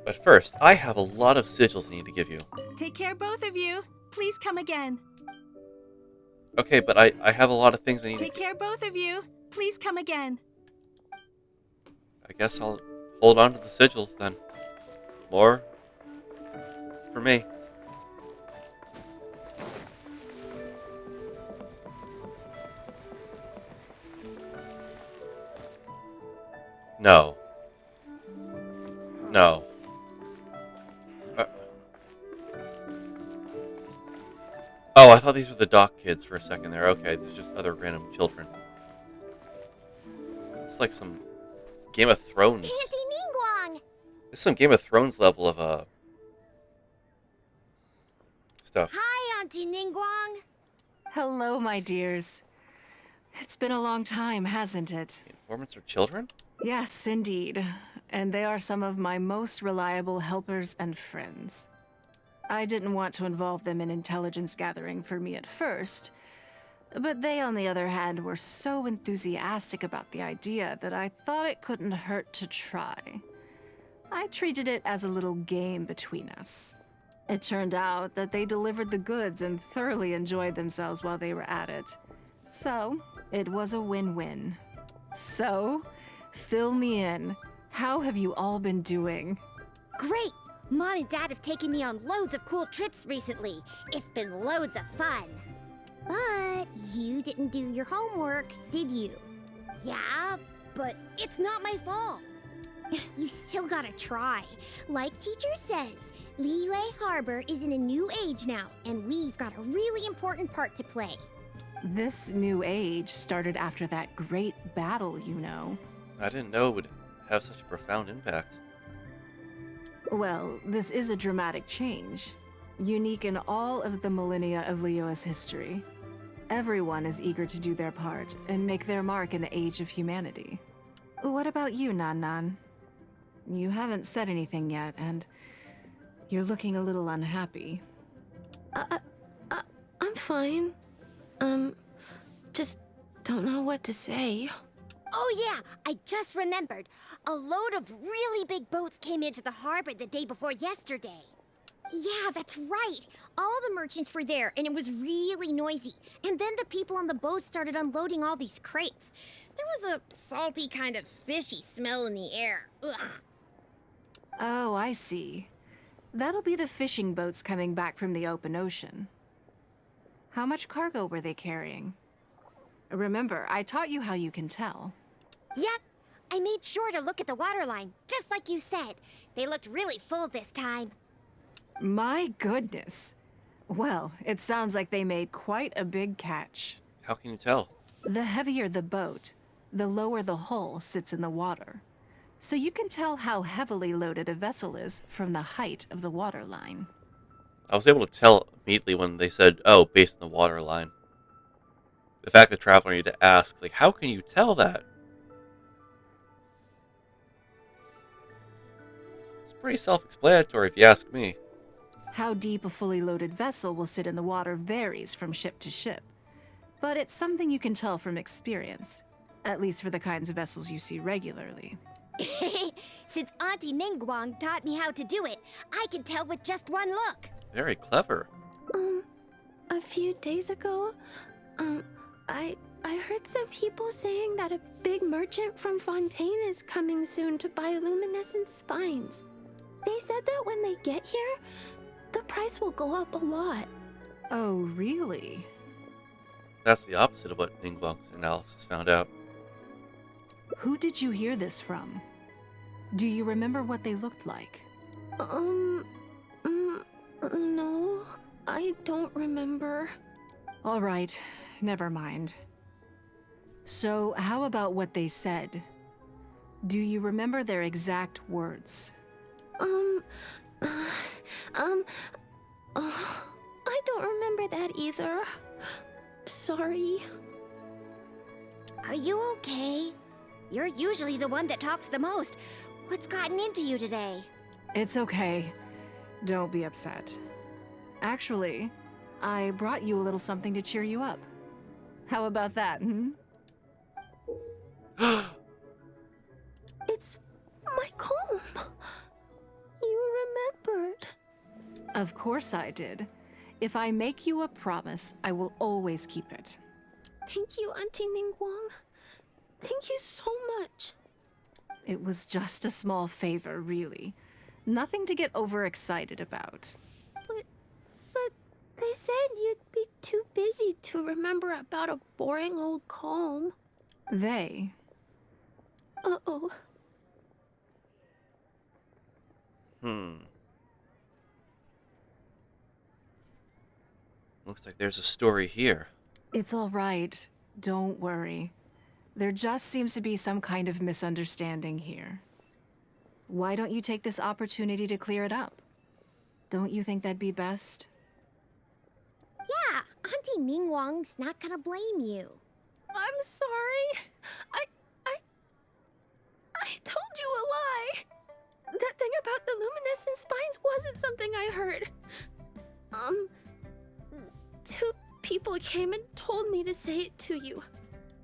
But first, I have a lot of sigils I need to give you. Take care, both of you. Please come again. Okay, but I have a lot of things I need Take care, both of you. Please come again. I guess I'll hold on to the sigils then. More for me. No. No. Oh, I thought these were the dock kids for a second there. Okay, these are just other random children. It's like some Game of Thrones. Auntie Ningguang! It's some Game of Thrones level of stuff. Hi, Auntie Ningguang! Hello, my dears. It's been a long time, hasn't it? The informants are children? Yes, indeed. And they are some of my most reliable helpers and friends. I didn't want to involve them in intelligence gathering for me at first, but they, on the other hand, were so enthusiastic about the idea that I thought it couldn't hurt to try. I treated it as a little game between us. It turned out that they delivered the goods and thoroughly enjoyed themselves while they were at it. So, it was a win-win. So, fill me in. How have you all been doing? Great! Mom and Dad have taken me on loads of cool trips recently. It's been loads of fun. But you didn't do your homework, did you? Yeah, but it's not my fault. You still gotta try. Like teacher says, Liyue Harbor is in a new age now, and we've got a really important part to play. This new age started after that great battle, you know. I didn't know it would have such a profound impact. Well, this is a dramatic change, unique in all of the millennia of Liyue's history. Everyone is eager to do their part and make their mark in the age of humanity. What about you, Nan Nan? You haven't said anything yet, and you're looking a little unhappy. I'm fine. Just don't know what to say. Oh yeah, I just remembered. A load of really big boats came into the harbor the day before yesterday. Yeah, that's right. All the merchants were there, and it was really noisy. And then the people on the boat started unloading all these crates. There was a salty kind of fishy smell in the air. Ugh. Oh, I see. That'll be the fishing boats coming back from the open ocean. How much cargo were they carrying? Remember, I taught you how you can tell. Yep. I made sure to look at the waterline, just like you said. They looked really full this time. My goodness. Well, it sounds like they made quite a big catch. How can you tell? The heavier the boat, the lower the hull sits in the water. So you can tell how heavily loaded a vessel is from the height of the waterline. I was able to tell immediately when they said, oh, based on the water line. The fact that Traveler needed to ask, like, how can you tell that? It's pretty self-explanatory if you ask me. How deep a fully loaded vessel will sit in the water varies from ship to ship. But it's something you can tell from experience, at least for the kinds of vessels you see regularly. Since Auntie Ningguang taught me how to do it, I can tell with just one look. Very clever. A few days ago, I heard some people saying that a big merchant from Fontaine is coming soon to buy luminescent spines. They said that when they get here, the price will go up a lot. Oh, really? That's the opposite of what Ningguang's analysis found out. Who did you hear this from? Do you remember what they looked like? No, I don't remember. All right, never mind. So, how about what they said? Do you remember their exact words? I don't remember that either. Sorry. Are you okay? You're usually the one that talks the most. What's gotten into you today? It's okay. Don't be upset. Actually, I brought you a little something to cheer you up. How about that, hmm? It's my comb. You remembered. Of course I did. If I make you a promise, I will always keep it. Thank you, Auntie Ningguang. Thank you so much. It was just a small favor, really. Nothing to get overexcited about. But they said you'd be too busy to remember about a boring old comb. They? Uh-oh. Looks like there's a story here. It's all right. Don't worry. There just seems to be some kind of misunderstanding here. Why don't you take this opportunity to clear it up? Don't you think that'd be best? Yeah, Auntie Ningguang's not gonna blame you. I'm sorry. I told you a lie. That thing about the luminescent spines wasn't something I heard. Two people came and told me to say it to you.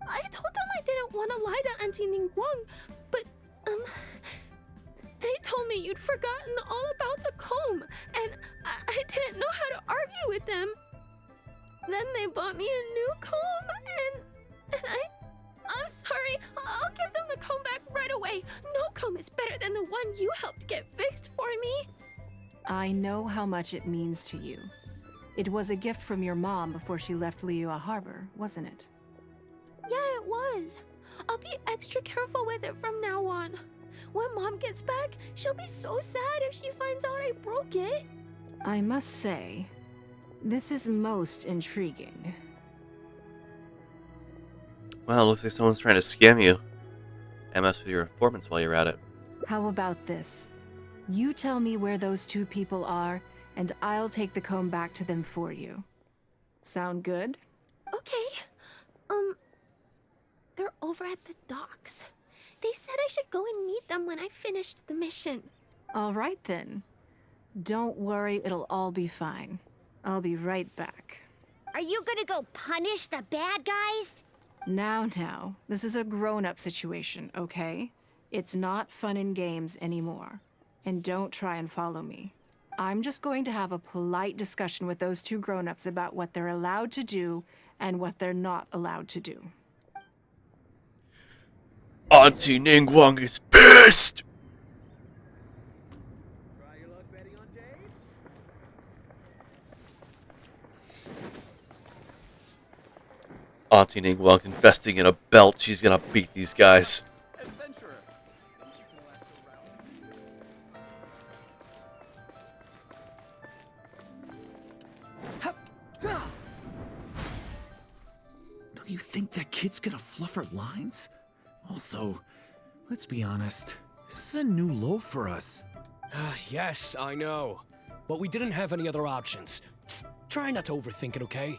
I told them I didn't want to lie to Auntie Ningguang, but, they told me you'd forgotten all about the comb, and I didn't know how to argue with them. Then they bought me a new comb, and I'm sorry. I'll give them the comb back right away. No comb is better than the one you helped get fixed for me. I know how much it means to you. It was a gift from your mom before she left Liyue Harbor, wasn't it? Yeah, it was. I'll be extra careful with it from now on. When Mom gets back, she'll be so sad if she finds out I broke it. I must say, this is most intriguing. Well, looks like someone's trying to scam you. And mess with your informants while you're at it. How about this? You tell me where those two people are, and I'll take the comb back to them for you. Sound good? Okay. They're over at the docks. They said I should go and meet them when I finished the mission. All right then. Don't worry, it'll all be fine. I'll be right back. Are you gonna go punish the bad guys? Now, this is a grown-up situation, okay? It's not fun and games anymore. And don't try and follow me. I'm just going to have a polite discussion with those two grown-ups about what they're allowed to do and what they're not allowed to do. Auntie Ningguang is pissed! Try your luck betting on Jade? Auntie Ningguang's investing in a belt. She's gonna beat these guys. Adventurer. Do you think that kid's gonna fluff her lines? Also, let's be honest, this is a new low for us. Yes, I know. But we didn't have any other options. Just try not to overthink it, okay?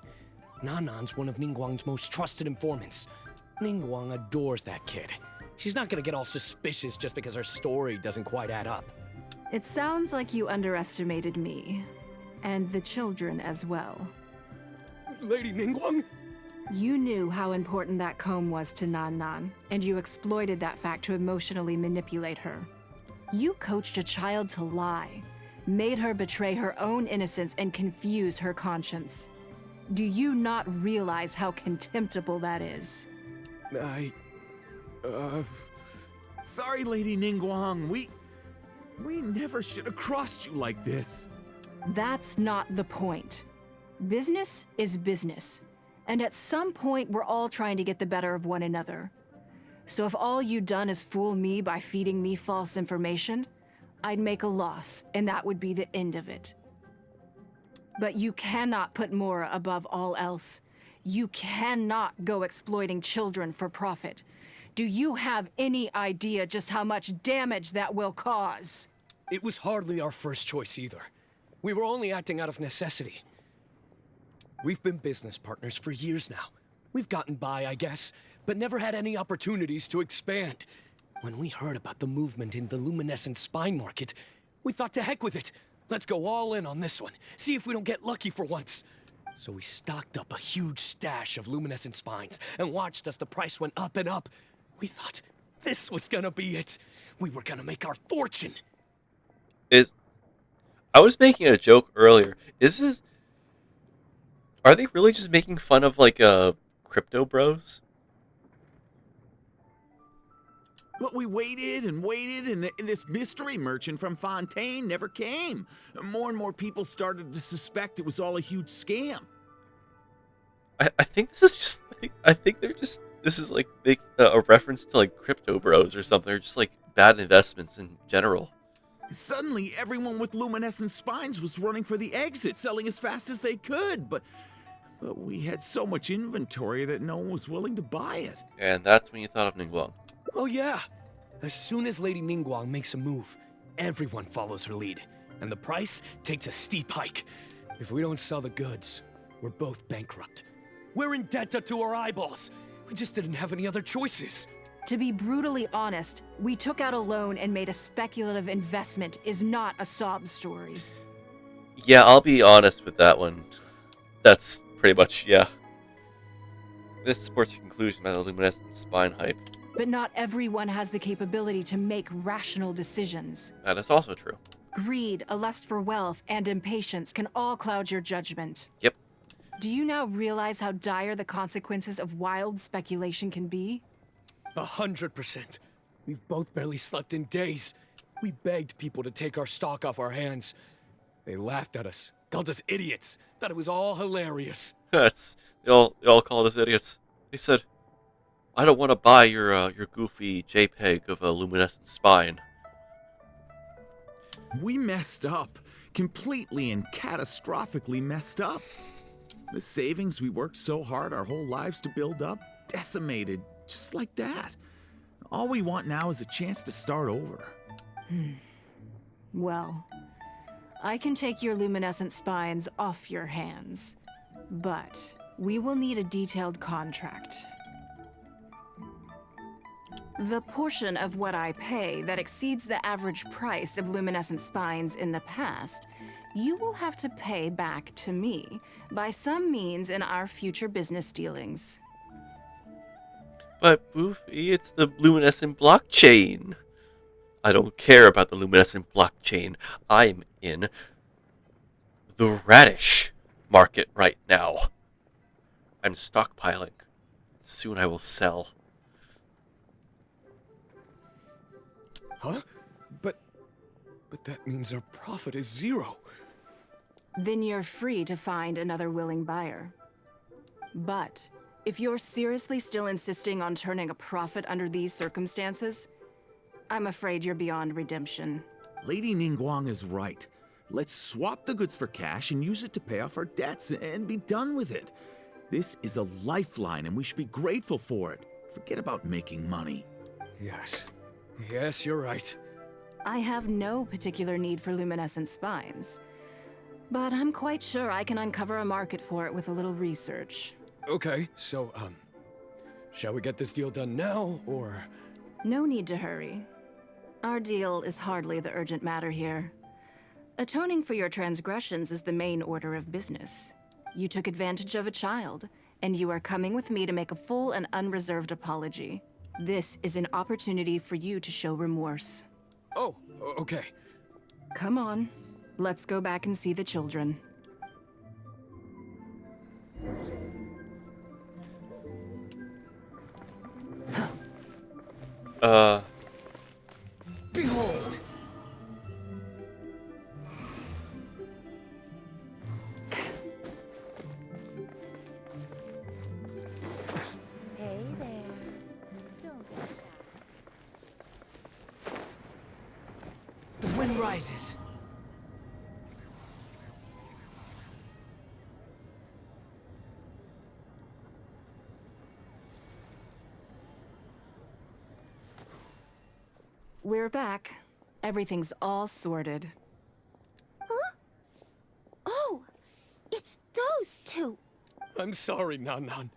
Nanan's one of Ningguang's most trusted informants. Ningguang adores that kid. She's not gonna get all suspicious just because her story doesn't quite add up. It sounds like you underestimated me. And the children as well. Lady Ningguang? You knew how important that comb was to Nan, and you exploited that fact to emotionally manipulate her. You coached a child to lie, made her betray her own innocence and confuse her conscience. Do you not realize how contemptible that is? Sorry, Lady Ningguang. We never should have crossed you like this. That's not the point. Business is business. And at some point, we're all trying to get the better of one another. So if all you've done is fool me by feeding me false information, I'd make a loss, and that would be the end of it. But you cannot put Mora above all else. You cannot go exploiting children for profit. Do you have any idea just how much damage that will cause? It was hardly our first choice either. We were only acting out of necessity. We've been business partners for years now. We've gotten by, I guess, but never had any opportunities to expand. When we heard about the movement in the luminescent spine market, we thought to heck with it. Let's go all in on this one. See if we don't get lucky for once. So we stocked up a huge stash of luminescent spines and watched as the price went up and up. We thought this was gonna be it. We were gonna make our fortune. I was making a joke earlier. Are they really just making fun of like crypto bros? But we waited and waited, and this mystery merchant from Fontaine never came. More and more people started to suspect it was all a huge scam. I think this is just. I think they're just. This is like a reference to like crypto bros or something. They're just like bad investments in general. Suddenly, everyone with luminescent spines was running for the exit, selling as fast as they could. But we had so much inventory that no one was willing to buy it. And that's when you thought of Ningguang. Oh yeah. As soon as Lady Ningguang makes a move, everyone follows her lead, and the price takes a steep hike. If we don't sell the goods, we're both bankrupt. We're in debt up to our eyeballs. We just didn't have any other choices. To be brutally honest, we took out a loan and made a speculative investment is not a sob story. Yeah, I'll be honest with that one. That's pretty much, yeah. This supports your conclusion about the luminescent spine hype. But not everyone has the capability to make rational decisions. That is also true. Greed, a lust for wealth, and impatience can all cloud your judgment. Yep. Do you now realize how dire the consequences of wild speculation can be? 100%. We've both barely slept in days. We begged people to take our stock off our hands. They laughed at us, called us idiots, thought it was all hilarious. They all called us idiots. They said, I don't want to buy your goofy JPEG of a luminescent spine. We messed up. Completely and catastrophically messed up. The savings we worked so hard our whole lives to build up, decimated just like that. All we want now is a chance to start over. Well, I can take your luminescent spines off your hands, but we will need a detailed contract. The portion of what I pay that exceeds the average price of luminescent spines in the past, you will have to pay back to me by some means in our future business dealings. But, Boofy, it's the luminescent blockchain. I don't care about the luminescent blockchain. I'm in the radish market right now. I'm stockpiling. Soon I will sell. Huh? But that means our profit is 0. Then you're free to find another willing buyer. But If you're seriously still insisting on turning a profit under these circumstances, I'm afraid you're beyond redemption. Lady Ningguang is right. Let's swap the goods for cash and use it to pay off our debts and be done with it. This is a lifeline and we should be grateful for it. Forget about making money. Yes. Yes, you're right. I have no particular need for luminescent spines, but I'm quite sure I can uncover a market for it with a little research. Okay, so, shall we get this deal done now, or...? No need to hurry. Our deal is hardly the urgent matter here. Atoning for your transgressions is the main order of business. You took advantage of a child, and you are coming with me to make a full and unreserved apology. This is an opportunity for you to show remorse. Oh, okay. Come on, let's go back and see the children. Behold! Hey there. Don't be shy. The wind rises. We're back. Everything's all sorted. Huh? Oh, it's those two. I'm sorry, Nan Nan.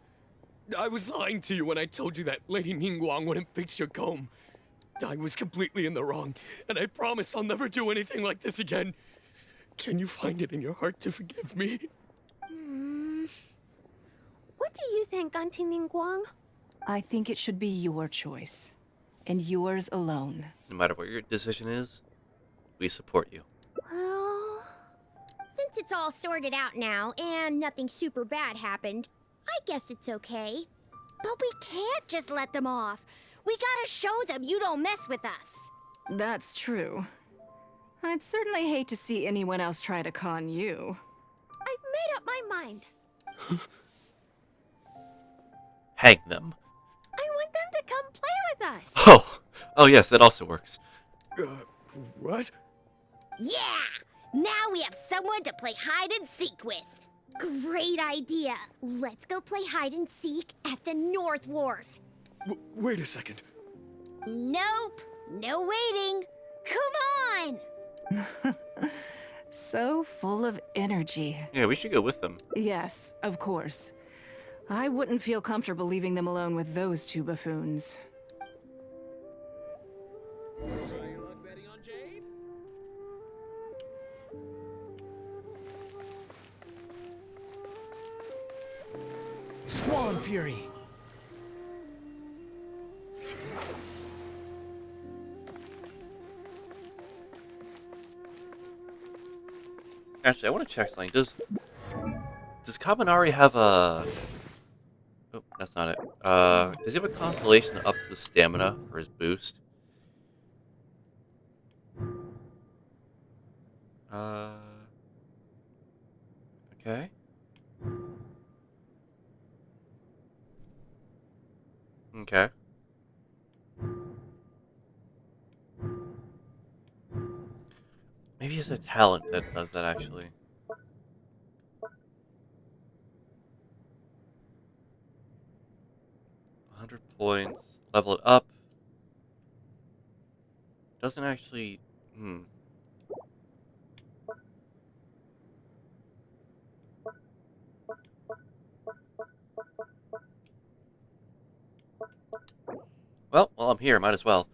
I was lying to you when I told you that Lady Ningguang wouldn't fix your comb. I was completely in the wrong, and I promise I'll never do anything like this again. Can you find it in your heart to forgive me? What do you think, Auntie Ningguang? I think it should be your choice, and yours alone. No matter what your decision is, we support you. Well, since it's all sorted out now and nothing super bad happened, I guess it's okay. But we can't just let them off. We gotta show them you don't mess with us. That's true. I'd certainly hate to see anyone else try to con you. I've made up my mind. Hang them. I want them to come play with us. Oh yes, that also works. What? Yeah! Now we have someone to play hide and seek with. Great idea. Let's go play hide and seek at the North Wharf. Wait a second. Nope. No waiting. Come on! So full of energy. Yeah, we should go with them. Yes, of course. I wouldn't feel comfortable leaving them alone with those two buffoons. Swan Fury. Actually, I want to check something. Does Kaminari have a... Oh, that's not it. Does he have a constellation that ups the stamina for his boost? Okay. Okay. Maybe it's a talent that does that, actually. $100 level it up. Doesn't actually... Well, while I'm here, might as well.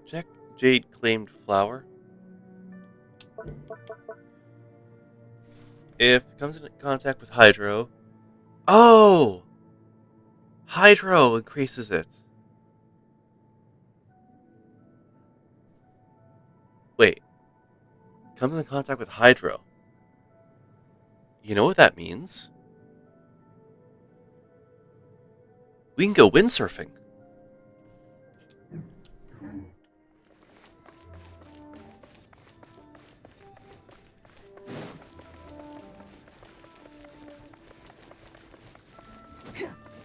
Check Jade claimed flower. If it comes in contact with Hydro... Oh! Hydro increases it. Wait. Comes in contact with hydro. You know what that means? We can go windsurfing.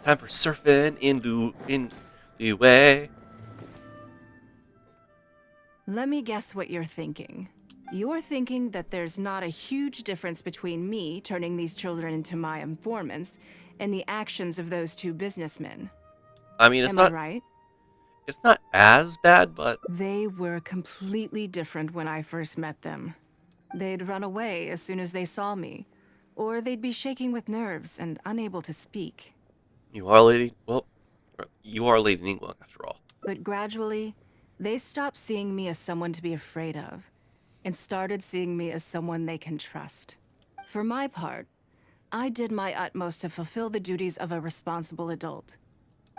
Time for surfing in Lue. Let me guess what you're thinking. You're thinking that there's not a huge difference between me turning these children into my informants and the actions of those two businessmen. I mean, it's Am not I right? It's not as bad, but They were completely different when I first met them. They'd run away as soon as they saw me, or they'd be shaking with nerves and unable to speak. you are Lady Ningguang after all. But gradually, they stopped seeing me as someone to be afraid of, and started seeing me as someone they can trust. For my part, I did my utmost to fulfill the duties of a responsible adult.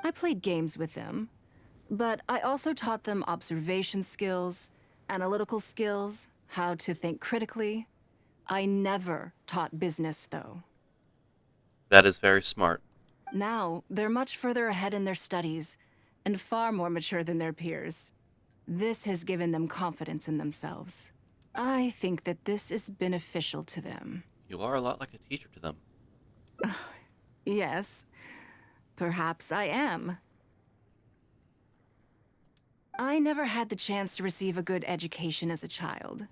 I played games with them, but I also taught them observation skills, analytical skills, how to think critically. I never taught business, though. That is very smart. Now, they're much further ahead in their studies, and far more mature than their peers. This has given them confidence in themselves. I think that this is beneficial to them. You are a lot like a teacher to them. Yes, perhaps I am. I never had the chance to receive a good education as a child.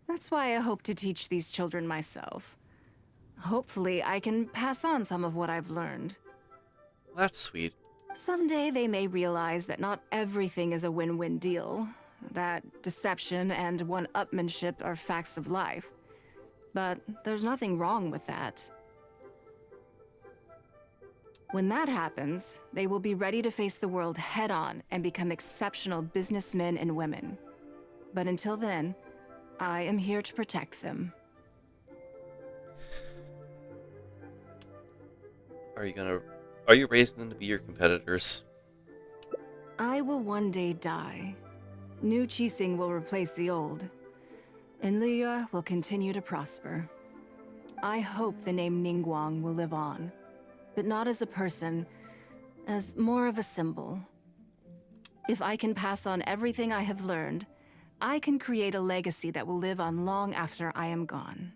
That's why I hope to teach these children myself. Hopefully, I can pass on some of what I've learned. That's sweet. Someday they may realize that not everything is a win-win deal, that deception and one-upmanship are facts of life. But there's nothing wrong with that. When that happens, they will be ready to face the world head-on and become exceptional businessmen and women. But until then, I am here to protect them. Are you raising them to be your competitors? I will one day die. New Qixing will replace the old, and Liyue will continue to prosper. I hope the name Ningguang will live on, but not as a person, as more of a symbol. If I can pass on everything I have learned, I can create a legacy that will live on long after I am gone.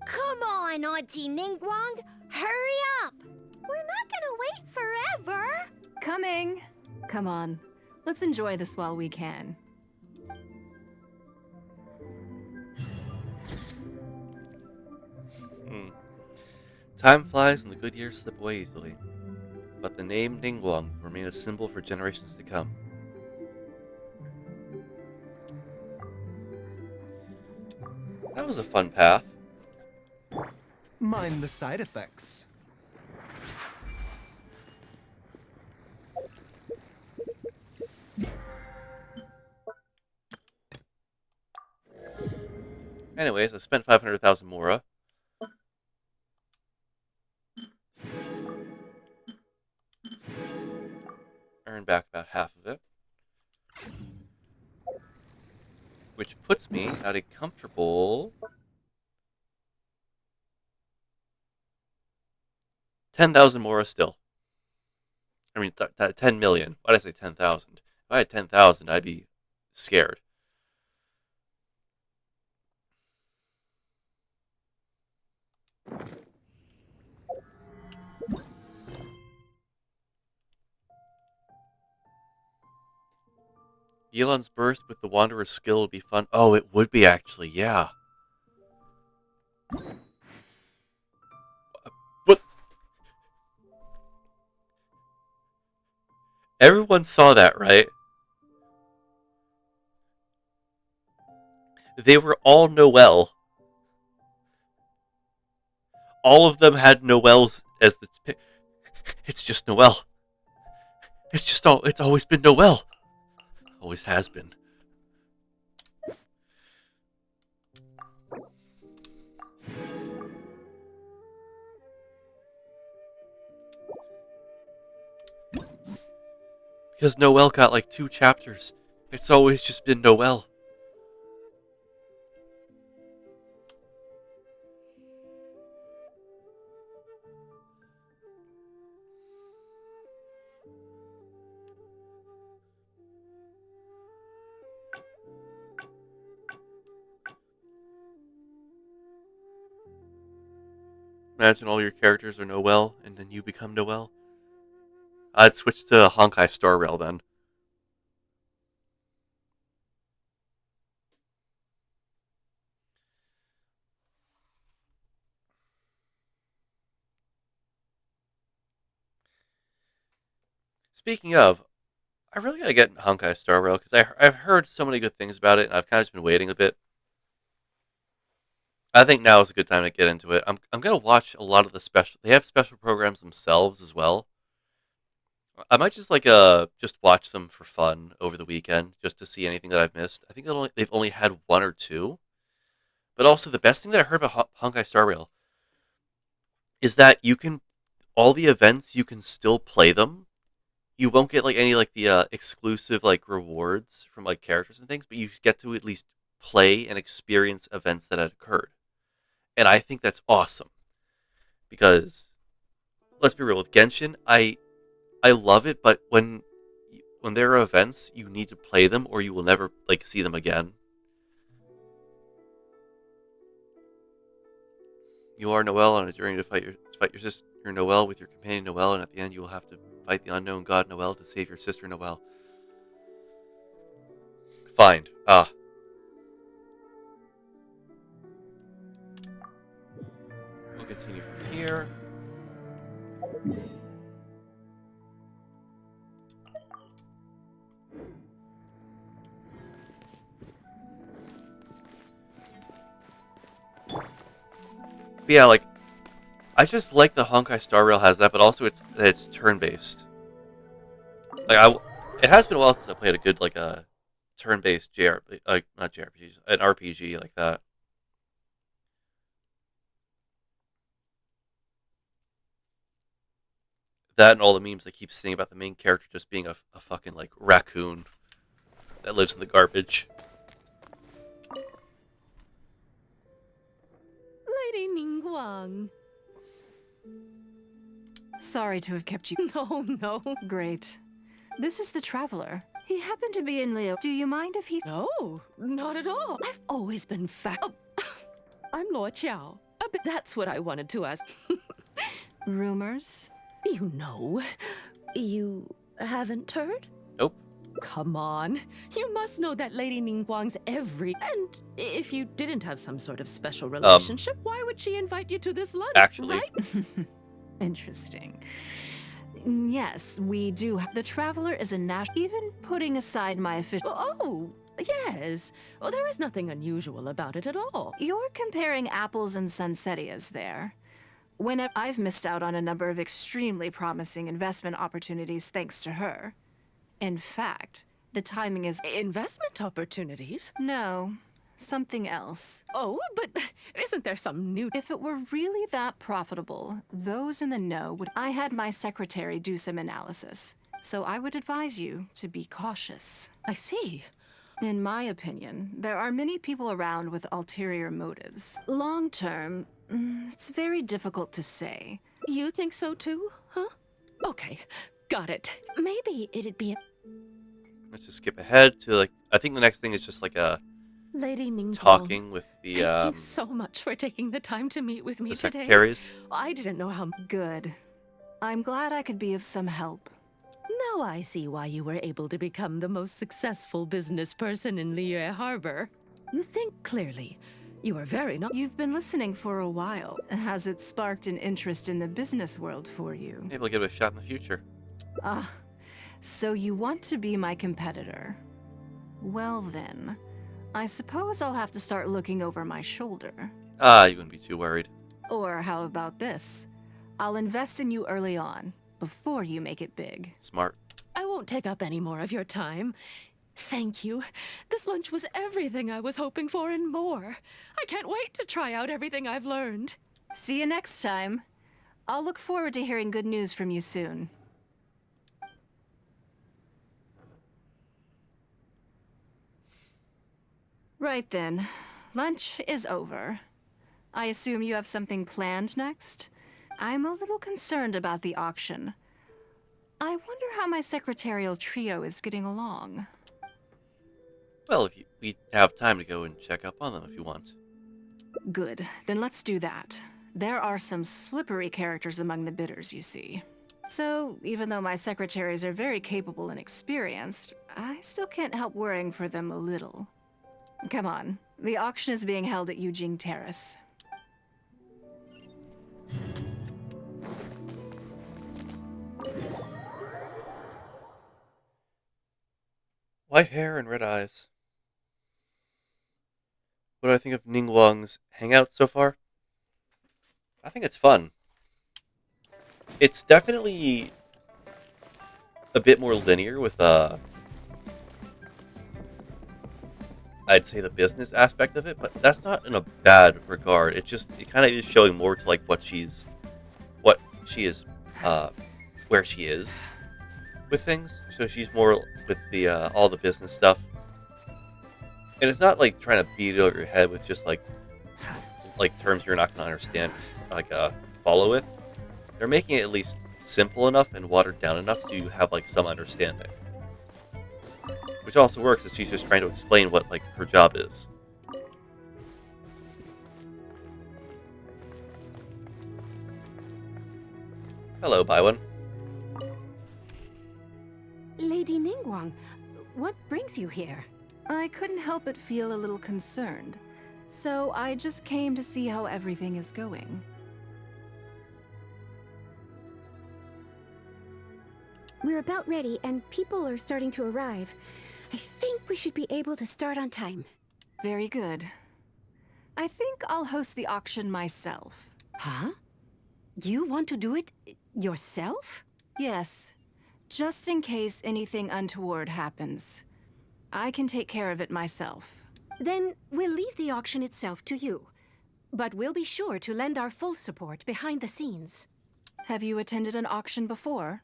Come on, Auntie Ningguang! Hurry up! We're not gonna wait forever! Coming! Come on, let's enjoy this while we can. Time flies and the good years slip away easily. But the name Ningguang will remain a symbol for generations to come. That was a fun path. Mind the side effects. Anyways, I spent 500,000 Mora. Earned back about half of it. Which puts me at a comfortable 10,000 Mora still. I mean, 10 million. Why did I say 10,000? If I had 10,000, I'd be scared. Elon's burst with the Wanderer's skill would be fun. Oh, it would be actually, yeah. What? Everyone saw that, right? They were all Noel. All of them had Noel's as the... It's just Noel. It's always been Noel. Always has been. Because Noel got like 2 chapters It's always just been Noel. Imagine all your characters are Noel, and then you become Noel. I'd switch to Honkai Star Rail then. Speaking of, I really gotta get Honkai Star Rail because I've heard so many good things about it, and I've kind of just been waiting a bit. I think now is a good time to get into it. I'm gonna watch a lot of the special. They have special programs themselves as well. I might just just watch them for fun over the weekend, just to see anything that I've missed. I think they've only had one or two, but also the best thing that I heard about Honkai Star Rail is that you can all the events you can still play them. You won't get like any like the exclusive like rewards from like characters and things, but you get to at least play and experience events that had occurred. And I think that's awesome because let's be real with Genshin, I love it, but when there are events, you need to play them or you will never like see them again. You are Noel on a journey to fight your sister Noel with your companion Noel, and at the end you will have to fight the unknown god Noel to save your sister Noel. Fine. We'll continue from here. But yeah, like I just like the Honkai Star Rail has that, but also it's turn based. It has been a while since I played a good like a turn based not JRPG, an RPG like that. That and all the memes I keep seeing about the main character just being a fucking like raccoon that lives in the garbage. Lady Ningguang. Sorry to have kept you. No. Great. This is the Traveler. He happened to be in Leo. Do you mind if he... No, not at all. I've always been Oh, I'm Luo Qiao. But that's what I wanted to ask. Rumors? You know. You haven't heard? Nope. Come on. You must know that Lady Ningguang's every... And if you didn't have some sort of special relationship, why would she invite you to this lunch, actually, right? Interesting. Yes, we do. The Traveler is a even putting aside my official... Oh, yes. Well, there is nothing unusual about it at all. You're comparing apples and sunsettias there. Whenever I've missed out on a number of extremely promising investment opportunities thanks to her. In fact, the timing is... Investment opportunities? No, something else. Oh, but isn't there some new... If it were really that profitable, those in the know would... I had my secretary do some analysis, so I would advise you to be cautious. I see. In my opinion, there are many people around with ulterior motives. Long term, it's very difficult to say. You think so too, huh? Okay, got it. Maybe it'd be let's just skip ahead to like I think the next thing is just like a Lady Ningguang. Talking with the Thank you so much for taking the time to meet with me the today. secretaries. I didn't know how good. I'm glad I could be of some help. Now I see why you were able to become the most successful business person in Liyue Harbor. You think clearly. You are very not. You've been listening for a while. Has it sparked an interest in the business world for you? Maybe I'll give it a shot in the future. So you want to be my competitor? Well then, I suppose I'll have to start looking over my shoulder. You wouldn't be too worried. Or how about this? I'll invest in you early on, before you make it big. Smart. I won't take up any more of your time. Thank you. This lunch was everything I was hoping for and more. I can't wait to try out everything I've learned. See you next time. I'll look forward to hearing good news from you soon. Right then. Lunch is over. I assume you have something planned next? I'm a little concerned about the auction. I wonder how my secretarial trio is getting along. Well, we have time to go and check up on them if you want. Good. Then let's do that. There are some slippery characters among the bidders, you see. So, even though my secretaries are very capable and experienced, I still can't help worrying for them a little. Come on. The auction is being held at Eugene Terrace. White hair and red eyes. What do I think of Ningguang's hangout so far? I think it's fun. It's definitely a bit more linear with I'd say the business aspect of it, but that's not in a bad regard. It kind of is showing more to like what she is, where she is with things. So she's more with the all the business stuff, and it's not like trying to beat it over your head with just like terms you're not going to understand, follow with. They're making it at least simple enough and watered down enough so you have like some understanding. Which also works as she's just trying to explain what like her job is. Hello, Baiwen. Lady Ningguang, what brings you here? I couldn't help but feel a little concerned. So I just came to see how everything is going. We're about ready, and people are starting to arrive. I think we should be able to start on time. Very good. I think I'll host the auction myself. Huh? You want to do it yourself? Yes. Just in case anything untoward happens. I can take care of it myself. Then we'll leave the auction itself to you. But we'll be sure to lend our full support behind the scenes. Have you attended an auction before?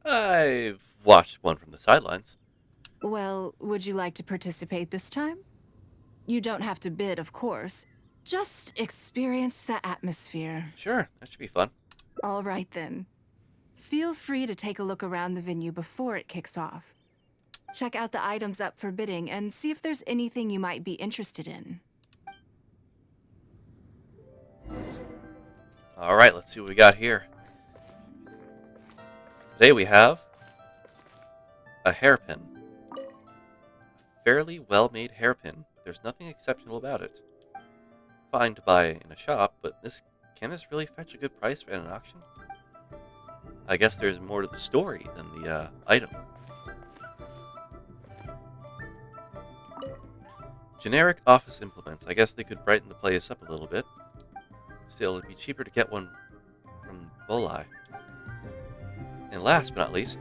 I've watched one from the sidelines. Well, would you like to participate this time? You don't have to bid, of course. Just experience the atmosphere. Sure, that should be fun. All right, then. Feel free to take a look around the venue before it kicks off. Check out the items up for bidding and see if there's anything you might be interested in. All right, let's see what we got here. Today we have a hairpin. A fairly well-made hairpin, but there's nothing exceptional about it. Fine to buy in a shop, but can this really fetch a good price at an auction? I guess there's more to the story than the item. Generic office implements. I guess they could brighten the place up a little bit. Still, it'd be cheaper to get one from Bolai. And last but not least,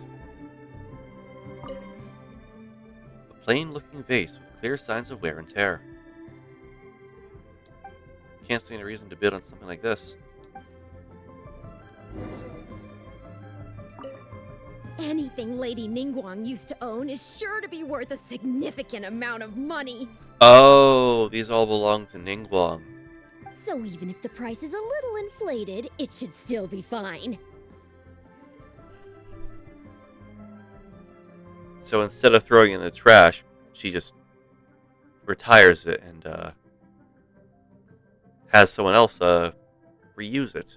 a plain-looking vase with clear signs of wear and tear. Can't see any reason to bid on something like this. Anything Lady Ningguang used to own is sure to be worth a significant amount of money. Oh, these all belong to Ningguang. So even if the price is a little inflated, it should still be fine. So instead of throwing it in the trash, she just retires it and has someone else reuse it.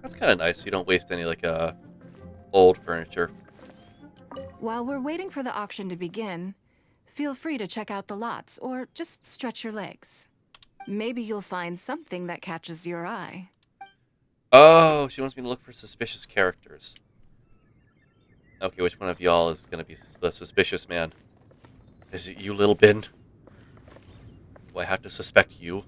That's kind of nice. You don't waste any old furniture. While we're waiting for the auction to begin, feel free to check out the lots or just stretch your legs. Maybe you'll find something that catches your eye. Oh, she wants me to look for suspicious characters. Okay, which one of y'all is going to be the suspicious man? Is it you, Little Bin? Do I have to suspect you?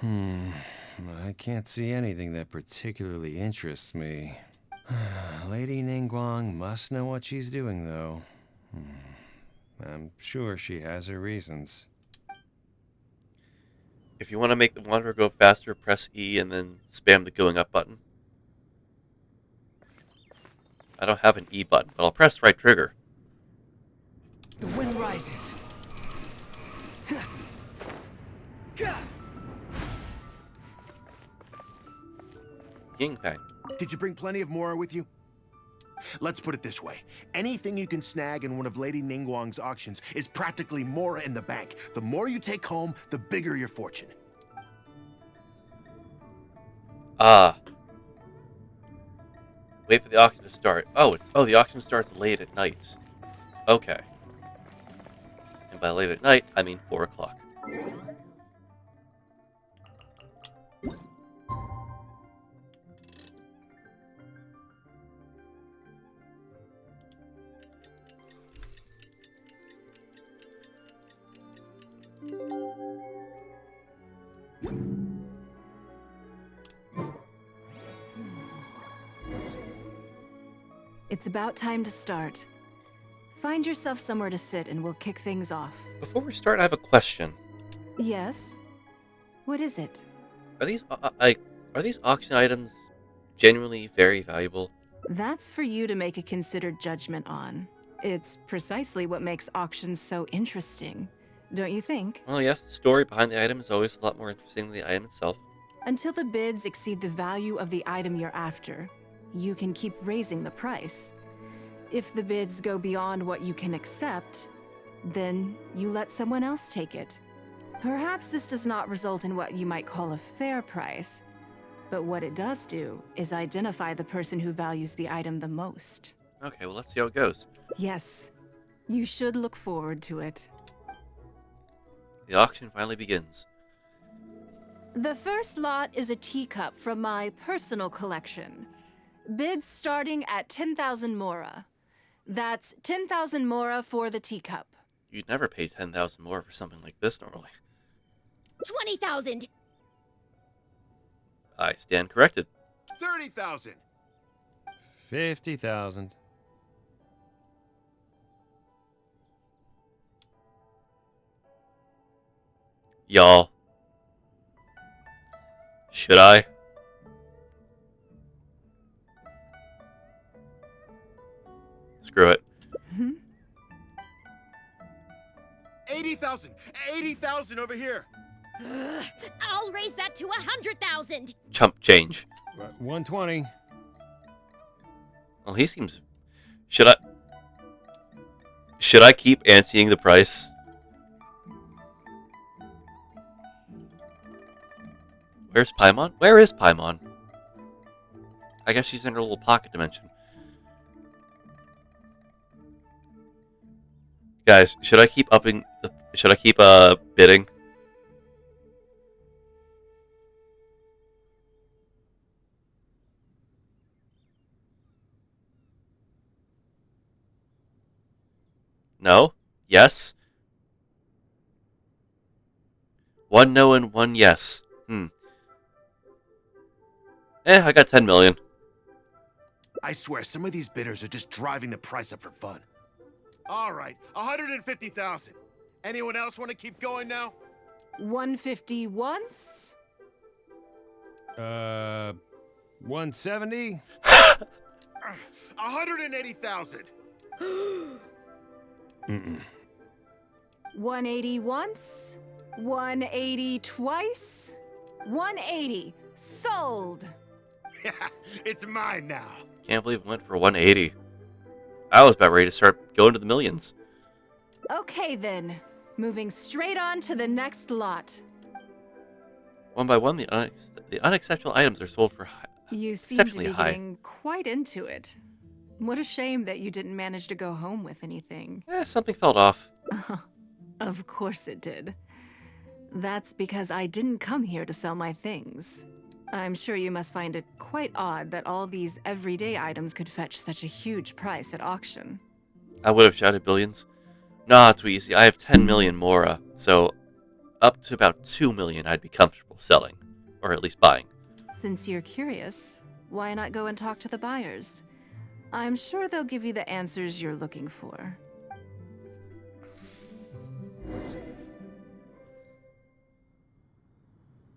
I can't see anything that particularly interests me. Lady Ningguang must know what she's doing, though. I'm sure she has her reasons. If you want to make the wanderer go faster, press E and then spam the going up button. I don't have an E button, but I'll press right trigger. sun rises. King Fang. Did you bring plenty of Mora with you? Let's put it this way. Anything you can snag in one of Lady Ningguang's auctions is practically Mora in the bank. The more you take home, the bigger your fortune. Wait for the auction to start. Oh, the auction starts late at night. Okay. And by late at night, I mean 4 o'clock. It's about time to start. Find yourself somewhere to sit and we'll kick things off. Before we start, I have a question. Yes? What is it? Are these auction items genuinely very valuable? That's for you to make a considered judgment on. It's precisely what makes auctions so interesting, don't you think? Well, yes, the story behind the item is always a lot more interesting than the item itself. Until the bids exceed the value of the item you're after, you can keep raising the price. If the bids go beyond what you can accept, then you let someone else take it. Perhaps this does not result in what you might call a fair price, but what it does do is identify the person who values the item the most. Okay, well, let's see how it goes. Yes, you should look forward to it. The auction finally begins. The first lot is a teacup from my personal collection. Bids starting at 10,000 Mora. That's 10,000 Mora for the teacup. You'd never pay 10,000 more for something like this normally. 20,000. I stand corrected. 30,000. 50,000. Y'all. Should I? Screw it. 80,000. 80,000 over here. I'll raise that to 100,000. Chump change. 120. Well, he seems... Should I keep anteing the price? Where's Paimon? Where is Paimon? I guess she's in her little pocket dimension. Guys, should I keep bidding? No? Yes? One no and one yes. I got 10 million. I swear, some of these bidders are just driving the price up for fun. All right, 150,000. Anyone else want to keep going now? 150 once? 170? 180,000. 180 once? 180 twice? 180. Sold. It's mine now. Can't believe it went for 180. I was about ready to start going to the millions. Okay then. Moving straight on to the next lot. One by one, the unacceptable items are sold for You seem to exceptionally be high. getting quite into it. What a shame that you didn't manage to go home with anything. Something fell off. Of course it did. That's because I didn't come here to sell my things. I'm sure you must find it quite odd that all these everyday items could fetch such a huge price at auction. I would have shouted billions. Nah, too easy. I have 10 million Mora, so up to about 2 million I'd be comfortable selling, or at least buying. Since you're curious, why not go and talk to the buyers? I'm sure they'll give you the answers you're looking for.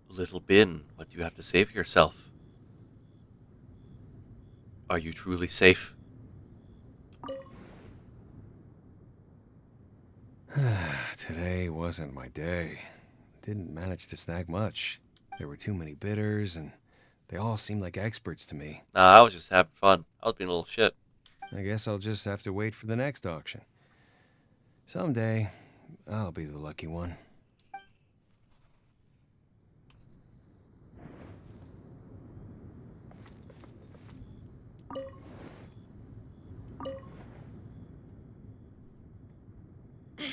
Little Bin, what do you have to say for yourself? Are you truly safe? Today wasn't my day. Didn't manage to snag much. There were too many bidders, and they all seemed like experts to me. Nah, I was just having fun. I was being a little shit. I guess I'll just have to wait for the next auction. Someday, I'll be the lucky one.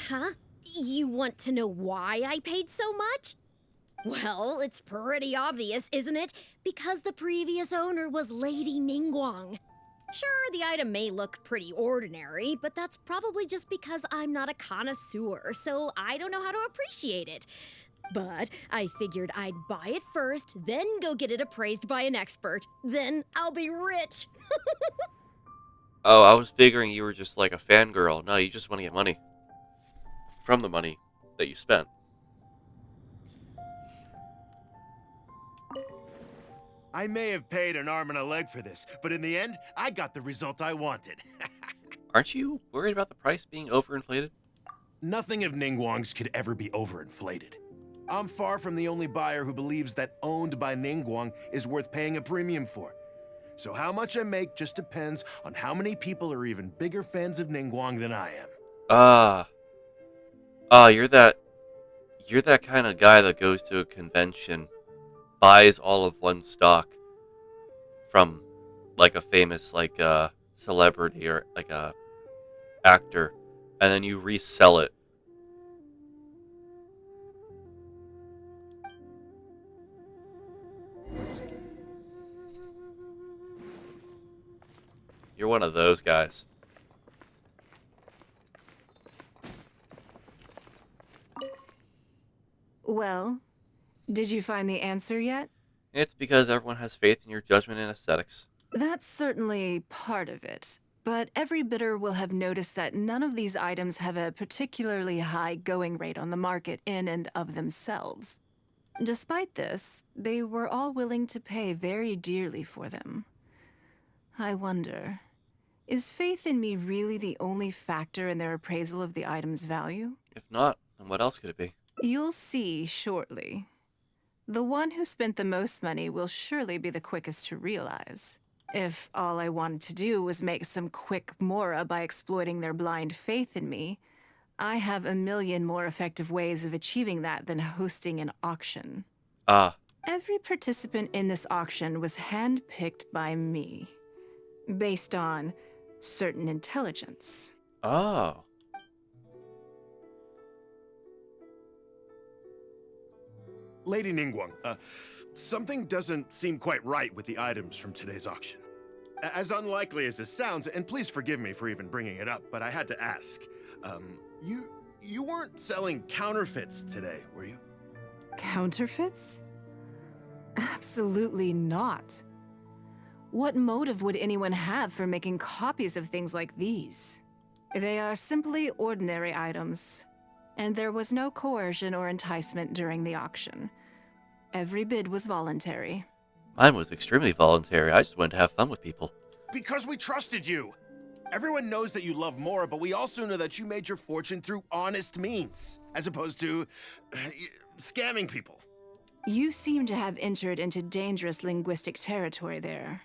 Huh? You want to know why I paid so much? Well, it's pretty obvious, isn't it? Because the previous owner was Lady Ningguang. Sure, the item may look pretty ordinary, but that's probably just because I'm not a connoisseur, so I don't know how to appreciate it. But I figured I'd buy it first, then go get it appraised by an expert. Then I'll be rich. Oh, I was figuring you were just like a fangirl. No, you just want to get money from the money that you spent. I may have paid an arm and a leg for this, but in the end, I got the result I wanted. Aren't you worried about the price being overinflated? Nothing of Ningguang's could ever be overinflated. I'm far from the only buyer who believes that owned by Ningguang is worth paying a premium for. So how much I make just depends on how many people are even bigger fans of Ningguang than I am. You're that kind of guy that goes to a convention, buys all of one stock from like a famous celebrity or like a actor, and then you resell it. You're one of those guys. Well, did you find the answer yet? It's because everyone has faith in your judgment and aesthetics. That's certainly part of it. But every bidder will have noticed that none of these items have a particularly high going rate on the market in and of themselves. Despite this, they were all willing to pay very dearly for them. I wonder, is faith in me really the only factor in their appraisal of the item's value? If not, then what else could it be? You'll see shortly. The one who spent the most money will surely be the quickest to realize. If all I wanted to do was make some quick mora by exploiting their blind faith in me, I have a million more effective ways of achieving that than hosting an auction. Every participant in this auction was handpicked by me, based on certain intelligence. Oh. Lady Ningguang, something doesn't seem quite right with the items from today's auction. As unlikely as this sounds, and please forgive me for even bringing it up, but I had to ask. You weren't selling counterfeits today, were you? Counterfeits? Absolutely not. What motive would anyone have for making copies of things like these? They are simply ordinary items, and there was no coercion or enticement during the auction. Every bid was voluntary. Mine was extremely voluntary. I just wanted to have fun with people. Because we trusted you! Everyone knows that you love Mora, but we also know that you made your fortune through honest means, as opposed to scamming people. You seem to have entered into dangerous linguistic territory there.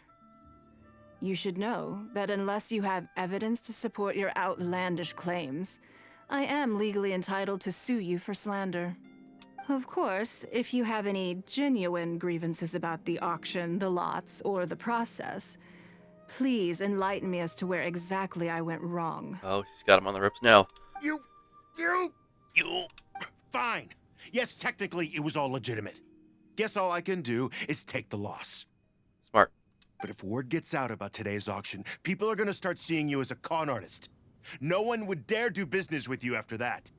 You should know that unless you have evidence to support your outlandish claims, I am legally entitled to sue you for slander. Of course, if you have any genuine grievances about the auction, the lots, or the process, please enlighten me as to where exactly I went wrong. Oh, she's got him on the ropes now. You! Fine. Yes, technically, it was all legitimate. Guess all I can do is take the loss. Smart. But if word gets out about today's auction, people are gonna start seeing you as a con artist. No one would dare do business with you after that.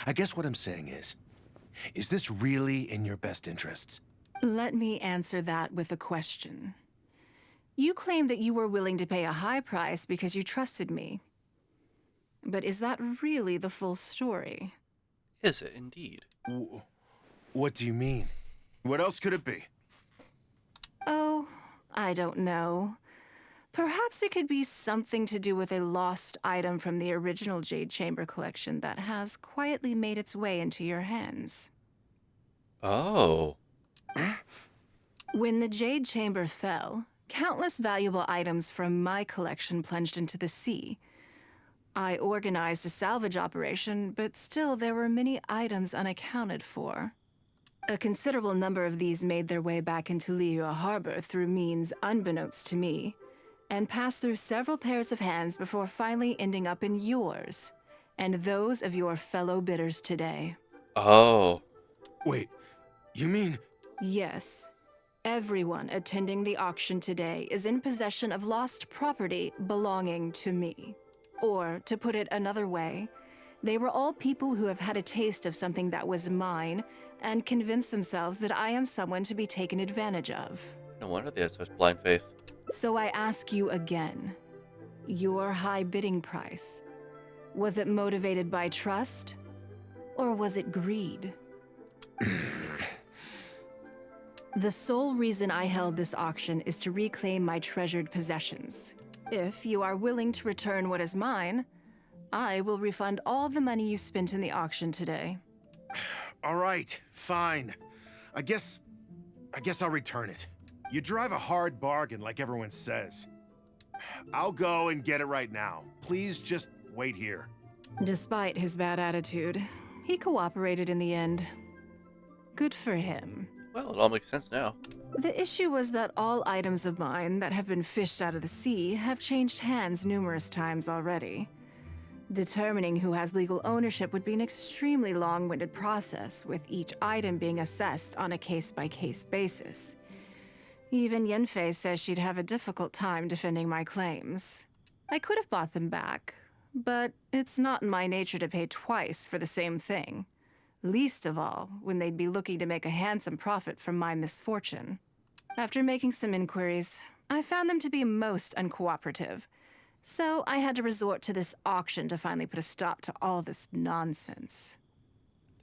I guess what I'm saying is this really in your best interests? Let me answer that with a question. You claim that you were willing to pay a high price because you trusted me. But is that really the full story? Is it indeed? What do you mean? What else could it be? Oh, I don't know. Perhaps it could be something to do with a lost item from the original Jade Chamber collection that has quietly made its way into your hands. Oh. When the Jade Chamber fell, countless valuable items from my collection plunged into the sea. I organized a salvage operation, but still there were many items unaccounted for. A considerable number of these made their way back into Liyue Harbor through means unbeknownst to me, and passed through several pairs of hands before finally ending up in yours, and those of your fellow bidders today. Oh. Wait, you mean... Yes. Everyone attending the auction today is in possession of lost property belonging to me. Or, to put it another way, they were all people who have had a taste of something that was mine and convinced themselves that I am someone to be taken advantage of. No wonder they had such blind faith. So I ask you again, your high bidding price, was it motivated by trust, or was it greed? The sole reason I held this auction is to reclaim my treasured possessions. If you are willing to return what is mine, I will refund all the money you spent in the auction today. All right, fine. I guess I'll return it. You drive a hard bargain like everyone says. I'll go and get it right now. Please just wait here. Despite his bad attitude, he cooperated in the end. Good for him. Well, it all makes sense now. The issue was that all items of mine that have been fished out of the sea have changed hands numerous times already. Determining who has legal ownership would be an extremely long-winded process, with each item being assessed on a case-by-case basis. Even Yenfei says she'd have a difficult time defending my claims. I could have bought them back, but it's not in my nature to pay twice for the same thing. Least of all, when they'd be looking to make a handsome profit from my misfortune. After making some inquiries, I found them to be most uncooperative, so I had to resort to this auction to finally put a stop to all this nonsense.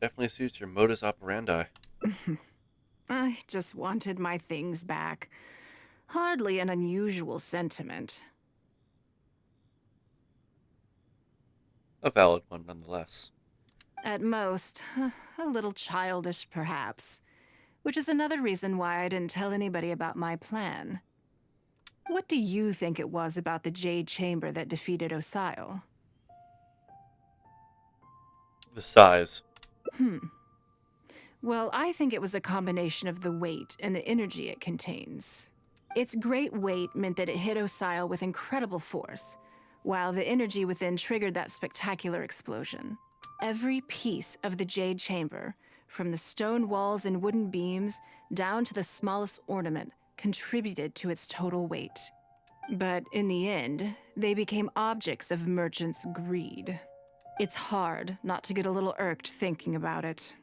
Definitely suits your modus operandi. I just wanted my things back. Hardly an unusual sentiment. A valid one, nonetheless. At most, a little childish, perhaps. Which is another reason why I didn't tell anybody about my plan. What do you think it was about the Jade Chamber that defeated Osile? The size. Well, I think it was a combination of the weight and the energy it contains. Its great weight meant that it hit Osile with incredible force, while the energy within triggered that spectacular explosion. Every piece of the Jade Chamber, from the stone walls and wooden beams down to the smallest ornament, contributed to its total weight. But in the end, they became objects of merchants' greed. It's hard not to get a little irked thinking about it.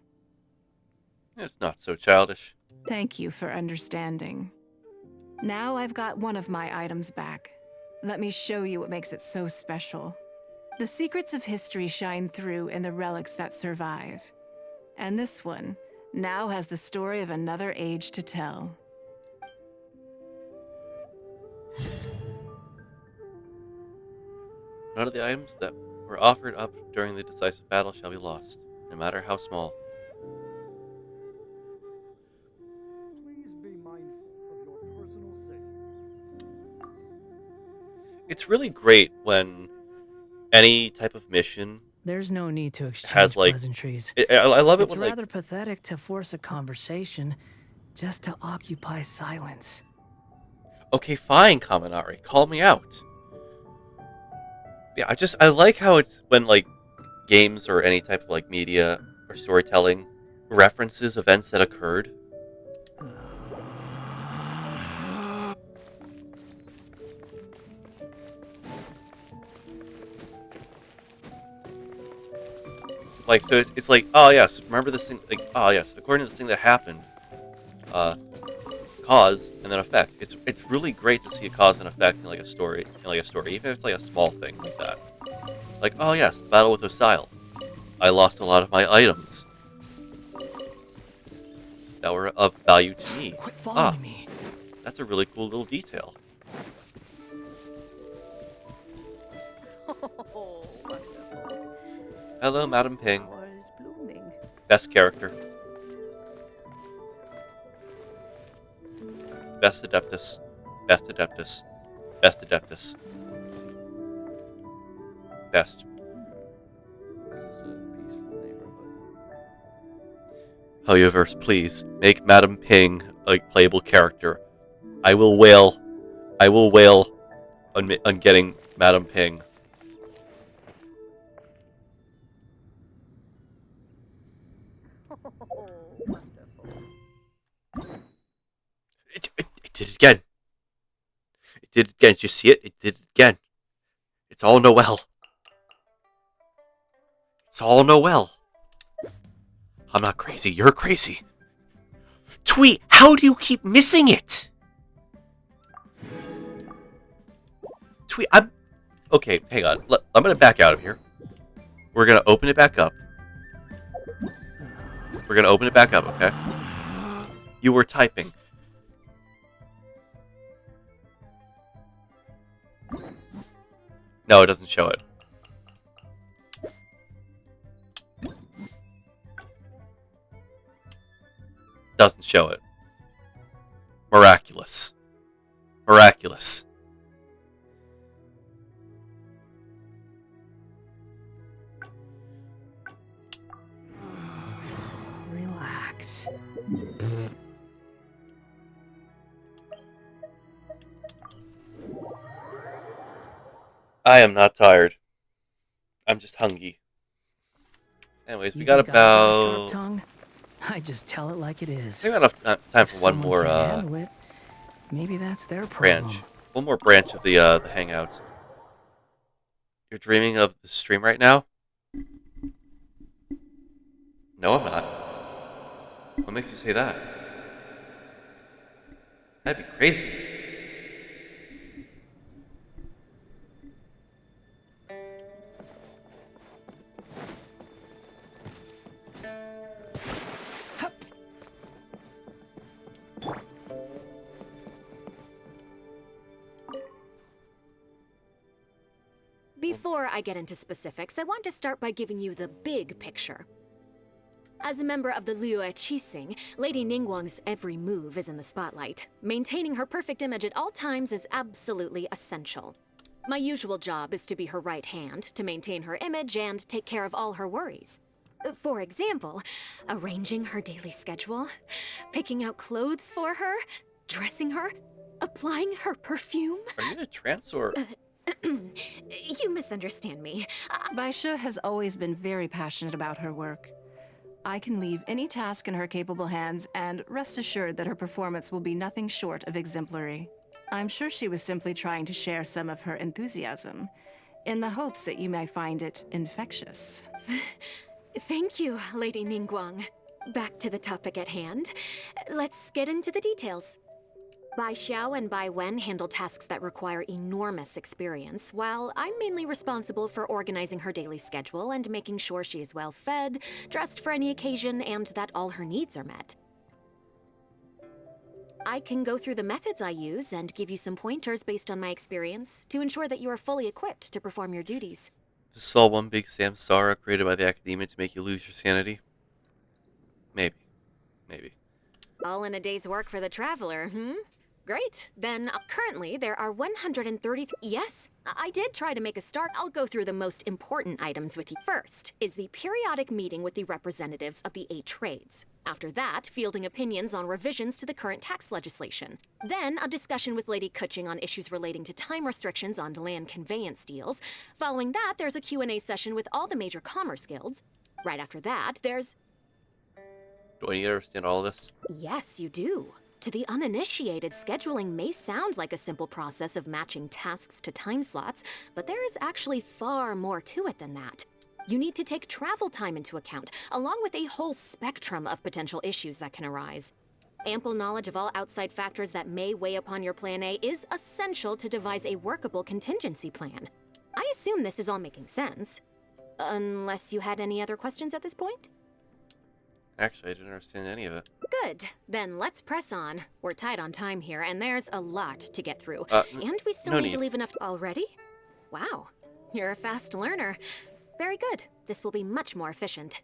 It's not so childish. Thank you for understanding. Now I've got one of my items back. Let me show you what makes it so special. The secrets of history shine through in the relics that survive. And this one now has the story of another age to tell. None of the items that were offered up during the decisive battle shall be lost, no matter how small. Please be mindful of your personal safety. It's really great when any type of mission There's no need to exchange has, like, pleasantries. I love it It's when, rather like, pathetic to force a conversation just to occupy silence. okay, fine, Kaminari, call me out. Yeah, I like how it's when, like, games or any type of, like, media or storytelling references events that occurred. Like, so it's like, oh yes, remember this thing, like, oh yes, according to this thing that happened, cause and then effect. It's really great to see a cause and effect in like a story, even if it's like a small thing like that. Like, oh yes, the battle with Osile. I lost a lot of my items that were of value to me. Quit following me. That's a really cool little detail. Hello, Madam Ping. Flowers blooming. Best character. Best Adeptus. Best Adeptus. Best Adeptus. Best. Howeverse, please make Madam Ping a playable character. I will wail on getting Madam Ping. It did it again. It did it again. Did you see it? It did it again. It's all Noel. It's all Noel. I'm not crazy. You're crazy. Tweet, how do you keep missing it? Tweet, okay, hang on. I'm going to back out of here. We're going to open it back up. We're going to open it back up, okay? You were typing. No, it doesn't show it. Doesn't show it. Miraculous. Miraculous. Relax. I am not tired. I'm just hungry. Anyways, we got think I've got a sharp about... tongue? I just tell it like it is. I think we got enough time If for one someone more can't handle it, maybe that's their problem. branch. One more branch of the hangout. You're dreaming of the stream right now? No, I'm not. What makes you say that? That'd be crazy. Before I get into specifics, I want to start by giving you the big picture. As a member of the Liu Qixing, Lady Ningguang's every move is in the spotlight. Maintaining her perfect image at all times is absolutely essential. My usual job is to be her right hand, to maintain her image and take care of all her worries. For example, arranging her daily schedule, picking out clothes for her, dressing her, applying her perfume. Are you in a trance or... You misunderstand me. Baisha has always been very passionate about her work. I can leave any task in her capable hands and rest assured that her performance will be nothing short of exemplary. I'm sure she was simply trying to share some of her enthusiasm, in the hopes that you may find it infectious. Thank you, Lady Ningguang. Back to the topic at hand. Let's get into the details. Bai Xiao and Bai Wen handle tasks that require enormous experience, while I'm mainly responsible for organizing her daily schedule and making sure she is well fed, dressed for any occasion, and that all her needs are met. I can go through the methods I use and give you some pointers based on my experience to ensure that you are fully equipped to perform your duties. This is all one big samsara created by the Academia to make you lose your sanity? Maybe. Maybe. All in a day's work for the traveler, Great. Then, currently, there are 133... Yes, I did try to make a start. I'll go through the most important items with you. First is the periodic meeting with the representatives of the 8 trades. After that, fielding opinions on revisions to the current tax legislation. Then, a discussion with Lady Kuching on issues relating to time restrictions on land conveyance deals. Following that, there's a Q&A session with all the major commerce guilds. Right after that, there's... Do I need to understand all this? Yes, you do. To the uninitiated, scheduling may sound like a simple process of matching tasks to time slots, but there is actually far more to it than that. You need to take travel time into account, along with a whole spectrum of potential issues that can arise. Ample knowledge of all outside factors that may weigh upon your Plan A is essential to devise a workable contingency plan. I assume this is all making sense. Unless you had any other questions at this point? Actually, I didn't understand any of it. Good. Then let's press on. We're tight on time here, and there's a lot to get through. And we still no need need. to leave enough already? Wow. You're a fast learner. Very good. This will be much more efficient.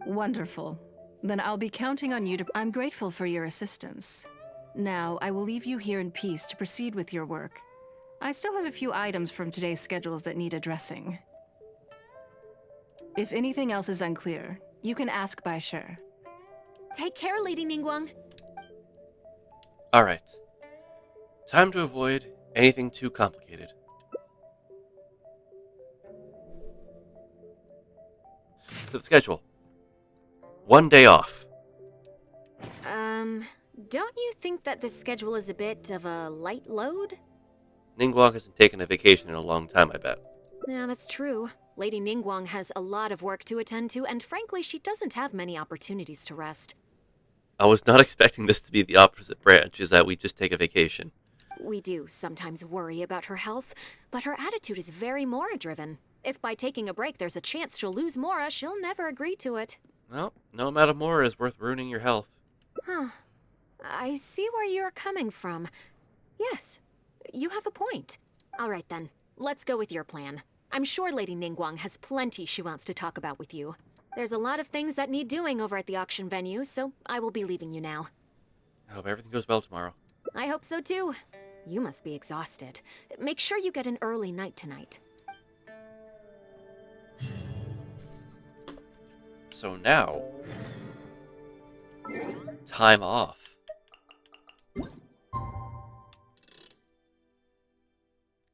Wonderful. Then I'll be counting on you to... I'm grateful for your assistance. Now, I will leave you here in peace to proceed with your work. I still have a few items from today's schedules that need addressing. If anything else is unclear, you can ask Bai Shi. Take care, Lady Ningguang. Alright. Time to avoid anything too complicated. To the schedule. 1 day off. Don't you think that this schedule is a bit of a light load? Ningguang hasn't taken a vacation in a long time, I bet. Yeah, that's true. Lady Ningguang has a lot of work to attend to, and frankly, she doesn't have many opportunities to rest. I was not expecting this to be the opposite branch, is that we just take a vacation. We do sometimes worry about her health, but her attitude is very Mora-driven. If by taking a break there's a chance she'll lose Mora, she'll never agree to it. Well, no amount of more is worth ruining your health. Huh. I see where you're coming from. Yes, you have a point. All right then, let's go with your plan. I'm sure Lady Ningguang has plenty she wants to talk about with you. There's a lot of things that need doing over at the auction venue, so I will be leaving you now. I hope everything goes well tomorrow. I hope so too. You must be exhausted. Make sure you get an early night tonight. So now, time off.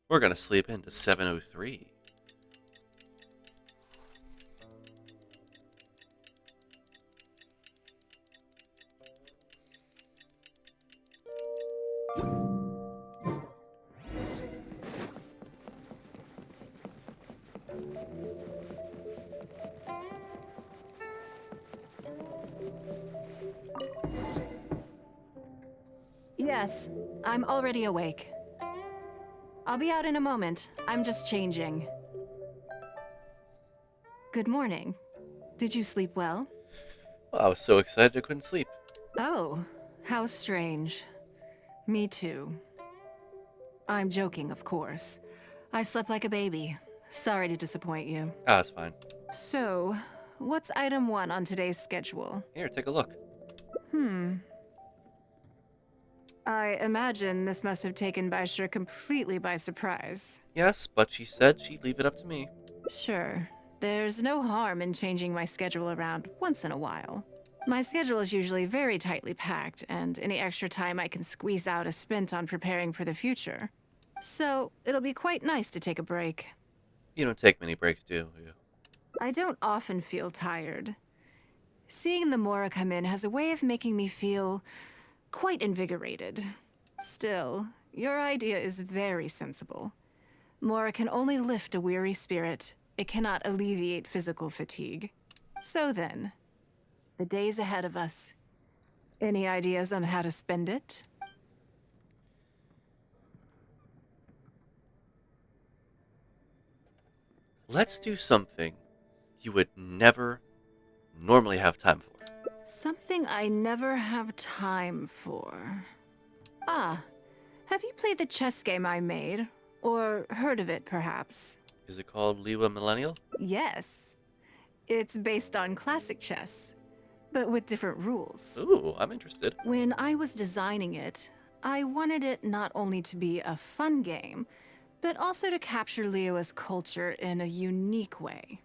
We're gonna sleep into 7:03. Yes, I'm already awake. I'll be out in a moment. I'm just changing. Good morning. Did you sleep well? I was so excited I couldn't sleep. Oh, how strange. Me too. I'm joking, of course. I slept like a baby. Sorry to disappoint you. Ah, it's fine. So, what's item 1 on today's schedule? Here, take a look. I imagine this must have taken Bai Shi completely by surprise. Yes, but she said she'd leave it up to me. Sure. There's no harm in changing my schedule around once in a while. My schedule is usually very tightly packed, and any extra time I can squeeze out is spent on preparing for the future. So, it'll be quite nice to take a break. You don't take many breaks, do you? I don't often feel tired. Seeing the Mora come in has a way of making me feel quite invigorated. Still, your idea is very sensible. Mora can only lift a weary spirit. It cannot alleviate physical fatigue. So then, the days ahead of us. Any ideas on how to spend it? Let's do something you would never normally have time for. Something I never have time for. Ah, have you played the chess game I made? Or heard of it, perhaps? Is it called Liwa Millennial? Yes. It's based on classic chess, but with different rules. Ooh, I'm interested. When I was designing it, I wanted it not only to be a fun game, but also to capture Liyue's culture in a unique way.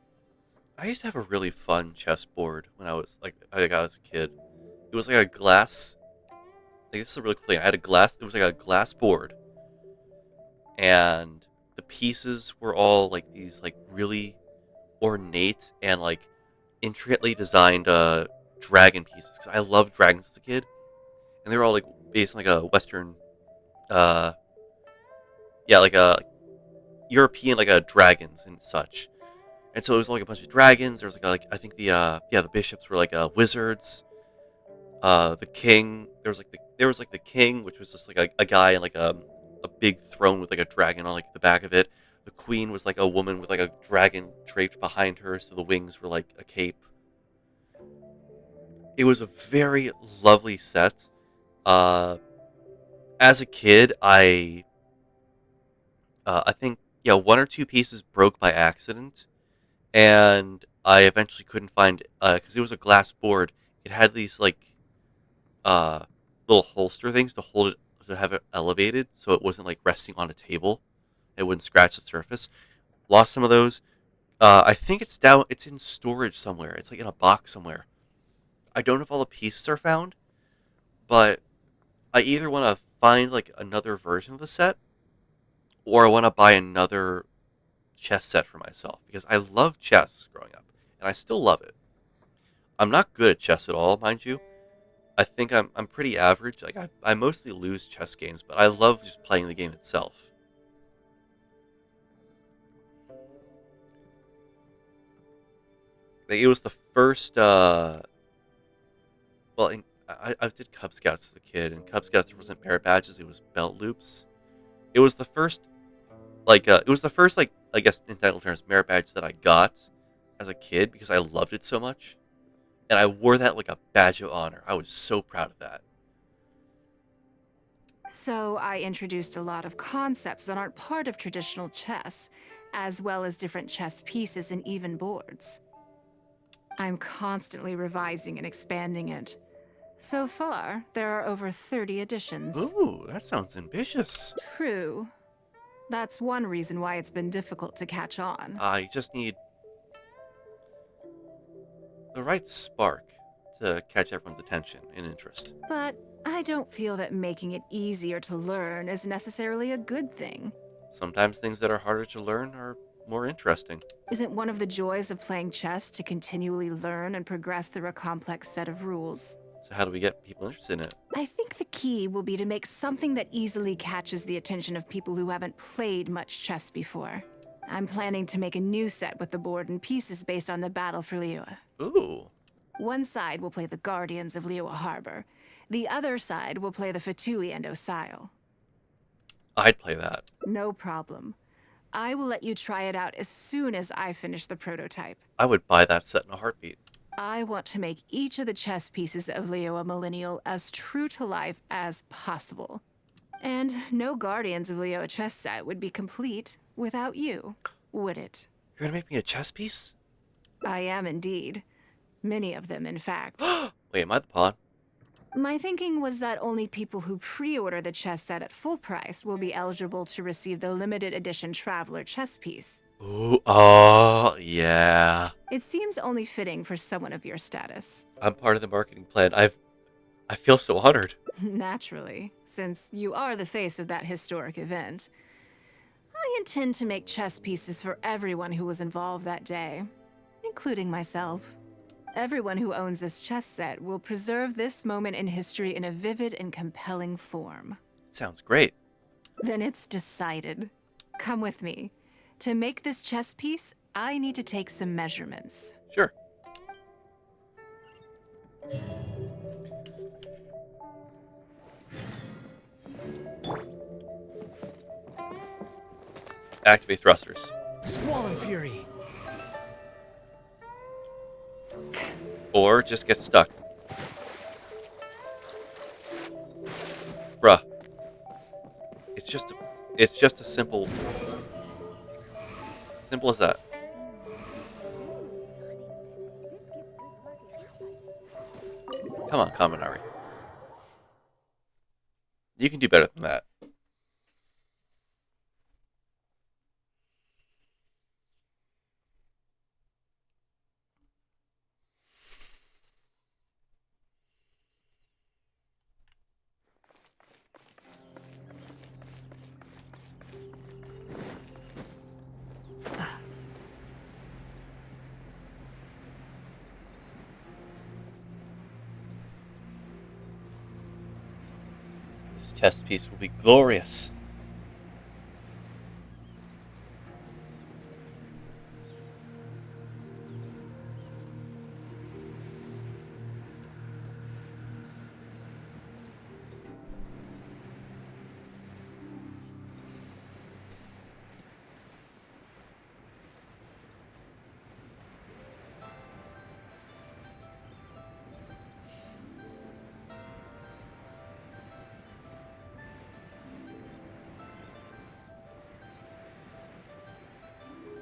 I used to have a really fun chessboard when I was a kid. It was like a glass. Like, this is a really cool thing. I had a glass. It was like a glass board, and the pieces were all like these like really ornate and like intricately designed dragon pieces. Because I loved dragons as a kid, and they were all like based on like a Western, like a European like a dragons and such. And so it was like a bunch of dragons. There was I think the bishops were like wizards. The king, there was like the king, which was just like a guy in like a big throne with like a dragon on like the back of it. The queen was like a woman with like a dragon draped behind her, so the wings were like a cape. It was a very lovely set. As a kid, I think 1 or 2 pieces broke by accident. and I eventually couldn't find because it was a glass board. It had these like uh, little holster things to hold it to have it elevated, so it wasn't like resting on a table. It wouldn't scratch the surface. Lost some of those. I think it's down. It's in storage somewhere. It's like in a box somewhere. I don't know if all the pieces are found, but I either want to find like another version of the set, or I want to buy another chess set for myself because I love chess growing up, and I still love it. I'm not good at chess at all, mind you. I think I'm pretty average. Like I mostly lose chess games, but I love just playing the game itself. Like, it was the first. I did Cub Scouts as a kid, and Cub Scouts there wasn't merit badges; it was belt loops. It was the first, it was the first I guess in technical terms merit badge that I got as a kid because I loved it so much, and I wore that like a badge of honor. I was so proud of that. So I introduced a lot of concepts that aren't part of traditional chess, as well as different chess pieces and even boards. I'm constantly revising and expanding it. So far, there are over 30 editions. Ooh, that sounds ambitious. True. That's one reason why it's been difficult to catch on. I just need the right spark to catch everyone's attention and interest. But I don't feel that making it easier to learn is necessarily a good thing. Sometimes things that are harder to learn are more interesting. Isn't one of the joys of playing chess to continually learn and progress through a complex set of rules? So how do we get people interested in it? I think the key will be to make something that easily catches the attention of people who haven't played much chess before. I'm planning to make a new set with the board and pieces based on the battle for Liyue. Ooh. One side will play the Guardians of Liyue Harbor. The other side will play the Fatui and Osile. I'd play that. No problem. I will let you try it out as soon as I finish the prototype. I would buy that set in a heartbeat. I want to make each of the chess pieces of Liyue Millennial as true to life as possible. And no Guardians of Liyue chess set would be complete without you, would it? You're gonna make me a chess piece? I am indeed. Many of them, in fact. Wait, am I the pawn? My thinking was that only people who pre-order the chess set at full price will be eligible to receive the limited edition Traveler chess piece. Ooh, oh, yeah. It seems only fitting for someone of your status. I'm part of the marketing plan. I feel so honored. Naturally, since you are the face of that historic event. I intend to make chess pieces for everyone who was involved that day, including myself. Everyone who owns this chess set will preserve this moment in history in a vivid and compelling form. Sounds great. Then it's decided. Come with me. To make this chess piece, I need to take some measurements. Sure. Activate thrusters. Squall and Fury. Or just get stuck. Bruh. It's just a simple as that. Come on, Kaminari. You can do better than that. This chess piece will be glorious.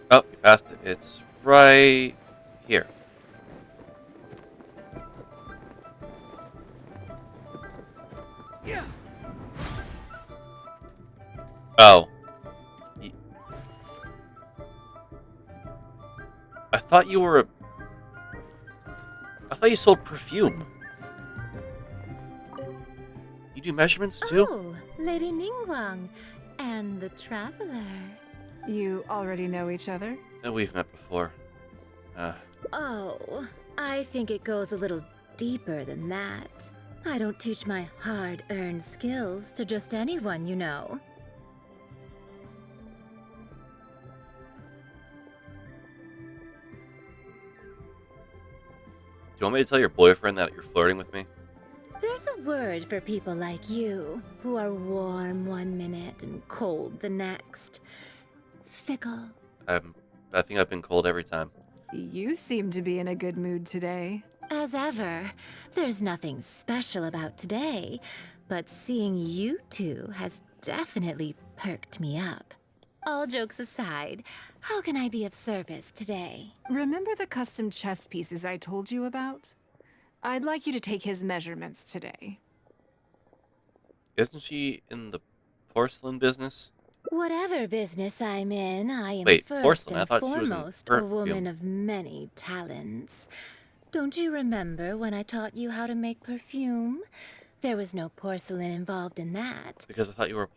Oh, we passed it. It's right here. Oh. I thought you were I thought you sold perfume. You do measurements too? Oh, Lady Ningguang and the Traveler. You already know each other? We've met before. Oh, I think it goes a little deeper than that. I don't teach my hard-earned skills to just anyone, you know. Do you want me to tell your boyfriend that you're flirting with me? There's a word for people like you, who are warm one minute and cold the next. Fickle. I think I've been cold every time. You seem to be in a good mood today. As ever, there's nothing special about today, but seeing you two has definitely perked me up. All jokes aside, how can I be of service today? Remember the custom chess pieces I told you about? I'd like you to take his measurements today. Isn't she in the porcelain business? Whatever business I'm in, I am Wait, first porcelain? I and thought she was in foremost a perfume. woman of many talents. Don't you remember when I taught you how to make perfume? There was no porcelain involved in that. Because I thought you were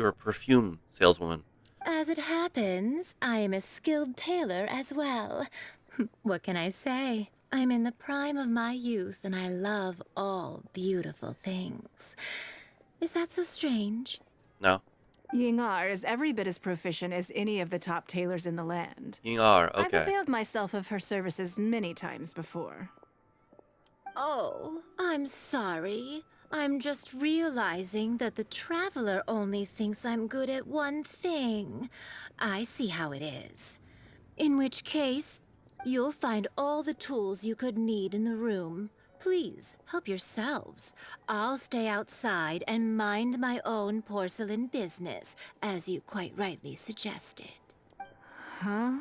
a perfume saleswoman. As it happens, I am a skilled tailor as well. What can I say? I'm in the prime of my youth and I love all beautiful things. Is that so strange? No. Yingar is every bit as proficient as any of the top tailors in the land. Yingar, I've okay. availed myself of her services many times before. Oh, I'm sorry. I'm just realizing that the Traveler only thinks I'm good at one thing. I see how it is. In which case, you'll find all the tools you could need in the room. Please, help yourselves. I'll stay outside and mind my own porcelain business, as you quite rightly suggested. Huh?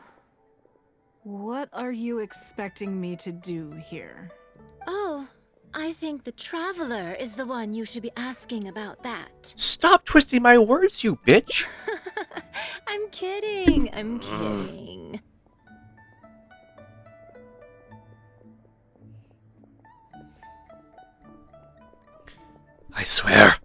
What are you expecting me to do here? Oh, I think the Traveler is the one you should be asking about that. Stop twisting my words, you bitch! I'm kidding. I'm kidding. I swear.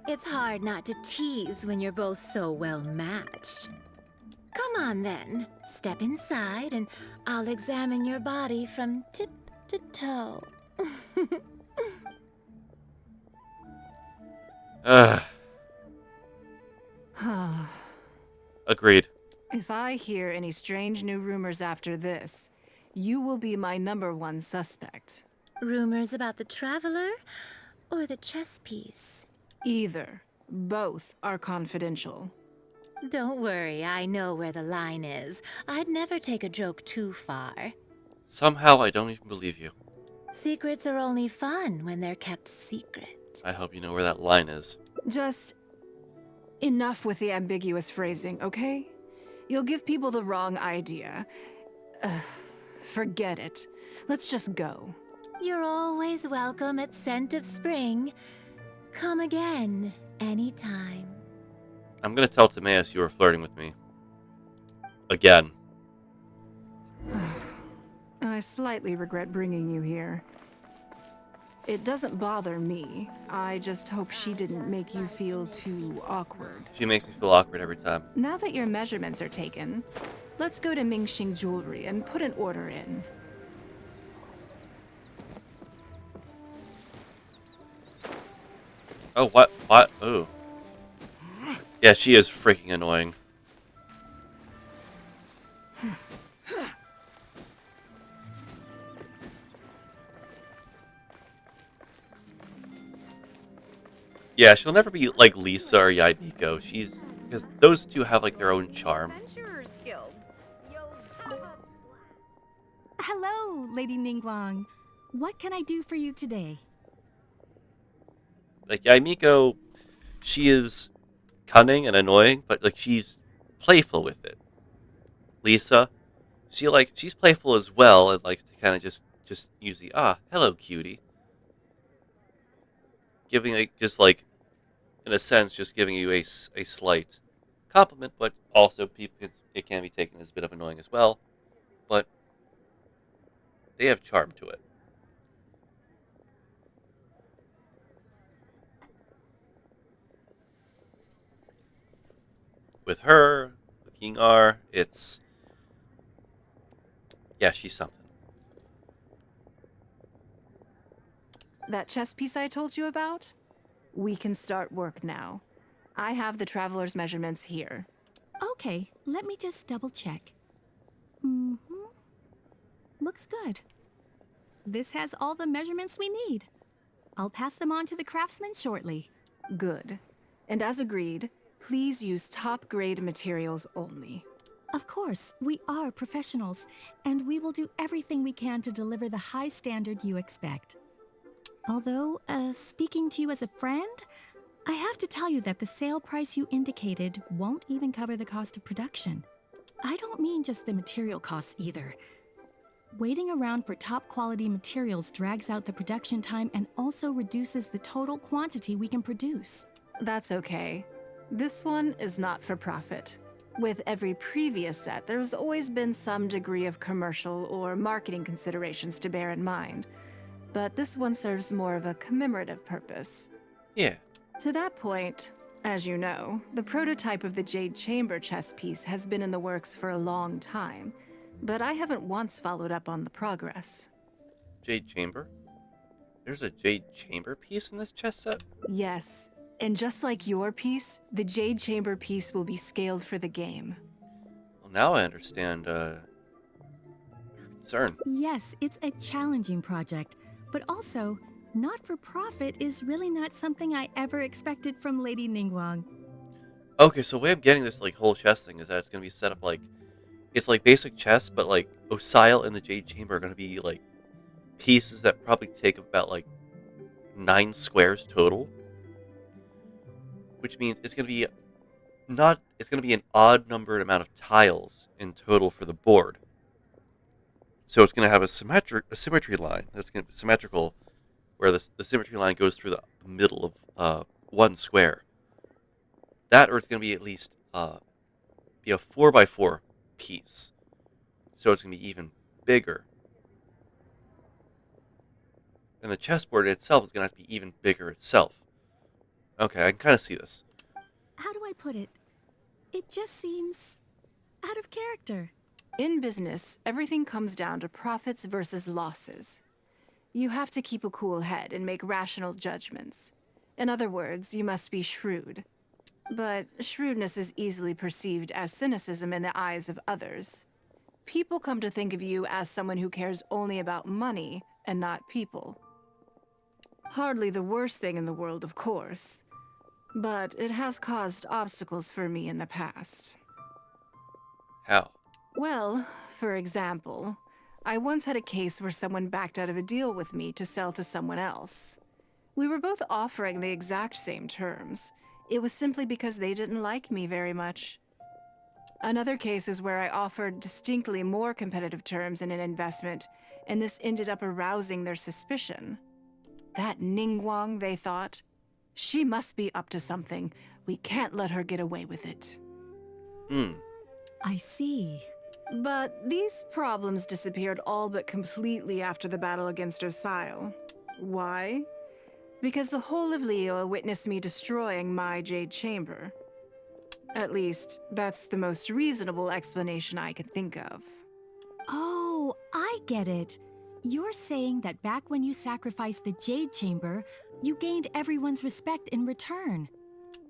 It's hard not to tease when you're both so well matched. Come on then, step inside and I'll examine your body from tip to toe. Agreed. If I hear any strange new rumors after this, you will be my #1 suspect. Rumors about the Traveler or the chess piece? Either. Both are confidential. Don't worry, I know where the line is. I'd never take a joke too far. Somehow I don't even believe you. Secrets are only fun when they're kept secret. I hope you know where that line is. Just enough with the ambiguous phrasing, okay? You'll give people the wrong idea. Forget it. Let's just go. You're always welcome at Scent of Spring. Come again, anytime. I'm gonna tell Timaeus you were flirting with me. Again. I slightly regret bringing you here. It doesn't bother me. I just hope she didn't make you feel too awkward. She makes me feel awkward every time. Now that your measurements are taken, let's go to Mingxing Jewelry and put an order in. Oh, what? What? Ooh. Yeah, she is freaking annoying. Yeah, she'll never be like Lisa or Yaimiko. She's because those two have like their own charm. Adventurers Guild. You'll have a Hello, Lady Ningguang. What can I do for you today? Like Yaimiko, she is cunning and annoying, but like she's playful with it. Lisa, she's playful as well and likes to kind of just use the hello cutie, giving like just like in a sense just giving you a slight compliment, but also it can be taken as a bit of annoying as well. But they have charm to it. With her, with Yingar, she's something. That chess piece I told you about? We can start work now. I have the traveler's measurements here. Okay, let me just double check. Mm-hmm. Looks good. This has all the measurements we need. I'll pass them on to the craftsman shortly. Good. And as agreed, please use top-grade materials only. Of course, we are professionals, and we will do everything we can to deliver the high standard you expect. Although, speaking to you as a friend, I have to tell you that the sale price you indicated won't even cover the cost of production. I don't mean just the material costs either. Waiting around for top quality materials drags out the production time and also reduces the total quantity we can produce. That's okay. This one is not for profit. With every previous set, there's always been some degree of commercial or marketing considerations to bear in mind. But this one serves more of a commemorative purpose. Yeah. To that point, as you know, the prototype of the Jade Chamber chess piece has been in the works for a long time, but I haven't once followed up on the progress. Jade Chamber? There's a Jade Chamber piece in this chess set? Yes, and just like your piece, the Jade Chamber piece will be scaled for the game. Well, now I understand, her concern. Yes, it's a challenging project, but also, not-for-profit is really not something I ever expected from Lady Ningguang. Okay, so the way I'm getting this like whole chess thing is that it's gonna be set up like it's like basic chess, but like Osile and the Jade Chamber are gonna be like pieces that probably take about like 9 squares total. Which means it's gonna be an odd numbered amount of tiles in total for the board. So it's gonna have a symmetry line that's gonna be symmetrical, where the symmetry line goes through the middle of 1 square. That, or it's gonna be at least be a 4x4 piece. So it's gonna be even bigger. And the chessboard itself is gonna have to be even bigger itself. Okay, I can kind of see this. How do I put it? It just seems out of character. In business, everything comes down to profits versus losses. You have to keep a cool head and make rational judgments. In other words, you must be shrewd. But shrewdness is easily perceived as cynicism in the eyes of others. People come to think of you as someone who cares only about money and not people. Hardly the worst thing in the world, of course. But it has caused obstacles for me in the past. How? Well, for example, I once had a case where someone backed out of a deal with me to sell to someone else. We were both offering the exact same terms. It was simply because they didn't like me very much. Another case is where I offered distinctly more competitive terms in an investment, and this ended up arousing their suspicion. That Ningguang, they thought. She must be up to something. We can't let her get away with it. I see. But these problems disappeared all but completely after the battle against Osile. Why? Because the whole of Liyue witnessed me destroying my Jade Chamber. At least, that's the most reasonable explanation I can think of. Oh, I get it. You're saying that back when you sacrificed the Jade Chamber, you gained everyone's respect in return.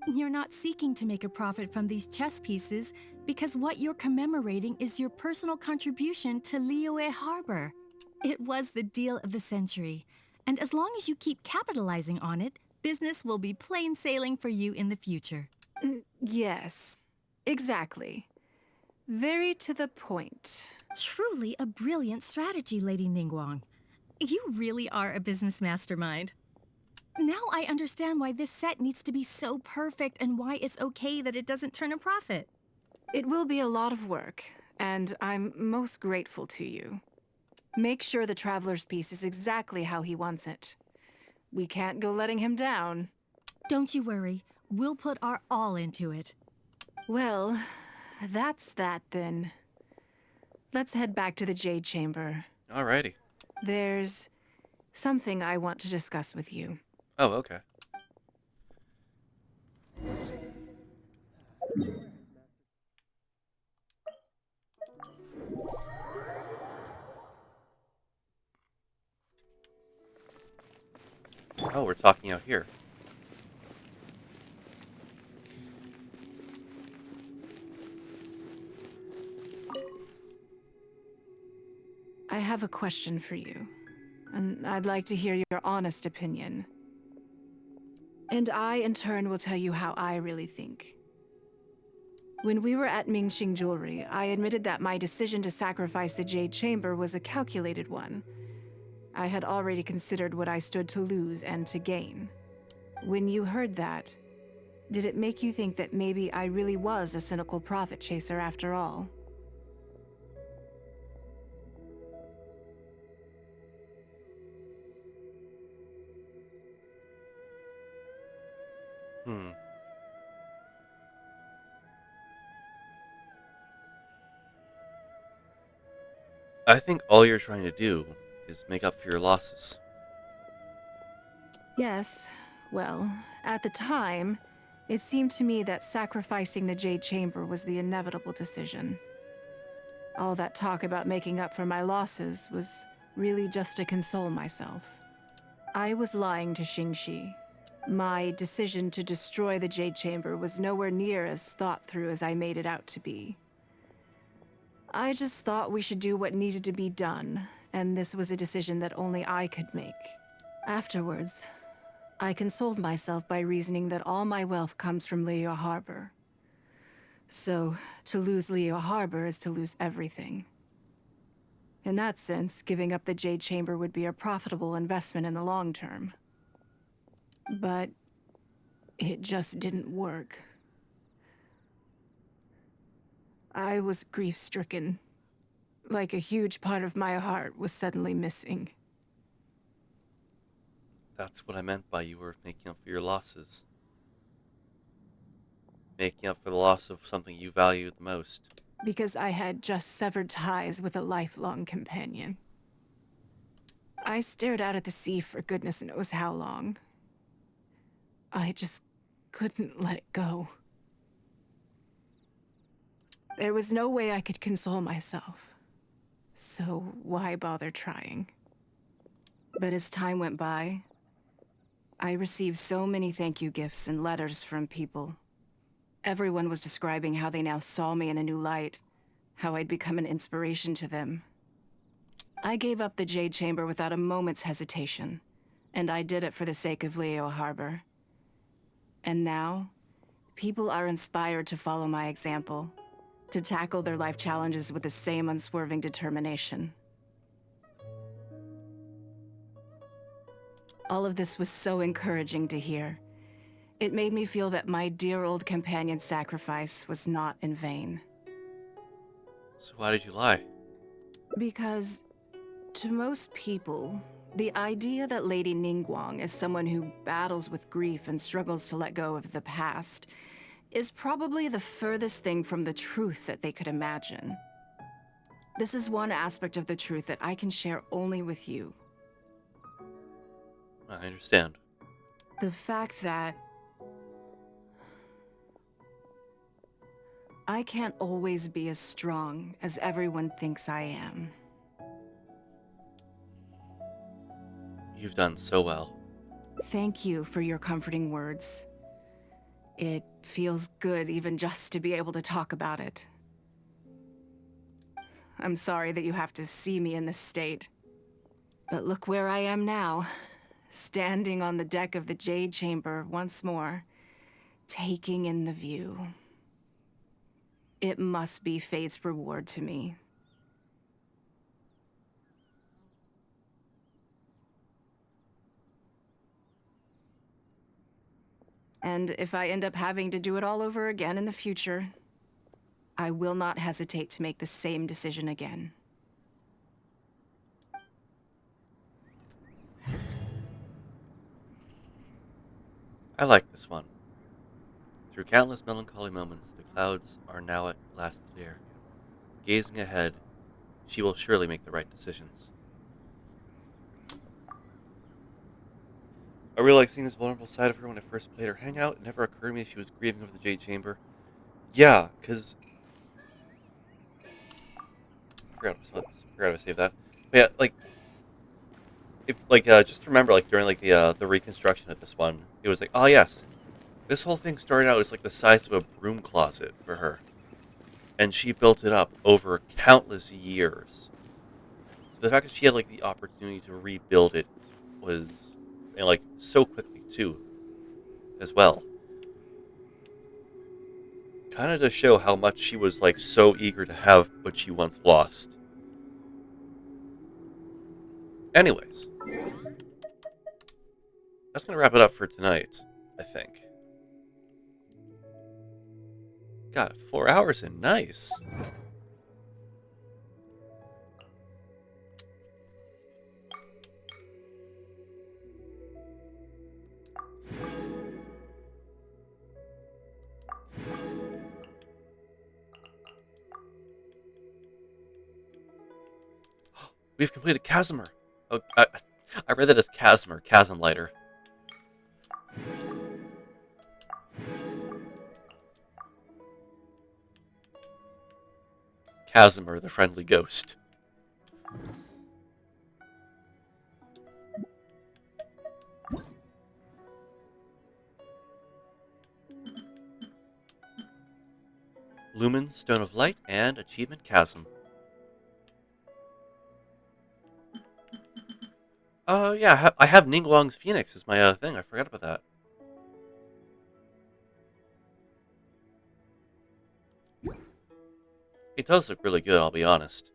You're not seeking to make a profit from these chess pieces because what you're commemorating is your personal contribution to Liyue Harbor. It was the deal of the century, and as long as you keep capitalizing on it, business will be plain sailing for you in the future. Yes, exactly. Very to the point. Truly a brilliant strategy, Lady Ningguang. You really are a business mastermind. Now I understand why this set needs to be so perfect and why it's okay that it doesn't turn a profit. It will be a lot of work, and I'm most grateful to you. Make sure the Traveler's piece is exactly how he wants it. We can't go letting him down. Don't you worry. We'll put our all into it. Well, that's that then. Let's head back to the Jade Chamber. Alrighty. There's something I want to discuss with you. Oh, okay. Oh, we're talking out here. I have a question for you, and I'd like to hear your honest opinion. And I, in turn, will tell you how I really think. When we were at Mingxing Jewelry, I admitted that my decision to sacrifice the Jade Chamber was a calculated one. I had already considered what I stood to lose and to gain. When you heard that, did it make you think that maybe I really was a cynical profit chaser after all? I think all you're trying to do is make up for your losses. Yes, well, at the time, it seemed to me that sacrificing the Jade Chamber was the inevitable decision. All that talk about making up for my losses was really just to console myself. I was lying to Xingxi. My decision to destroy the Jade Chamber was nowhere near as thought through as I made it out to be. I just thought we should do what needed to be done, and this was a decision that only I could make. Afterwards, I consoled myself by reasoning that all my wealth comes from Leo Harbor. So, to lose Leo Harbor is to lose everything. In that sense, giving up the Jade Chamber would be a profitable investment in the long term. But it just didn't work. I was grief-stricken, like a huge part of my heart was suddenly missing. That's what I meant by you were making up for your losses. Making up for the loss of something you value the most. Because I had just severed ties with a lifelong companion. I stared out at the sea for goodness knows how long. I just couldn't let it go. There was no way I could console myself. So why bother trying? But as time went by, I received so many thank you gifts and letters from people. Everyone was describing how they now saw me in a new light, how I'd become an inspiration to them. I gave up the Jade Chamber without a moment's hesitation, and I did it for the sake of Leo Harbor. And now, people are inspired to follow my example, to tackle their life challenges with the same unswerving determination. All of this was so encouraging to hear. It made me feel that my dear old companion's sacrifice was not in vain. So why did you lie? Because, to most people, the idea that Lady Ningguang is someone who battles with grief and struggles to let go of the past is probably the furthest thing from the truth that they could imagine. This is one aspect of the truth that I can share only with you. I understand. The fact that I can't always be as strong as everyone thinks I am. You've done so well. Thank you for your comforting words. It feels good even just to be able to talk about it. I'm sorry that you have to see me in this state. But look where I am now, standing on the deck of the Jade Chamber once more, taking in the view. It must be fate's reward to me. And if I end up having to do it all over again in the future, I will not hesitate to make the same decision again. I like this one. Through countless melancholy moments, the clouds are now at last clear. Gazing ahead, she will surely make the right decisions. I really like seeing this vulnerable side of her when I first played her Hangout. It never occurred to me she was grieving over the Jade Chamber. Yeah, because forgot to save that. But yeah, like if just remember during the reconstruction of this one, it was like, oh yes, this whole thing started out as like the size of a broom closet for her, and she built it up over countless years. So the fact that she had like the opportunity to rebuild it was, and like so quickly too, as well. Kind of to show how much she was like so eager to have what she once lost. Anyways, that's gonna wrap it up for tonight, I think. God, 4 hours and nice. We've completed Casimir. Oh, I read that as Casimir, Chasm Lighter. Casimir, the friendly ghost. Lumen, Stone of Light, and Achievement Chasm. Yeah, I have Ningguang's Phoenix as my thing. I forgot about that. It does look really good, I'll be honest.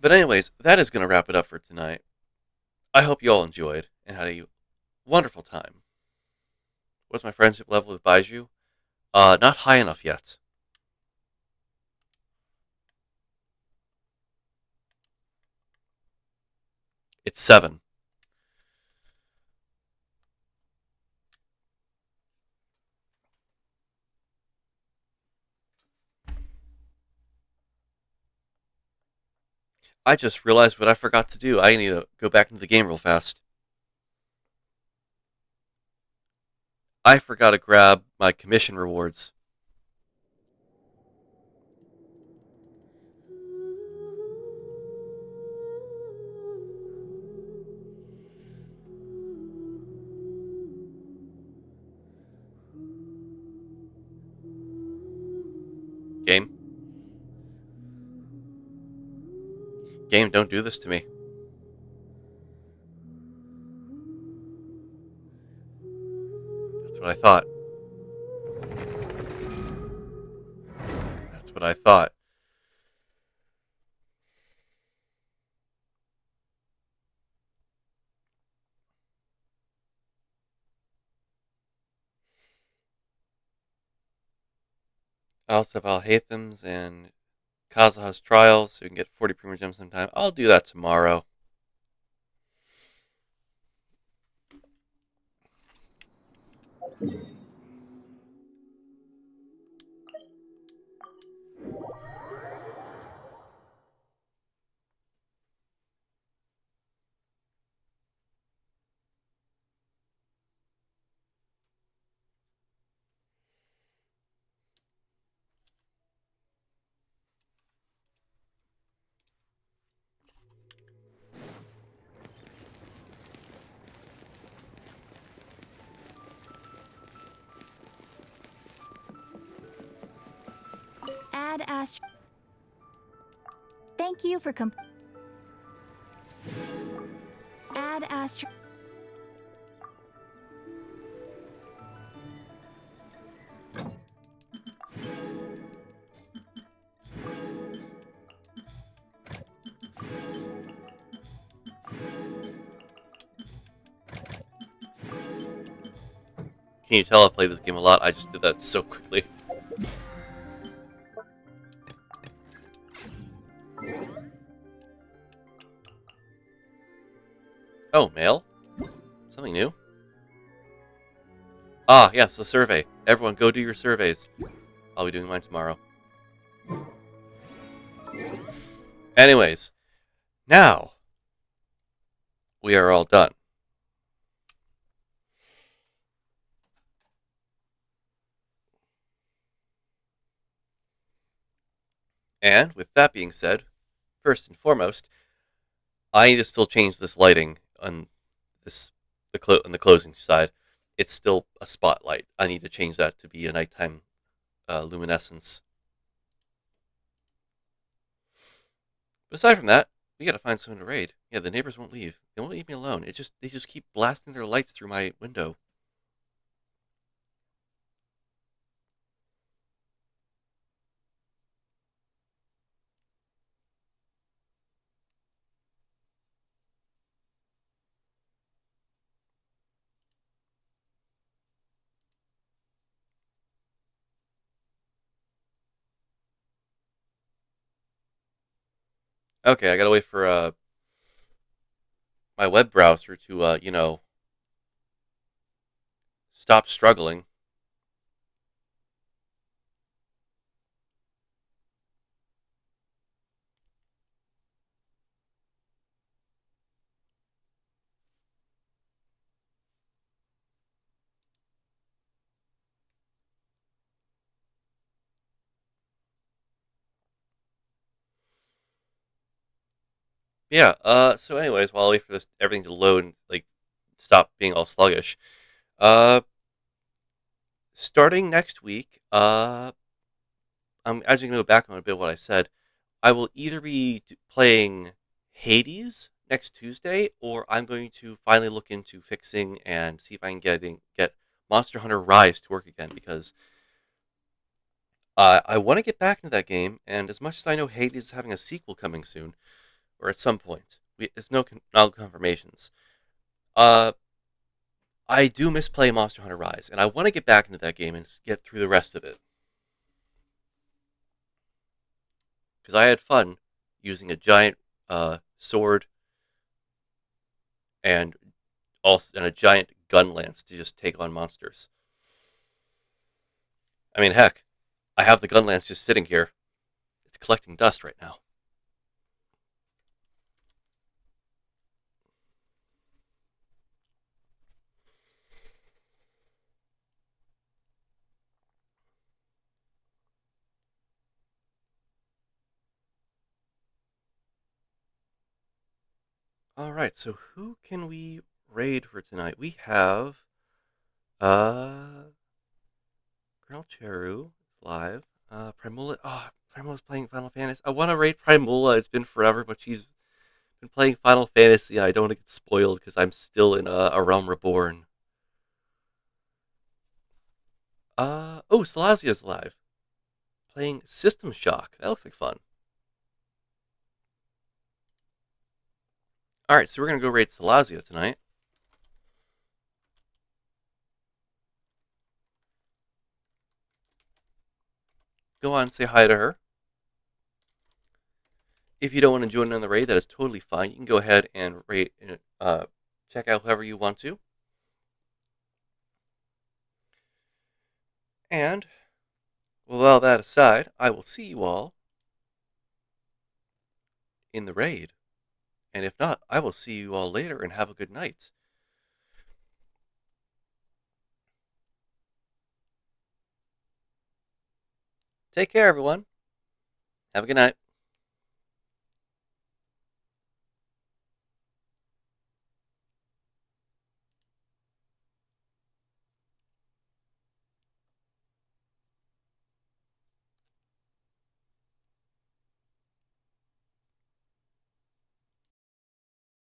But anyways, that is going to wrap it up for tonight. I hope you all enjoyed and had a wonderful time. What's my friendship level with Baiju? Not high enough yet. It's 7. I just realized what I forgot to do. I need to go back into the game real fast. I forgot to grab my commission rewards. Game? Game, don't do this to me. That's what I thought. That's what I thought. I also have Al-Haytham's and Kazuha's Trials, so you can get 40 premium gems sometime. I'll do that tomorrow. Add Astro. Thank you for Add Astro. Can you tell I play this game a lot? I just did that so quickly. Oh, mail? Something new? Ah, yes, a survey. Everyone, go do your surveys. I'll be doing mine tomorrow. Anyways, now we are all done. And with that being said, first and foremost, I need to still change this lighting on on the closing side. It's still a spotlight. I need to change that to be a nighttime luminescence. But aside from that, we gotta find someone to raid. Yeah, the neighbors won't leave. They won't leave me alone. They just keep blasting their lights through my window. Okay, I gotta wait for my web browser to stop struggling. Yeah, so anyways, while I wait for this everything to load and like stop being all sluggish, uh starting next week, I'm actually gonna go back on a bit what I said. I will either be playing Hades next Tuesday, or I'm going to finally look into fixing and see if I can get Monster Hunter Rise to work again, because I want to get back into that game. And as much as I know Hades is having a sequel coming soon, or at some point, it's no confirmations. Uh, I do miss playing Monster Hunter Rise, and I want to get back into that game and get through the rest of it, because I had fun using a giant sword and a giant gun lance to just take on monsters. I mean, heck, I have the gun lance just sitting here. It's collecting dust right now. All right, so who can we raid for tonight? We have Colonel Cheru live. Primula. Oh, Primula's playing Final Fantasy. I want to raid Primula. It's been forever, but she's been playing Final Fantasy. I don't want to get spoiled because I'm still in a Realm Reborn. Oh, Salazia's live. Playing System Shock. That looks like fun. Alright, so we're going to go raid Salazia tonight. Go on and say hi to her. If you don't want to join in on the raid, that is totally fine. You can go ahead and raid, check out whoever you want to. And, with all that aside, I will see you all in the raid. And if not, I will see you all later and have a good night. Take care, everyone. Have a good night.